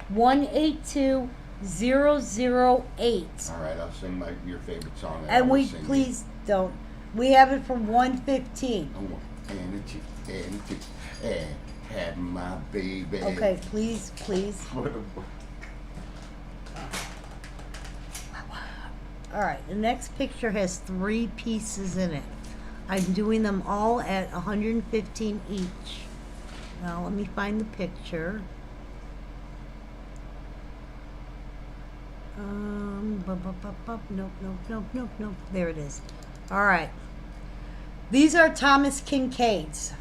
182-008. All right, I'll sing your favorite song. that I And we, always sing. please don't. We have it for 115. Oh, and a two, and have my baby. Okay, please. What a- All right, the next picture has 3 pieces in it. I'm doing them all at 115 each. Now let me find the picture. Nope. There it is. All right. These are Thomas Kincaid's.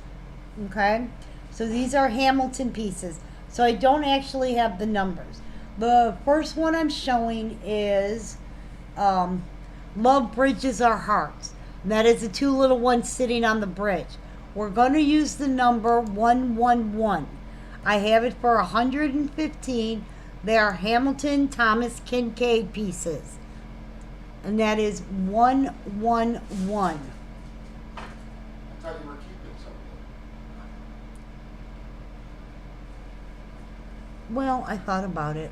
Okay? So these are Hamilton pieces. So I don't actually have the numbers. The first one I'm showing is Love Bridges Our Hearts. And that is the 2 little ones sitting on the bridge. We're going to use the number 111. I have it for 115. They are Hamilton Thomas Kincaid pieces. And that is 111. I thought you were keeping something. Well, I thought about it.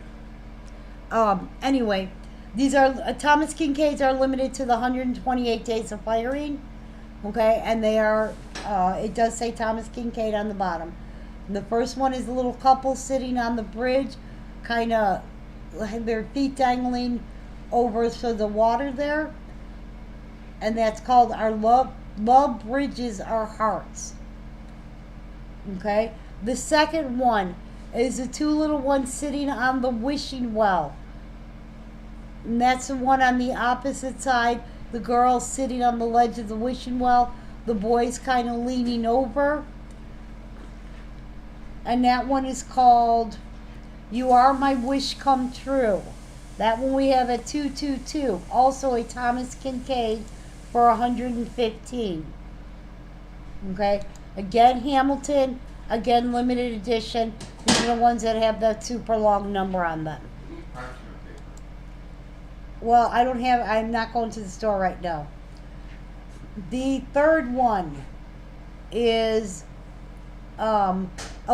Anyway, these are Thomas Kincaids are limited to the 128 days of firing. Okay, and they are. It does say Thomas Kincaid on the bottom. And the first one is a little couple sitting on the bridge, kind of their feet dangling over the water there, and that's called Our Love. Love Bridges Our Hearts. Okay, the second one is the 2 little ones sitting on the wishing well. And that's the one on the opposite side. The girl sitting on the ledge of the wishing well. The boy's kind of leaning over. And that one is called You Are My Wish Come True. That one we have at 222. Also a Thomas Kincaid for 115. Okay. Again, Hamilton. Again, limited edition. These are the ones that have that super long number on them. Well, I'm not going to the store right now. The third one is A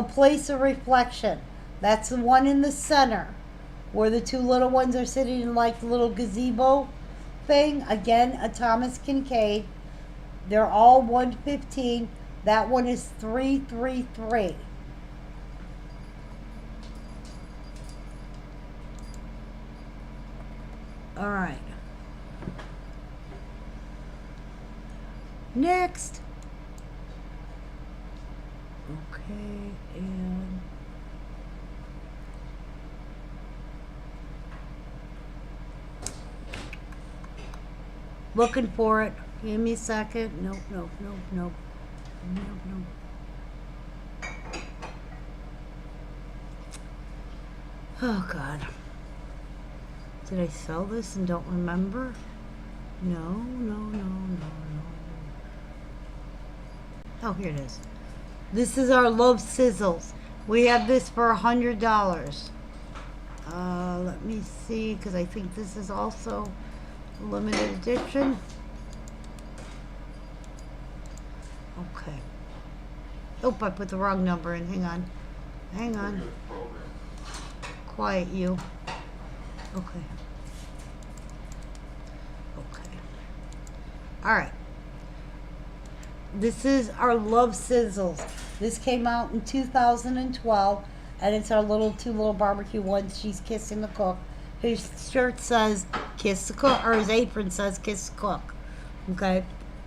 Place of Reflection. That's the one in the center where the 2 little ones are sitting in like the little gazebo thing. Again, a Thomas Kincaid. They're all 115. That one is 333. All right. Next. Okay, and looking for it. Give me a second. Nope. Oh, God. Did I sell this and don't remember? No. Oh, here it is. This is our Love Sizzles. We have this for $100. Let me see, because I think this is also limited edition. Okay. Oh, I put the wrong number in. Hang on. Quiet you. Okay. All right. This is our Love Sizzles. This came out in 2012. and it's our two little barbecue ones. She's kissing the cook. His shirt says "kiss the cook," or his apron says "kiss the cook." Okay,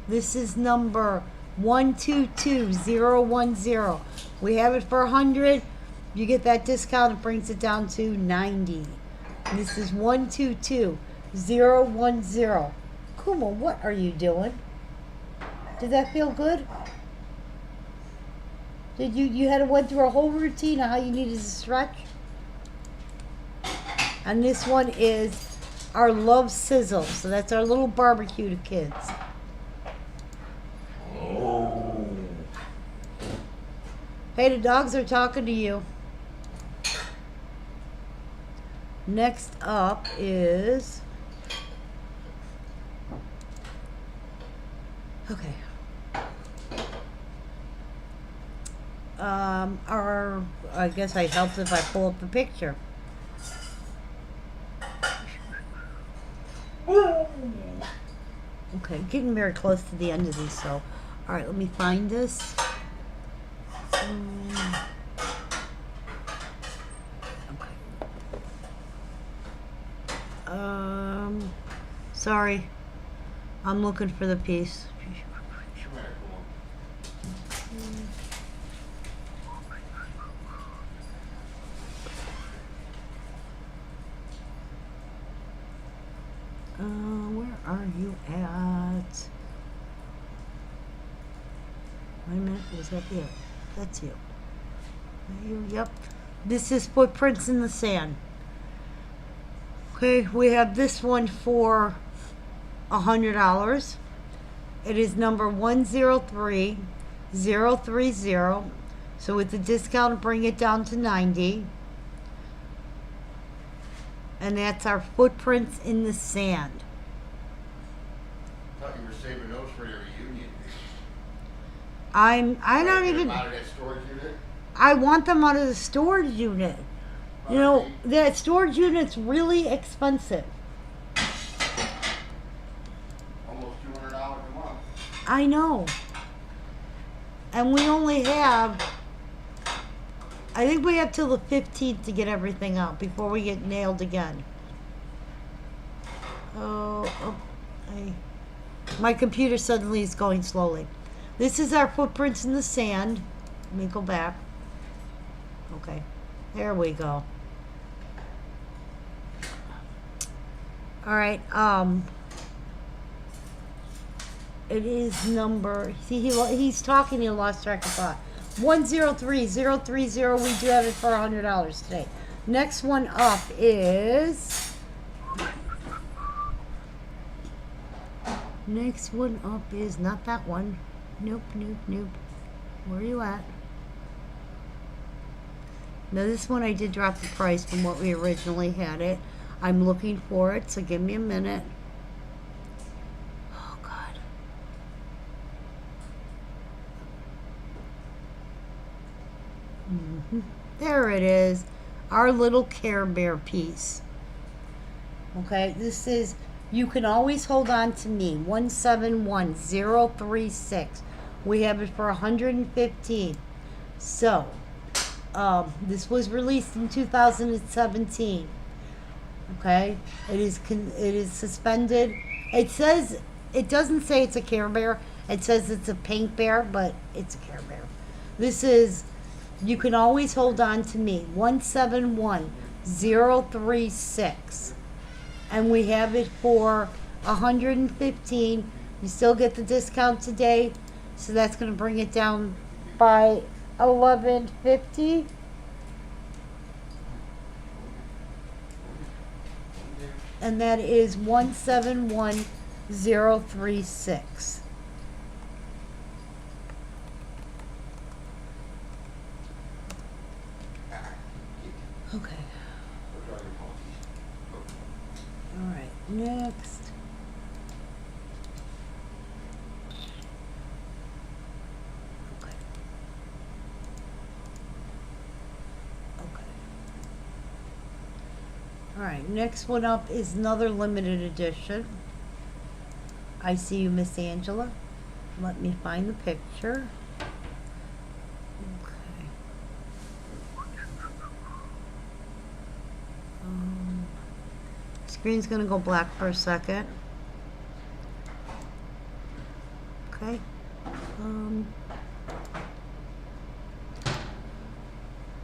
this is number 122010. We have it for 100. You get that discount, it brings it down to 90. This is 122010. Kuma, what are you doing? Did that feel good? Did you had to went through a whole routine of how you needed to stretch? And this one is our Love Sizzle. So that's our little barbecue to kids. Oh. Hey, the dogs are talking to you. Next up is... Okay. I guess it helps if I pull up the picture. Okay, getting very close to the end of these, so... Alright, let me find this. Okay. Sorry. I'm looking for the piece. Where are you at? Wait a minute, was that you? That's you. You, yep. This is Footprints in the Sand. Okay, we have this one for $100. It is number 103030. So with the discount, bring it down to 90. And that's our Footprints in the Sand. I thought you were saving those for your reunion. I don't even... Out of that storage unit? I want them out of the storage unit. You know, that storage unit's really expensive. Almost $200 a month. I know. And we only have... I think we have till the 15th to get everything out before we get nailed again. My computer suddenly is going slowly. This is our Footprints in the Sand. Let me go back. Okay, there we go. All right, it is number, see, he's talking, he lost track of thought. 103030, we do have it for $100 today. Next one up is... Next one up is not that one. Nope. Where are you at? Now this one I did drop the price from what we originally had it. I'm looking for it, so give me a minute. Oh God. There it is. Our little Care Bear piece. Okay, this is... You can always hold on to me. 171036. We have it for 115. So, this was released in 2017. Okay, it is suspended. It says, it doesn't say it's a Care Bear. It says it's a pink bear, but it's a Care Bear. This is, you can always hold on to me. 171036. And we have it for 115. You still get the discount today, so that's going to bring it down by $11.50. And that is 171036. Okay. All right, next. Okay. All right, next one up is another limited edition. I See You, Miss Angela. Let me find the picture. Okay. screen's gonna go black for a second. Okay.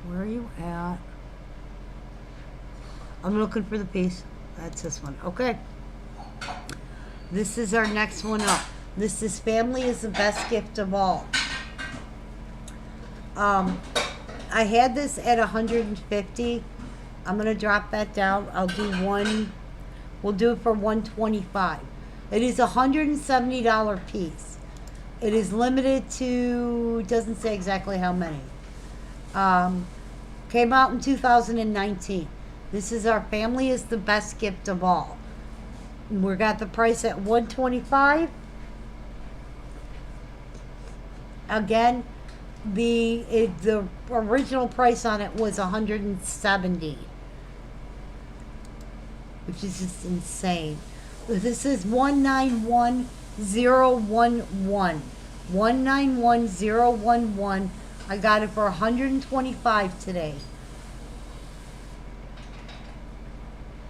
Where are you at? I'm looking for the piece. That's this one. Okay. This is our next one up. This is Family is the Best Gift of All. I had this at 150. I'm going to drop that down. I'll do one. We'll do it for 125. It is a $170 piece. It is limited to, doesn't say exactly how many. Came out in 2019. This is our Family is the Best Gift of All. We got the price at 125. Again, the original price on it was 170, which is just insane. This is 191011. 191011. I got it for 125 today.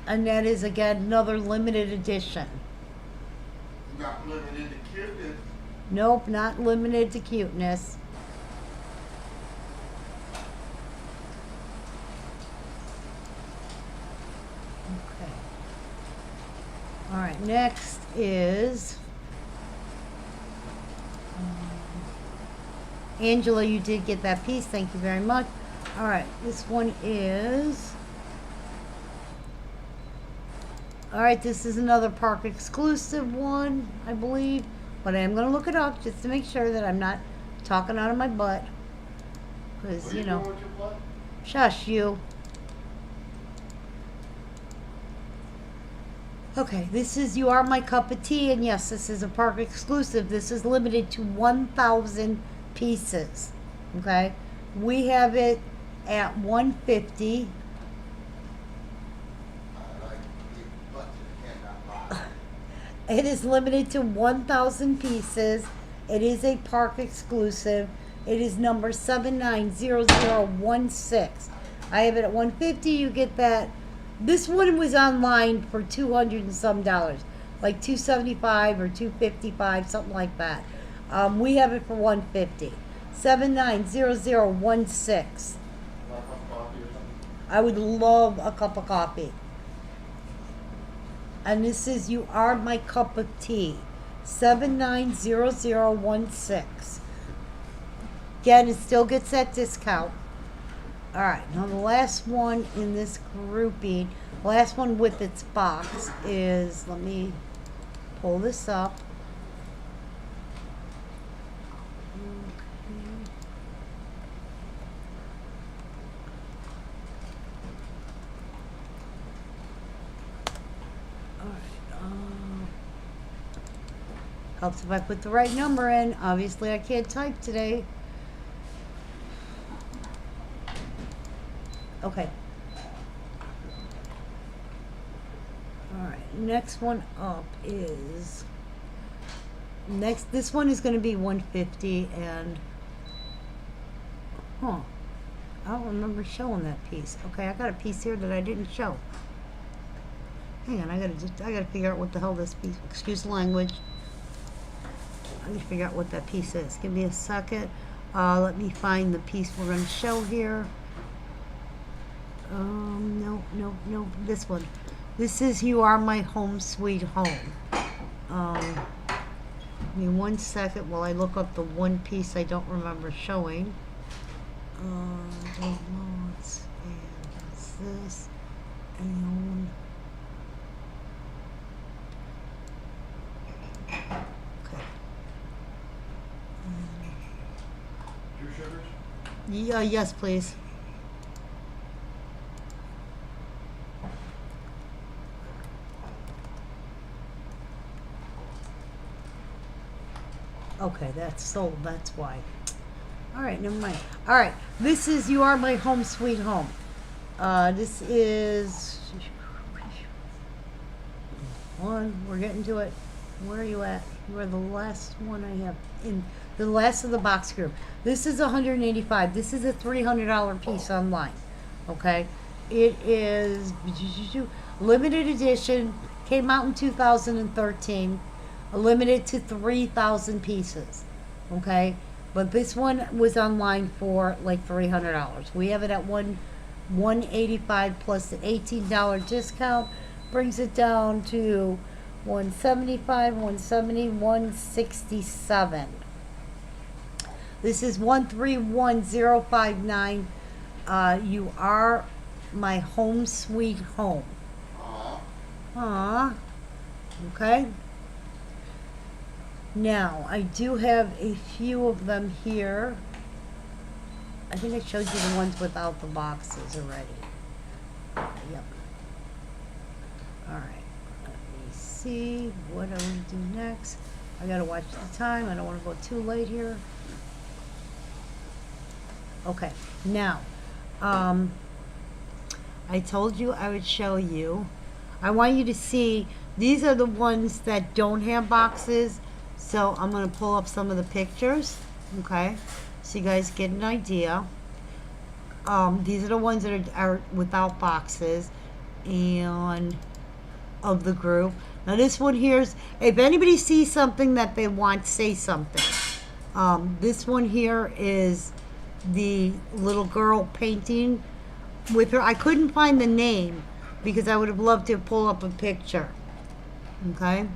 And that is, again, another limited edition. Not limited to cuteness. Nope, not limited to cuteness. Okay. All right, next is Angela, you did get that piece. Thank you very much. All right, this one is... All right, this is another park exclusive one, I believe. But I am going to look it up just to make sure that I'm not talking out of my butt. Because, you know... Shush, you. Okay, this is You Are My Cup of Tea. And yes, this is a park exclusive. This is limited to 1,000 pieces. Okay? We have it at 150. It is limited to 1,000 pieces. It is a park exclusive. It is number 790016. I have it at 150. You get that. This one was online for $200 and some dollars, like $275 or $255, something like that. We have it for 150. 790016. I would love a cup of coffee. And this is You Are My Cup of Tea. 790016. Again, it still gets that discount. Alright, now the last one in this grouping, last one with its box is, let me pull this up. Helps if I put the right number in. Obviously, I can't type today. Okay. Alright, next one up is... This one is going to be 150 and... I don't remember showing that piece. Okay, I got a piece here that I didn't show. Hang on, I gotta figure out what the hell this piece... Excuse the language. Let me figure out what that piece is. Give me a second. Let me find the piece we're going to show here. No. This one. This is You Are My Home Sweet Home. Give me 1 second while I look up the one piece I don't remember showing. Don't know. It's this. And... Yeah, yes, please. Okay, that's sold. That's why. All right, never mind. All right, this is You Are My Home Sweet Home. This is one. We're getting to it. Where are you at? You are the last one I have in the last of the box group. This is $185. This is a $300 piece online. Okay, it is Limited edition, came out in 2013, limited to 3,000 pieces. Okay, but this one was online for like $300. We have it at 185 plus the $18 discount, brings it down to 175, 170, 167. This is 131059. You are my home sweet home. Aww. Okay. Now, I do have a few of them here. I think I showed you the ones without the boxes already. Yep. Alright. Let me see. What I want to do next. I gotta watch the time. I don't want to go too late here. Okay. Now, I told you I would show you. I want you to see, these are the ones that don't have boxes. So I'm going to pull up some of the pictures, okay, so you guys get an idea. These are the ones that are without boxes and of the group. Now this one here's, if anybody sees something that they want, say something. This one here is the little girl painting with her. I couldn't find the name because I would have loved to pull up a picture, okay.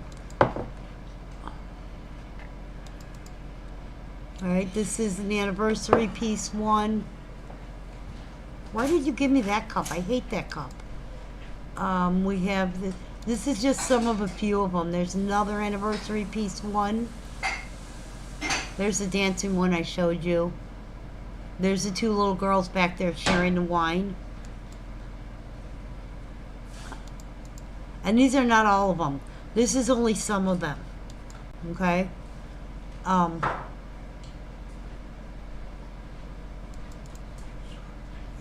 Alright, this is an anniversary piece one. Why did you give me that cup? I hate that cup. We have this. This is just some of a few of them. There's another anniversary piece one. There's the dancing one I showed you. There's the two little girls back there sharing the wine. And these are not all of them. This is only some of them. Okay?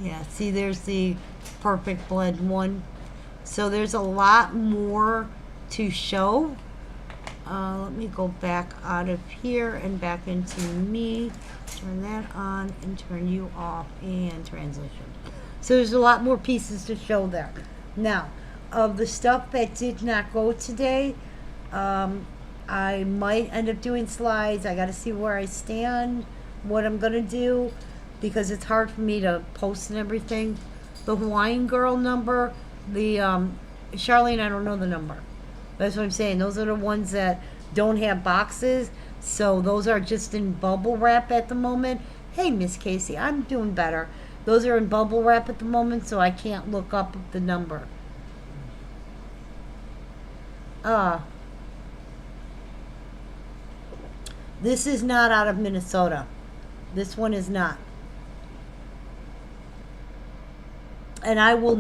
Yeah, see, there's the perfect blend one. So there's a lot more to show. Let me go back out of here and back into me. Turn that on and turn you off and transition. So there's a lot more pieces to show there. Now, of the stuff that did not go today, I might end up doing slides. I got to see where I stand, what I'm going to do, because it's hard for me to post and everything. The Hawaiian girl number, the Charlene, I don't know the number. That's what I'm saying. Those are the ones that don't have boxes. So those are just in bubble wrap at the moment. Hey, Miss Casey, I'm doing better. Those are in bubble wrap at the moment, so I can't look up the number. This is not out of Minnesota. This one is not. And I will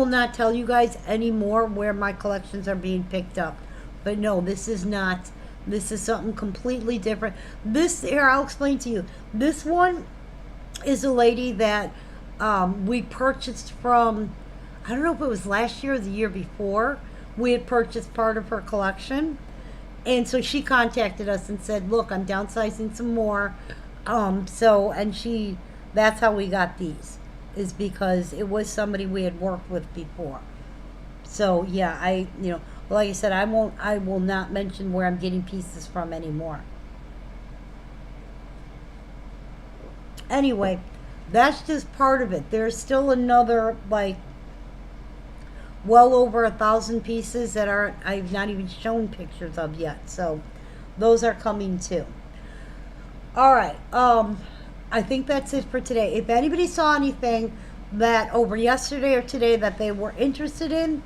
not tell you guys anymore where my collections are being picked up. But no, this is not. This is something completely different. This here, I'll explain to you. This one is a lady that we purchased from, I don't know if it was last year or the year before. We had purchased part of her collection. And so she contacted us and said, look, I'm downsizing some more. That's how we got these, is because it was somebody we had worked with before. So yeah, like I said, I will not mention where I'm getting pieces from anymore. Anyway, that's just part of it. There's still another, like, well over 1,000 pieces that I've not even shown pictures of yet. So those are coming too. All right. I think that's it for today. If anybody saw anything that over yesterday or today that they were interested in,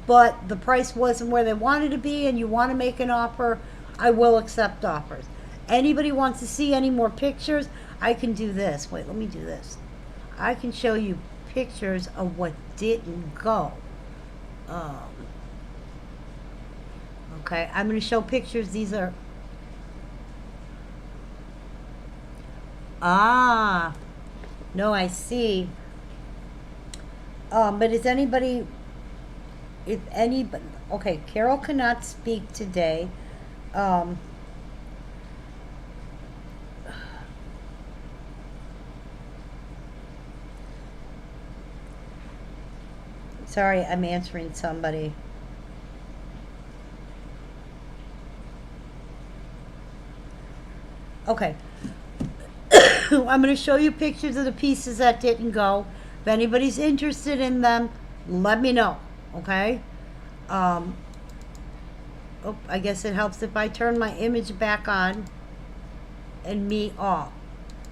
but the price wasn't where they wanted to be, and you want to make an offer, I will accept offers. Anybody wants to see any more pictures, I can do this. Wait, let me do this. I can show you pictures of what didn't go. Okay, I'm going to show pictures. These are... no, I see. But is anybody... Okay, Carol cannot speak today. Sorry, I'm answering somebody. Okay. I'm going to show you pictures of the pieces that didn't go. If anybody's interested in them, let me know. Okay? Oh, I guess it helps if I turn my image back on and me off.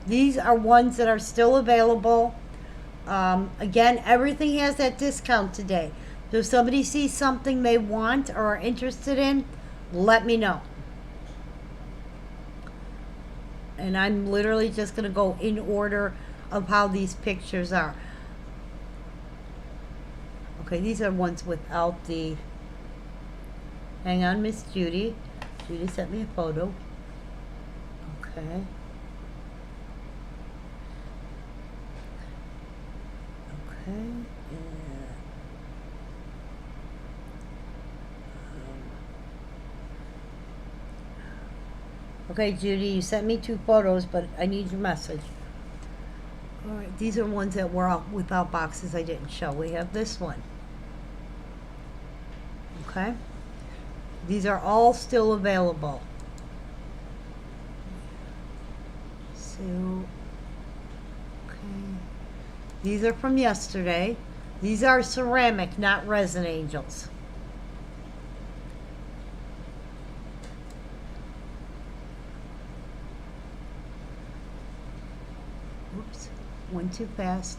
These are ones that are still available. Again, everything has that discount today. So if somebody sees something they want or are interested in, let me know. And I'm literally just going to go in order of how these pictures are. Okay, these are ones without the... Hang on, Miss Judy. Judy sent me a photo. Okay. Okay. Okay, Judy, you sent me 2 photos, but I need your message. All right, these are ones that were out without boxes I didn't show. We have this one. Okay. These are all still available. So, okay. These are from yesterday. These are ceramic, not resin angels. Oops, went too fast.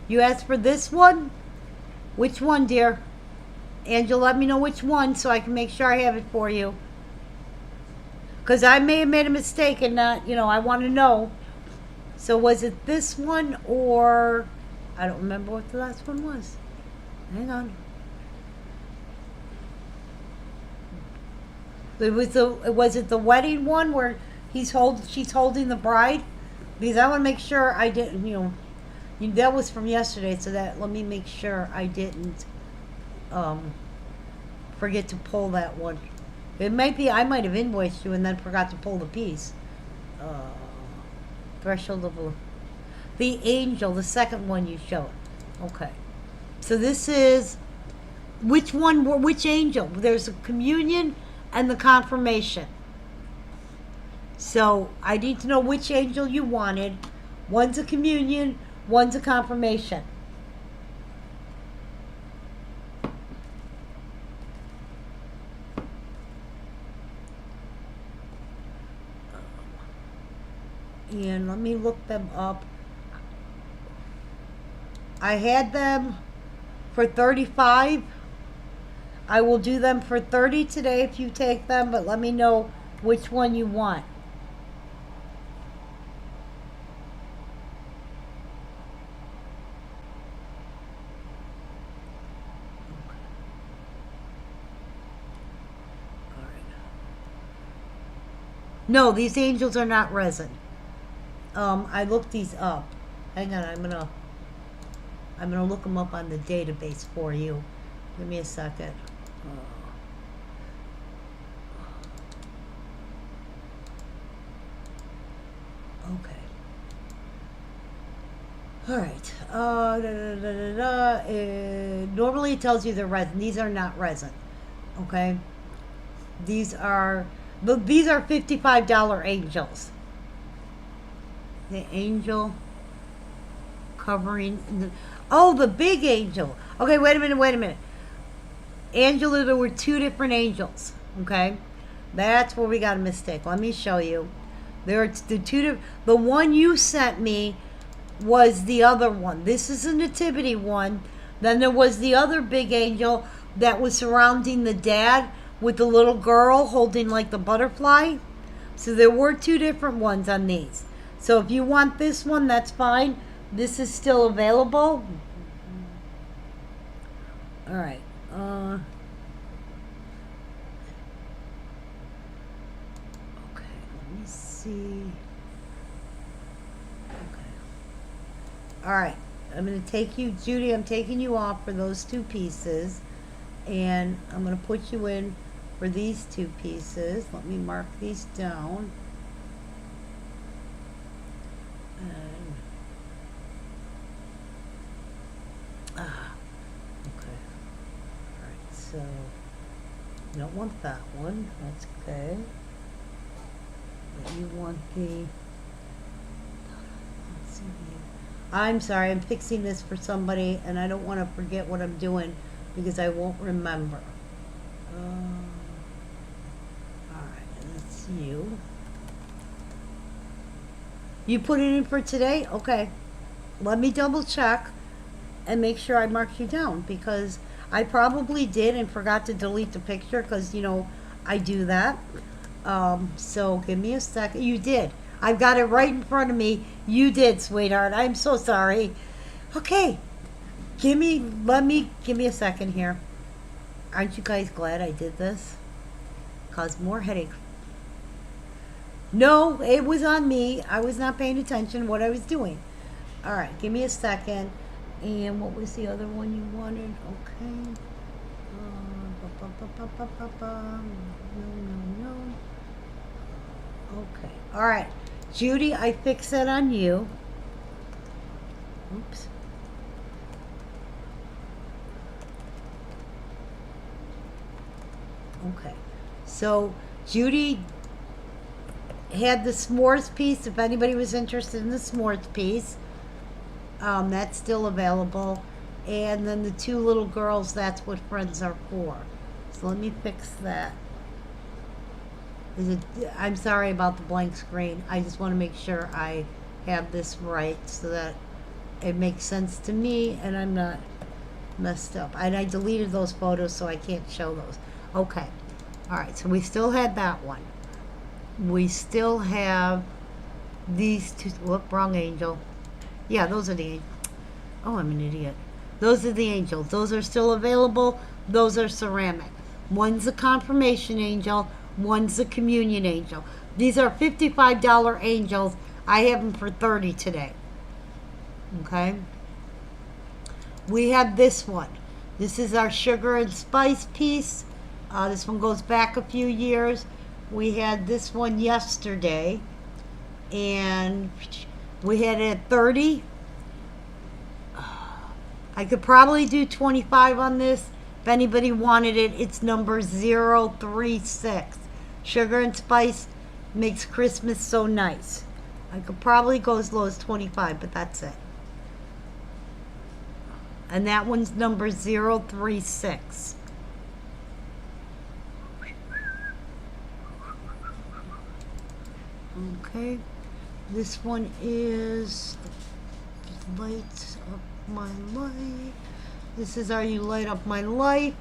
You asked for this one? Which one, dear? Angela, let me know which one so I can make sure I have it for you. Because I may have made a mistake and not, I want to know. So was it this one or... I don't remember what the last one was. Hang on. Was it the wedding one where she's holding the bride? Because I want to make sure I didn't, that was from yesterday, so let me make sure I didn't forget to pull that one. It might be I might have invoiced you and then forgot to pull the piece. Threshold of the angel, the second one you showed. Okay. So this is which angel? There's a communion and the confirmation. So I need to know which angel you wanted. One's a communion, one's a confirmation. And let me look them up. I had them for $35. I will do them for $30 today if you take them, but let me know which one you want. No, these angels are not resin. I looked these up. Hang on, I'm gonna look them up on the database for you. Give me a second. Okay. All right. Normally it tells you they're resin. These are not resin. Okay. These are $55 angels. The angel covering the big angel. Okay, wait a minute. Angela, there were 2 different angels. Okay, that's where we got a mistake. Let me show you. There are the one you sent me was the other one. This is a nativity one. Then there was the other big angel that was surrounding the dad with the little girl holding like the butterfly. So there were 2 different ones on these. So if you want this one, that's fine. This is still available. All right. Okay, let me see. Okay. All right. I'm going to take you, Judy, I'm taking you off for those 2 pieces. And I'm going to put you in for these two pieces. Let me mark these down. And, okay. Alright, so you don't want that one. That's okay. But you want the... Let's see here. I'm sorry, I'm fixing this for somebody, and I don't want to forget what I'm doing because I won't remember. Alright, that's you. You put it in for today? Okay. Let me double check and make sure I marked you down, because I probably did and forgot to delete the picture because, you know, I do that. So give me a second. You did. I've got it right in front of me. You did, sweetheart. I'm so sorry. Okay. Give me a second here. Aren't you guys glad I did this? Caused more headache. No, it was on me. I was not paying attention to what I was doing. All right, give me a second. And what was the other one you wanted? Okay. No. Okay. All right. Judy, I fixed that on you. Oops. Okay. So, Judy had the s'mores piece. If anybody was interested in the s'mores piece, that's still available. And then the two little girls, that's what friends are for. So let me fix that. I'm sorry about the blank screen. I just want to make sure I have this right so that it makes sense to me and I'm not messed up. And I deleted those photos so I can't show those. Okay. All right. So we still had that one. We still have these two. Whoop, wrong angel. Yeah, those are the angels. Oh, I'm an idiot. Those are the angels. Those are still available. Those are ceramic. One's a confirmation angel. One's a communion angel. These are $55 angels. I have them for $30 today. Okay. We have this one. This is our sugar and spice piece. This one goes back a few years. We had this one yesterday. And we had it at 30. I could probably do 25 on this. If anybody wanted it, it's number 036. Sugar and spice makes Christmas so nice. I could probably go as low as 25, but that's it. And that one's number 036. Okay. This one is Lights Up My Life. This is our You Light Up My Life.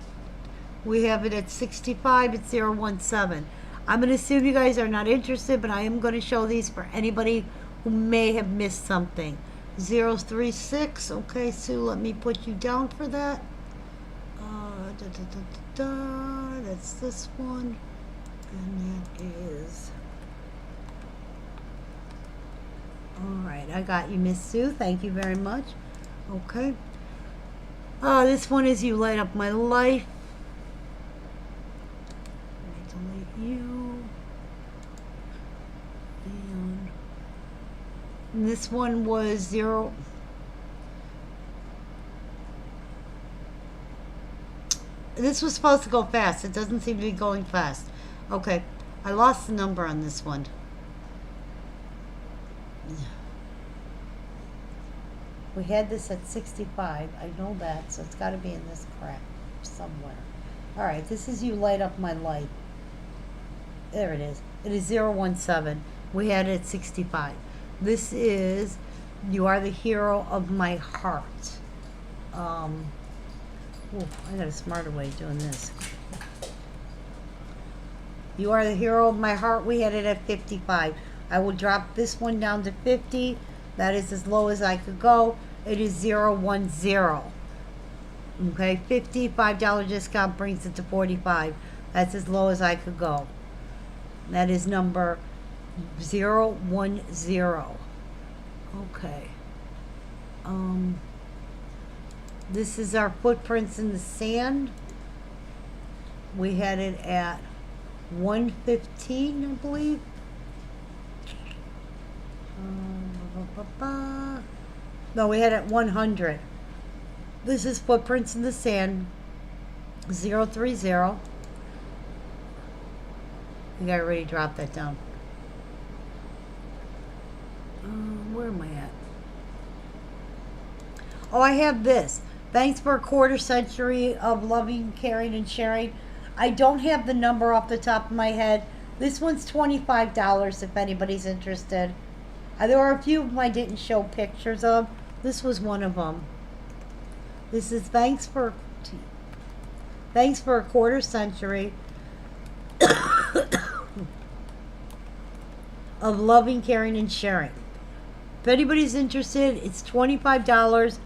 We have it at 65. It's 017. I'm going to assume you guys are not interested, but I am going to show these for anybody who may have missed something. 036. Okay, Sue, let me put you down for that. That's this one. And that is... Alright, I got you, Miss Sue. Thank you very much. Okay. This one is You Light Up My Life. Let me delete you. And this one was 0. This was supposed to go fast. It doesn't seem to be going fast. Okay. I lost the number on this one. We had this at 65. I know that, so it's got to be in this crap somewhere. All right, this is You Light Up My Life. There it is. It is 017. We had it at 65. This is You Are the Hero of My Heart. I got a smarter way of doing this. You Are the Hero of My Heart. We had it at 55. I will drop this one down to 50. That is as low as I could go. It is 010. Okay, $55 discount brings it to 45. That's as low as I could go. That is number 010. Okay. This is our Footprints in the Sand. We had it at 115, I believe. No, we had it at 100. This is Footprints in the Sand 030. I think I already dropped that down. Where am I at? Oh, I have this. Thanks for a quarter century of loving, caring, and sharing. I don't have the number off the top of my head. This one's $25 if anybody's interested. There are a few of them I didn't show pictures of. This was one of them. This is thanks for a quarter century of loving, caring, and sharing. If anybody's interested, it's $25.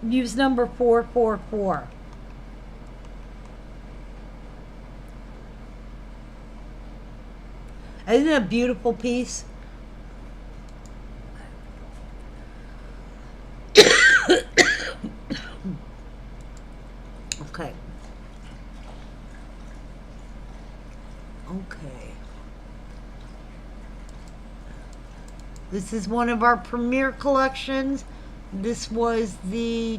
Use number 444. Isn't it a beautiful piece? Okay. Okay. This is one of our premier collections. This was the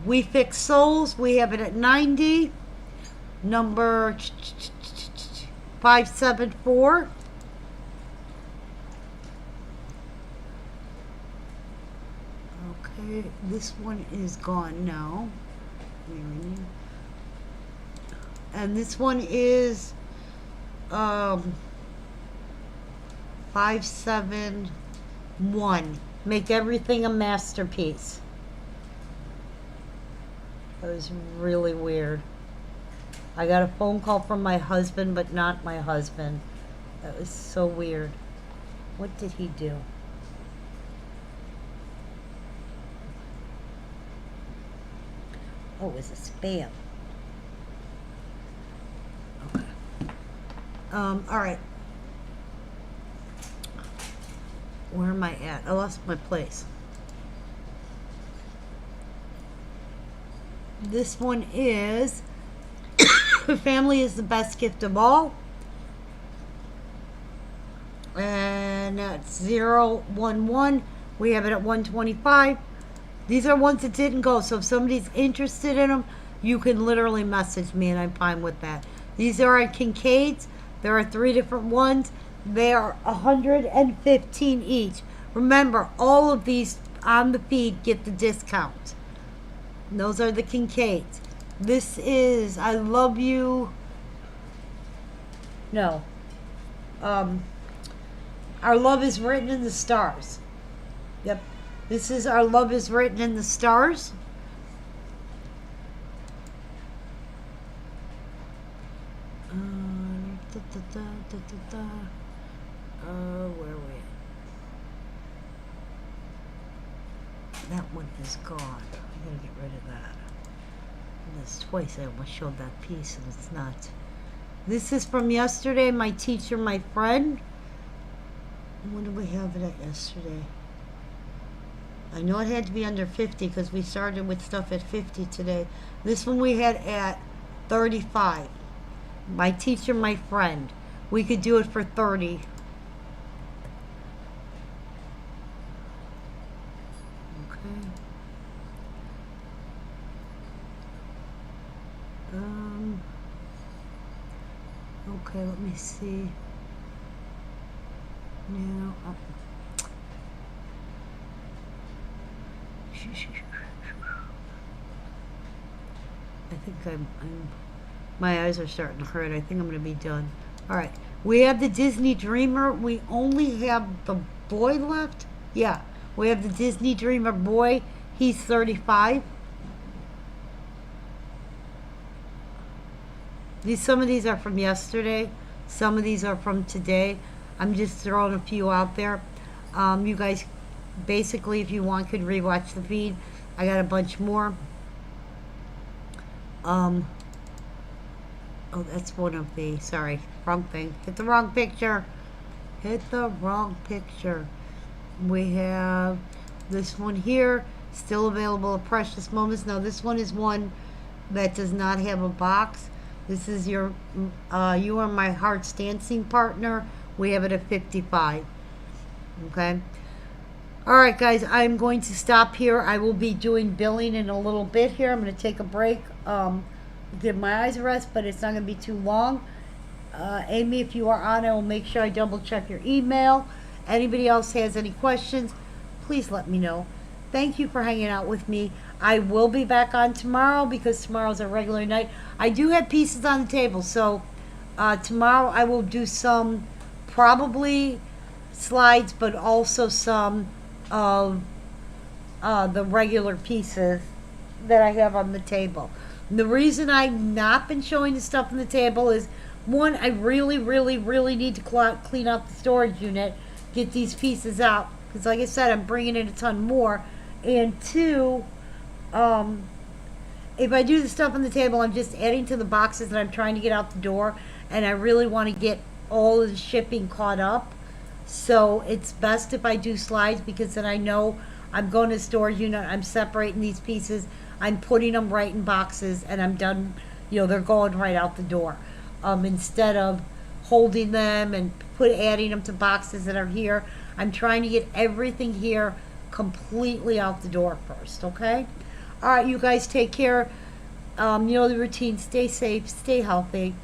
We Fix Souls. We have it at 90. Number 574. Okay, this one is gone now. And this one is 571. Make everything a masterpiece. That was really weird. I got a phone call from my husband, but not my husband. That was so weird. What did he do? Oh, it was a spam. Okay. All right. Where am I at? I lost my place. This one is Family is the Best Gift of All. And that's 011. We have it at 125. These are ones that didn't go, so if somebody's interested in them, you can literally message me, and I'm fine with that. These are at Kincaid's. There are 3 different ones. They are $115 each. Remember, all of these on the feed get the discount. And those are the Kincaids. This is I Love You. No. Our Love is Written in the Stars. Yep. This is Our Love is Written in the Stars. Where are we? That one is gone. I gotta get rid of that. And this twice I almost showed that piece and it's not. This is from yesterday, My Teacher, My Friend. When did we have it at yesterday? I know it had to be under 50 because we started with stuff at 50 today. This one we had at 35. My Teacher, My Friend. We could do it for 30. Okay. Okay, let me see. Now, I think I'm my eyes are starting to hurt. I think I'm going to be done. All right. We have the Disney Dreamer. We only have the boy left. Yeah. We have the Disney Dreamer boy. He's 35. Some of these are from yesterday. Some of these are from today. I'm just throwing a few out there. You guys, basically, if you want, could rewatch the feed. I got a bunch more. Oh, that's one of the, sorry, wrong thing. Hit the wrong picture. Hit the wrong picture. We have this one here, still available at Precious Moments. Now, this one is one that does not have a box, this is your, You Are My Heart's dancing partner. We have it at 55. Okay. All right, guys, I'm going to stop here. I will be doing billing in a little bit here. I'm going to take a break, give my eyes a rest, but it's not going to be too long. Amy, if you are on, I will make sure I double check your email. Anybody else has any questions, please let me know. Thank you for hanging out with me. I will be back on tomorrow because tomorrow's a regular night. I do have pieces on the table, so tomorrow I will do some probably slides, but also some of the regular pieces that I have on the table. And the reason I've not been showing the stuff on the table is, one, I really, really, really need to clean out the storage unit, get these pieces out, because like I said, I'm bringing in a ton more. And two, if I do the stuff on the table, I'm just adding to the boxes that I'm trying to get out the door, and I really want to get all of the shipping caught up. So it's best if I do slides, because then I know I'm going to the storage unit, I'm separating these pieces, I'm putting them right in boxes, and I'm done. They're going right out the door. Instead of holding them and adding them to boxes that are here, I'm trying to get everything here completely out the door first, okay? All right, you guys take care. The routine. Stay safe, stay healthy.